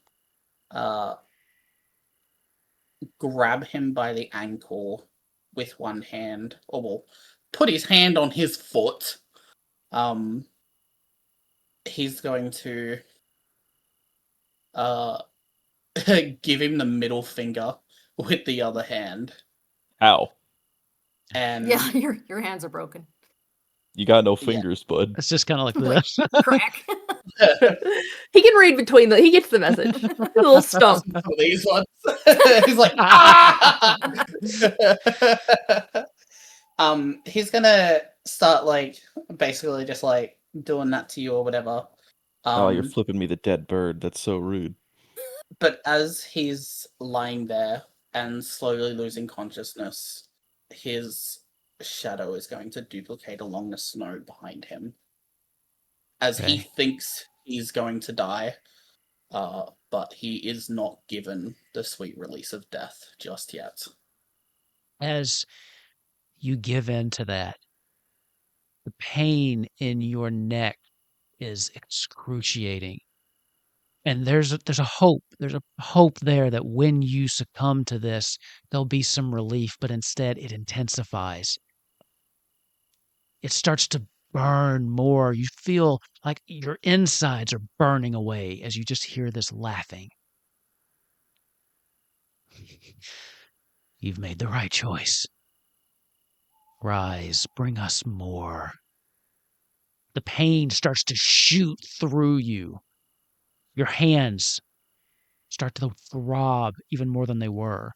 grab him by the ankle with one hand, or well, put his hand on his foot. He's going to give him the middle finger with the other hand. Ow. And Yeah, your hands are broken. You got no fingers, bud. It's just kind of like Like, this. Crack. He can read between he gets the message. A little stump. for these ones. He's like, ah! He's gonna start like basically just like doing that to you or whatever. Oh, you're flipping me the dead bird. That's so rude. But as he's lying there and slowly losing consciousness, his shadow is going to duplicate along the snow behind him. As he Okay. thinks he's going to die, but he is not given the sweet release of death just yet. As you give in to that, the pain in your neck is excruciating. And there's a hope. There's a hope there that when you succumb to this, there'll be some relief, but instead it intensifies. It starts to burn more. You feel like your insides are burning away as you just hear this laughing. You've made the right choice. Rise, bring us more. The pain starts to shoot through you. Your hands start to throb even more than they were.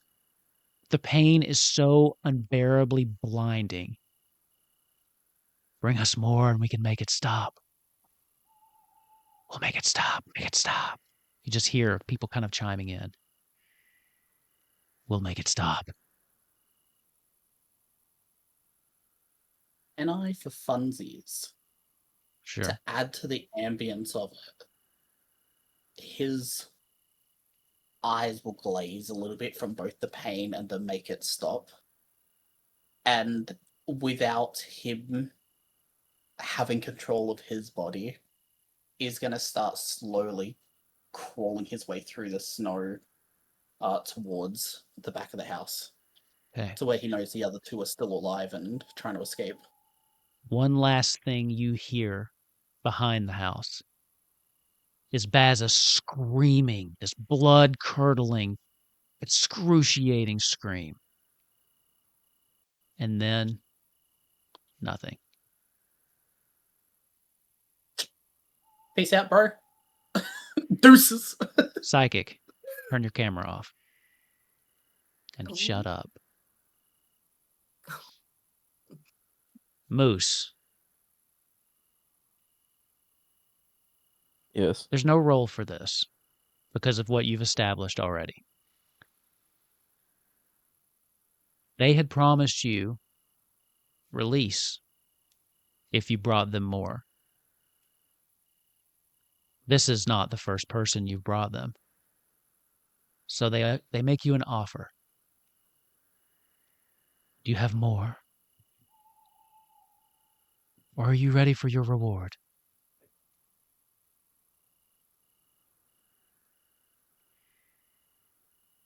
The pain is so unbearably blinding. Bring us more and we can make it stop. We'll make it stop. Make it stop. You just hear people kind of chiming in. We'll make it stop. And I, for funsies, Sure. to add to the ambience of it, his eyes will glaze a little bit from both the pain and the make it stop. And without him having control of his body, he's going to start slowly crawling his way through the snow towards the back of the house. Okay. To where he knows the other two are still alive and trying to escape. One last thing you hear behind the house is Bazza screaming, this blood-curdling, excruciating scream. And then, nothing. Peace out, bro. Deuces. Psychic, turn your camera off. And Ooh. shut up. Moose, Yes. there's no role for this because of what you've established already. They had promised you release if you brought them more. This is not the first person you've brought them. So they make you an offer. Do you have more? Or are you ready for your reward?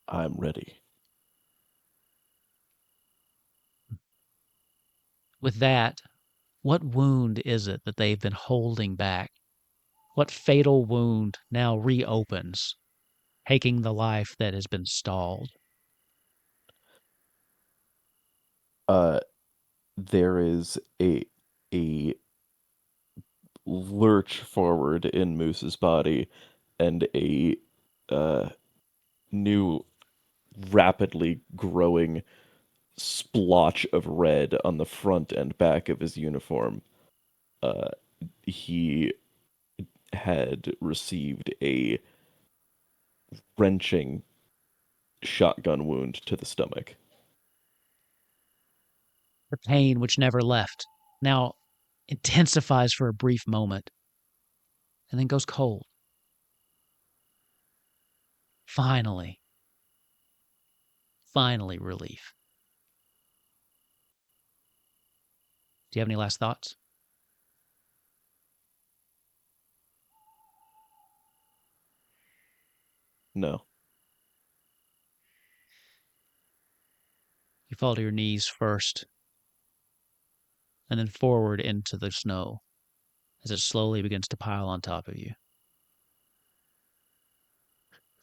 I'm ready. With that, what wound is it that they've been holding back? What fatal wound now reopens, taking the life that has been stalled? There is a lurch forward in Moose's body and a new rapidly growing splotch of red on the front and back of his uniform. He had received a wrenching shotgun wound to the stomach. The pain, which never left, now intensifies for a brief moment and then goes cold. Finally relief. Do you have any last thoughts? No. You fall to your knees first, and then forward into the snow as it slowly begins to pile on top of you.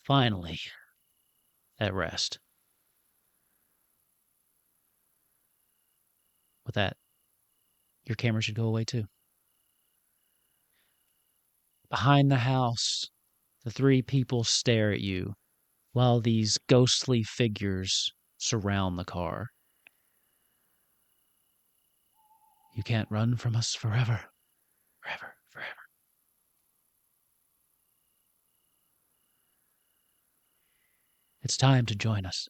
Finally, at rest. With that, your camera should go away too. Behind the house, the three people stare at you while these ghostly figures surround the car. You can't run from us forever. Forever. It's time to join us.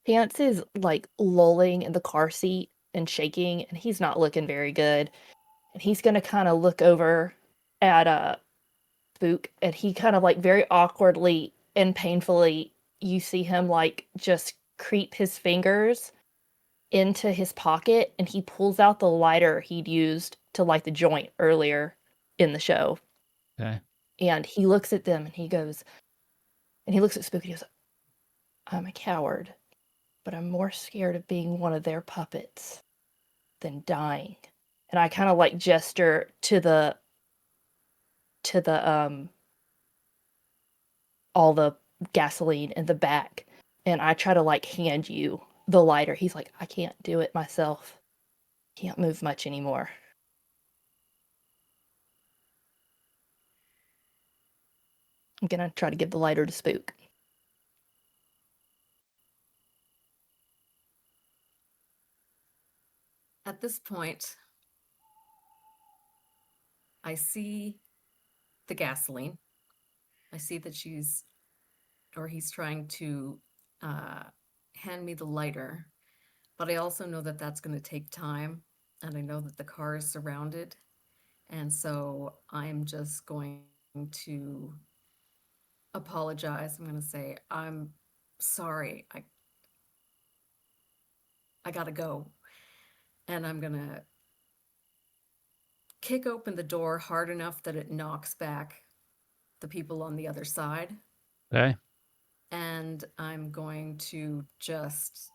Chance is like lolling in the car seat and shaking, and he's not looking very good. And he's gonna kind of look over at Spook, and he kind of like very awkwardly and painfully, you see him like just creep his fingers into his pocket, and he pulls out the lighter he'd used to light the joint earlier in the show. Okay. And he looks at them and he goes, and he looks at Spook and he goes, I'm a coward, but I'm more scared of being one of their puppets than dying. And I kind of like gesture to the all the gasoline in the back, and I try to like hand you the lighter. He's like, I can't do it myself. Can't move much anymore. I'm gonna try to give the lighter to Spook. At this point, I see the gasoline. I see that he's trying to hand me the lighter, but I also know that that's going to take time, and I know that the car is surrounded, and so I'm just going to apologize. I'm going to say, I'm sorry. I got to go. And I'm going to kick open the door hard enough that it knocks back the people on the other side. Okay. And I'm going to just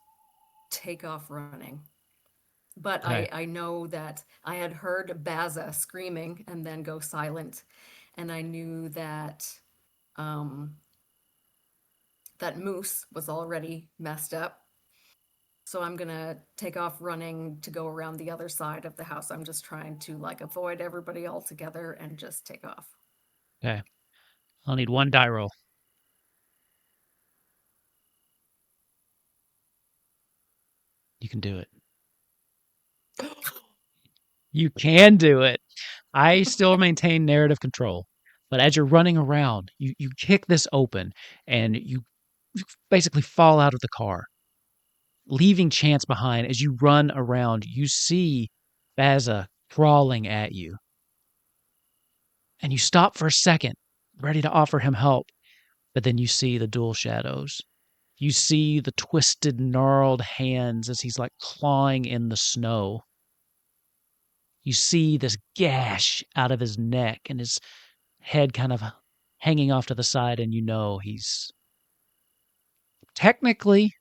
take off running. But Okay. I know that I had heard Baza screaming and then go silent. And I knew that that Moose was already messed up. So I'm going to take off running to go around the other side of the house. I'm just trying to like avoid everybody altogether and just take off. Okay. I'll need one die roll. You can do it. You can do it. I still maintain narrative control. But as you're running around, you kick this open and you basically fall out of the car, leaving Chance behind. As you run around, you see Baza crawling at you. And you stop for a second, ready to offer him help. But then you see the dual shadows. You see the twisted, gnarled hands as he's like clawing in the snow. You see this gash out of his neck and his head kind of hanging off to the side, and you know he's technically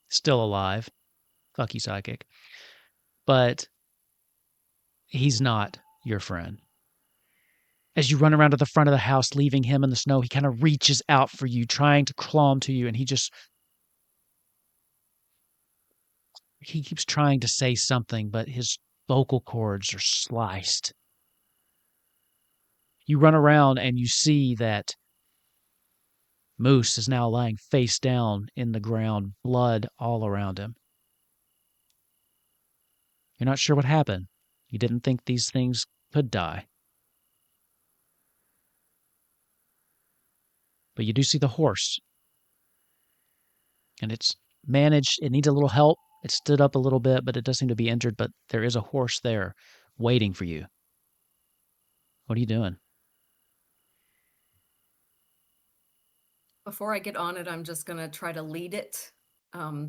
still alive. Fuck you, psychic. But he's not your friend. As you run around to the front of the house, leaving him in the snow, he kind of reaches out for you, trying to claw to you, and he keeps trying to say something, but his vocal cords are sliced. You run around and you see that Moose is now lying face down in the ground, blood all around him. You're not sure what happened. You didn't think these things could die. But you do see the horse. And it's managed, it needs a little help. It stood up a little bit, but it does seem to be injured. But there is a horse there waiting for you. What are you doing? Before I get on it, I'm just going to try to lead it,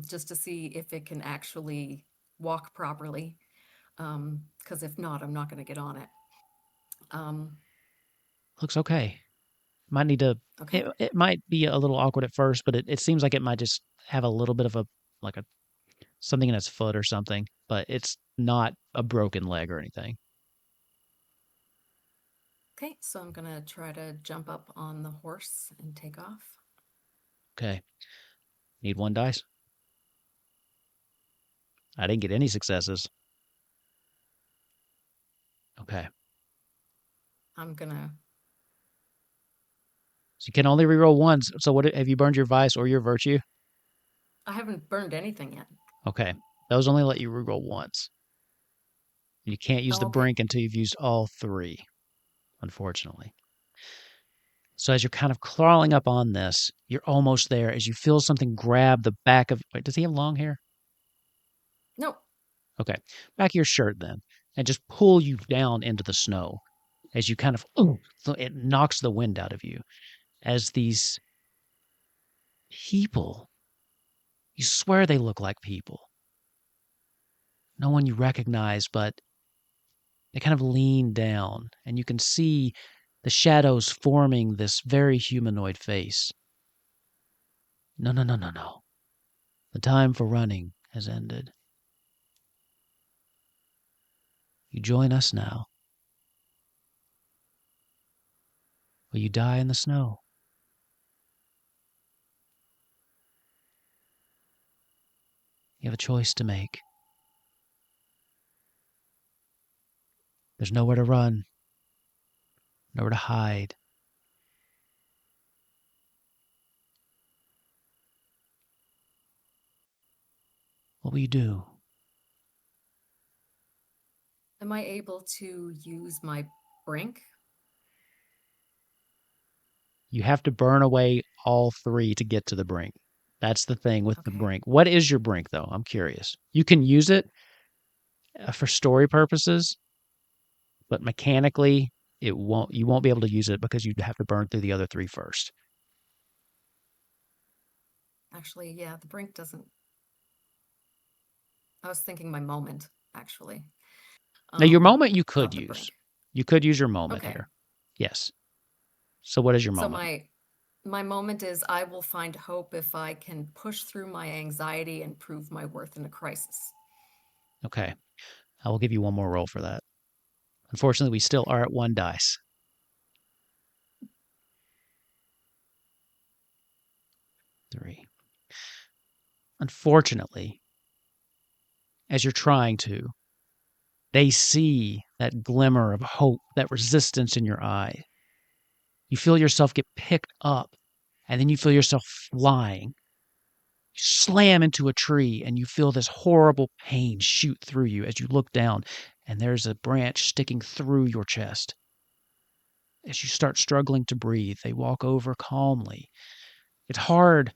just to see if it can actually walk properly. Because if not, I'm not going to get on it. Looks okay. Might need to, Okay. it might be a little awkward at first, but it seems like it might just have a little bit of something in its foot or something, but it's not a broken leg or anything. Okay, so I'm going to try to jump up on the horse and take off. Okay. Need 1 dice? I didn't get any successes. Okay. I'm going to... So you can only reroll once. So what have you burned your vice or your virtue? I haven't burned anything yet. Okay. Those only let you reroll once. You can't use the okay. brink until you've used all 3, unfortunately. So as you're kind of crawling up on this, you're almost there as you feel something grab the back of... Wait, does he have long hair? No. Okay. Back of your shirt then. And just pull you down into the snow as you kind of... so it knocks the wind out of you. As these people... You swear they look like people. No one you recognize, but they kind of lean down, and you can see the shadows forming this very humanoid face. No. The time for running has ended. You join us now. Will you die in the snow? You have a choice to make. There's nowhere to run, nowhere to hide. What will you do? Am I able to use my brink? You have to burn away all 3 to get to the brink. That's the thing with the Okay. brink. What is your brink, though? I'm curious. You can use it for story purposes, but mechanically, you won't be able to use it because you'd have to burn through the other 3 first. Actually, yeah, the brink doesn't... I was thinking my moment, actually. Now, your Um, moment you not could the use. brink. You could use your moment Okay. here. Yes. So what is your So moment? my moment is I will find hope if I can push through my anxiety and prove my worth in a crisis. Okay. I will give you 1 more roll for that. Unfortunately, we still are at 1 dice. 3. Unfortunately, as you're trying to, they see that glimmer of hope, that resistance in your eye. You feel yourself get picked up, and then you feel yourself flying. You slam into a tree, and you feel this horrible pain shoot through you as you look down, and there's a branch sticking through your chest. As you start struggling to breathe, they walk over calmly. It's hard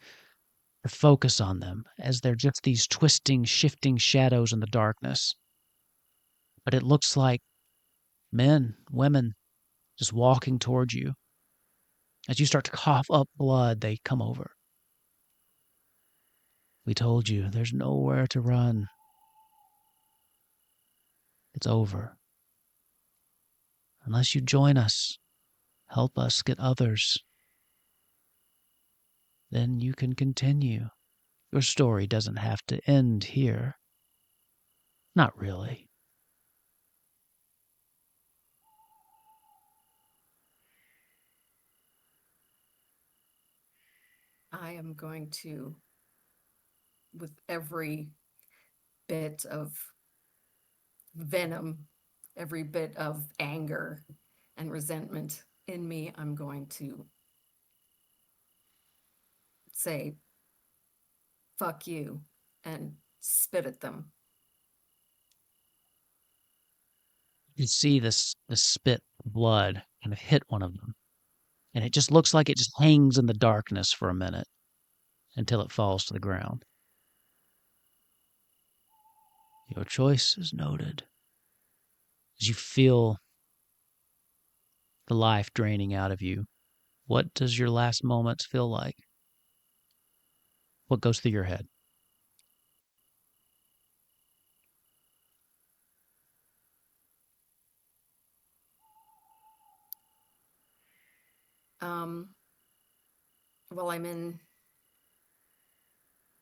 to focus on them as they're just these twisting, shifting shadows in the darkness. But it looks like men, women, just walking towards you. As you start to cough up blood, they come over. We told you, there's nowhere to run. It's over. Unless you join us, help us get others, then you can continue. Your story doesn't have to end here. Not really. I am going to, with every bit of venom, every bit of anger and resentment in me, I'm going to say, fuck you, and spit at them. You see this spit blood kind of hit one of them. And it just looks like it just hangs in the darkness for a minute until it falls to the ground. Your choice is noted. As you feel the life draining out of you, what does your last moments feel like? What goes through your head? Well, I'm in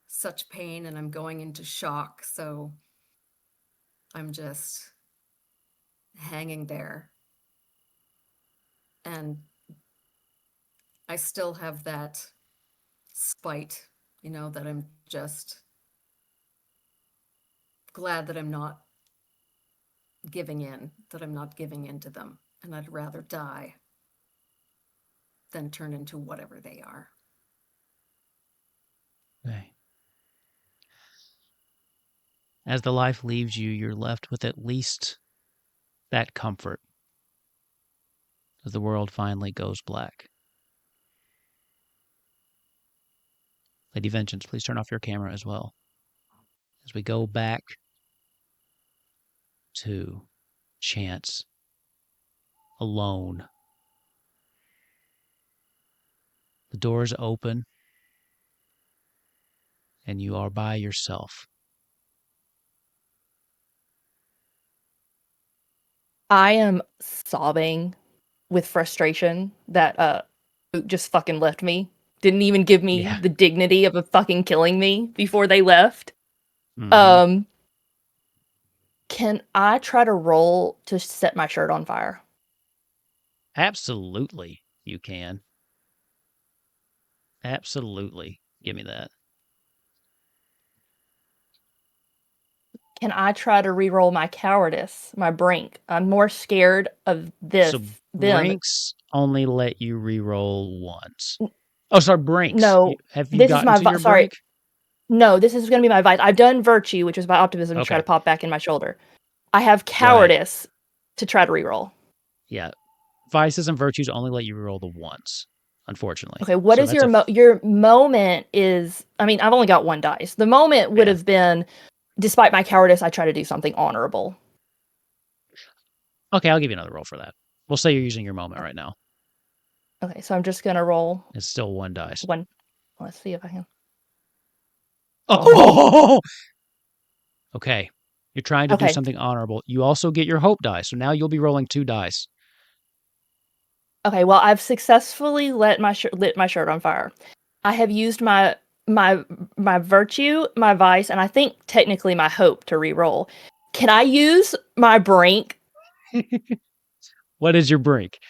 such pain and I'm going into shock, so I'm just hanging there. And I still have that spite, that I'm just glad that I'm not giving in, that I'm not giving in to them. And I'd rather die than turn into whatever they are. Okay. As the life leaves you, you're left with at least that comfort as the world finally goes black. Lady Vengeance, please turn off your camera as well. As we go back to Chance alone. The doors open and you are by yourself. I am sobbing with frustration that Boot just fucking left me. Didn't even give me the dignity of a fucking killing me before they left. Mm-hmm. Can I try to roll to set my shirt on fire? Absolutely, you can. Absolutely. Give me that. Can I try to re-roll my cowardice, my brink? I'm more scared of this. So them. Brinks only let you re-roll once. Oh, sorry, Brinks. No, Have you this is gotten my to your sorry. Brink? No, this is going to be my vice. I've done virtue, which was my optimism to try to pop back in my shoulder. I have cowardice to try to re-roll. Yeah. Vices and virtues only let you re-roll the once, unfortunately. Okay, what is your moment is... I mean, I've only got one dice. The moment would have been, despite my cowardice, I try to do something honorable. Okay, I'll give you another roll for that. We'll say you're using your moment right now. Okay, so I'm just going to roll... It's still one dice. One. Let's see if I can... Oh! Okay. You're trying to do something honorable. You also get your hope die, so now you'll be rolling 2 dice. Okay, well, I've successfully lit my shirt on fire. I have used my virtue, my vice, and I think technically my hope to re-roll. Can I use my brink? What is your brink?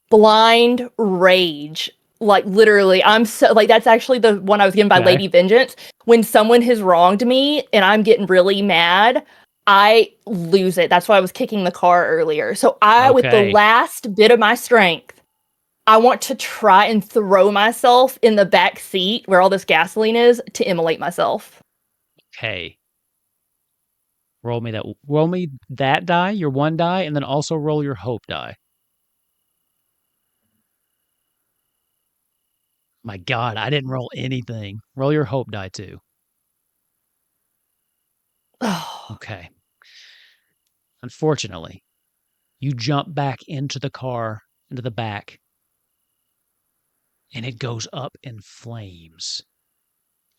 Blind rage. Like, literally, I'm so... Like, that's actually the one I was given by Lady Vengeance. When someone has wronged me and I'm getting really mad, I lose it. That's why I was kicking the car earlier. So with the last bit of my strength, I want to try and throw myself in the back seat where all this gasoline is to immolate myself. Okay. Roll me that die, your 1 die, and then also roll your hope die. My God, I didn't roll anything. Roll your hope die too. Okay. Unfortunately, you jump back into the car, into the back, and it goes up in flames.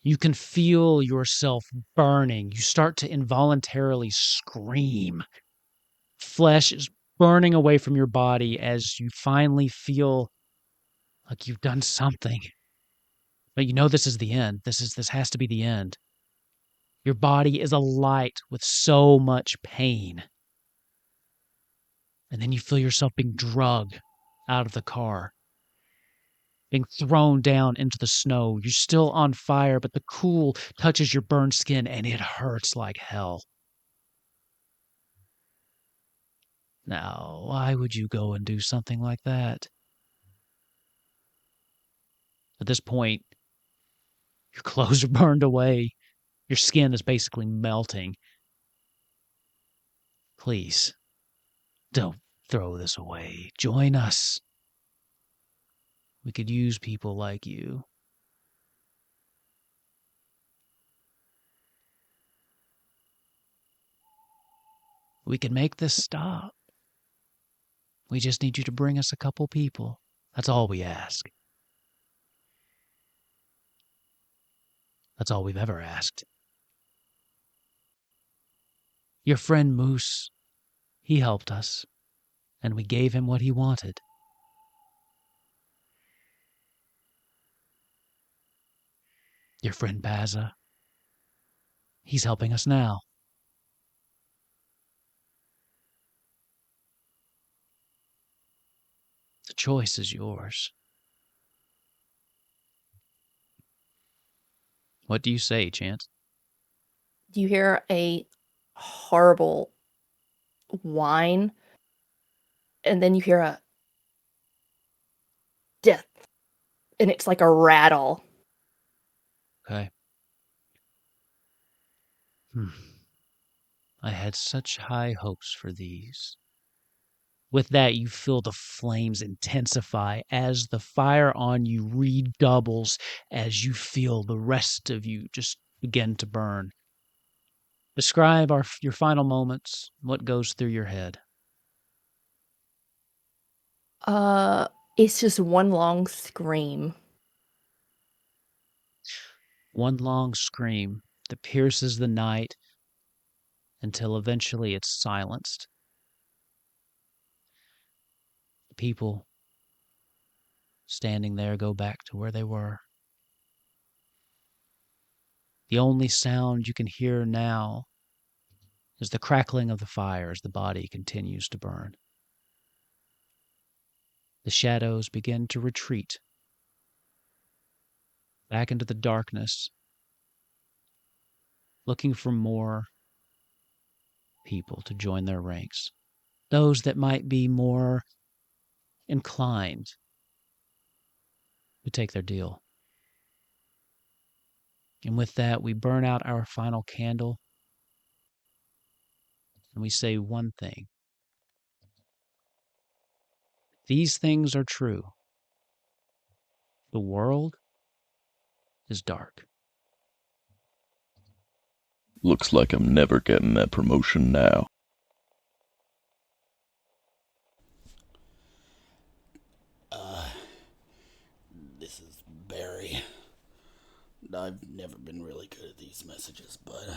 You can feel yourself burning. You start to involuntarily scream. Flesh is burning away from your body as you finally feel like you've done something. But you know this is the end. This has to be the end. Your body is alight with so much pain. And then you feel yourself being dragged out of the car, being thrown down into the snow. You're still on fire, but the cool touches your burned skin and it hurts like hell. Now, why would you go and do something like that? At this point, your clothes are burned away. Your skin is basically melting. Please, don't throw this away. Join us. We could use people like you. We could make this stop. We just need you to bring us a couple people. That's all we ask. That's all we've ever asked. Your friend Moose, he helped us, and we gave him what he wanted. Your friend Baza, he's helping us now. The choice is yours. What do you say, Chance? You hear a horrible whine, and then you hear a death, and it's like a rattle. Okay. I had such high hopes for these. With that, you feel the flames intensify as the fire on you redoubles as you feel the rest of you just begin to burn. Describe your final moments, what goes through your head. It's just one long scream. One long scream that pierces the night until eventually it's silenced. The people standing there go back to where they were. The only sound you can hear now is the crackling of the fire as the body continues to burn. The shadows begin to retreat back into the darkness, looking for more people to join their ranks. Those that might be more inclined to take their deal. And with that, we burn out our final candle and we say one thing. These things are true. The world is dark. Looks like I'm never getting that promotion now. This is Barry. I've never been really good at these messages, but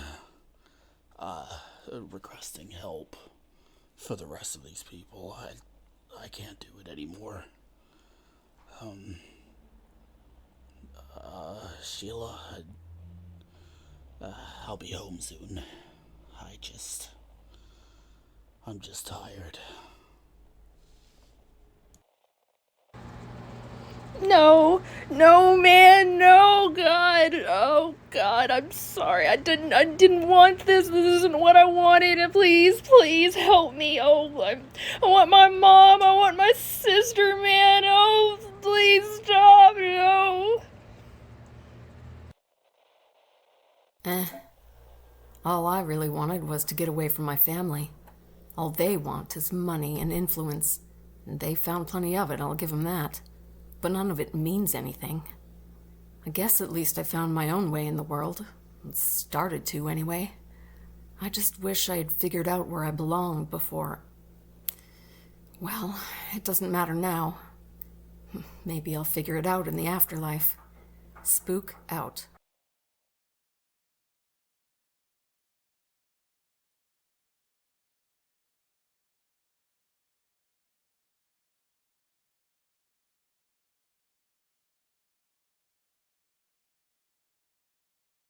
requesting help for the rest of these people. I can't do it anymore. Sheila, I'll be home soon. I'm just tired. No, man, no, God. Oh, God, I'm sorry. I didn't want this. This isn't what I wanted. And please help me. Oh, I want my mom. I want my sister, man. Oh, please stop. No. All I really wanted was to get away from my family. All they want is money and influence. And they found plenty of it, I'll give them that. But none of it means anything. I guess at least I found my own way in the world. Started to, anyway. I just wish I had figured out where I belonged before. Well, it doesn't matter now. Maybe I'll figure it out in the afterlife. Spook out.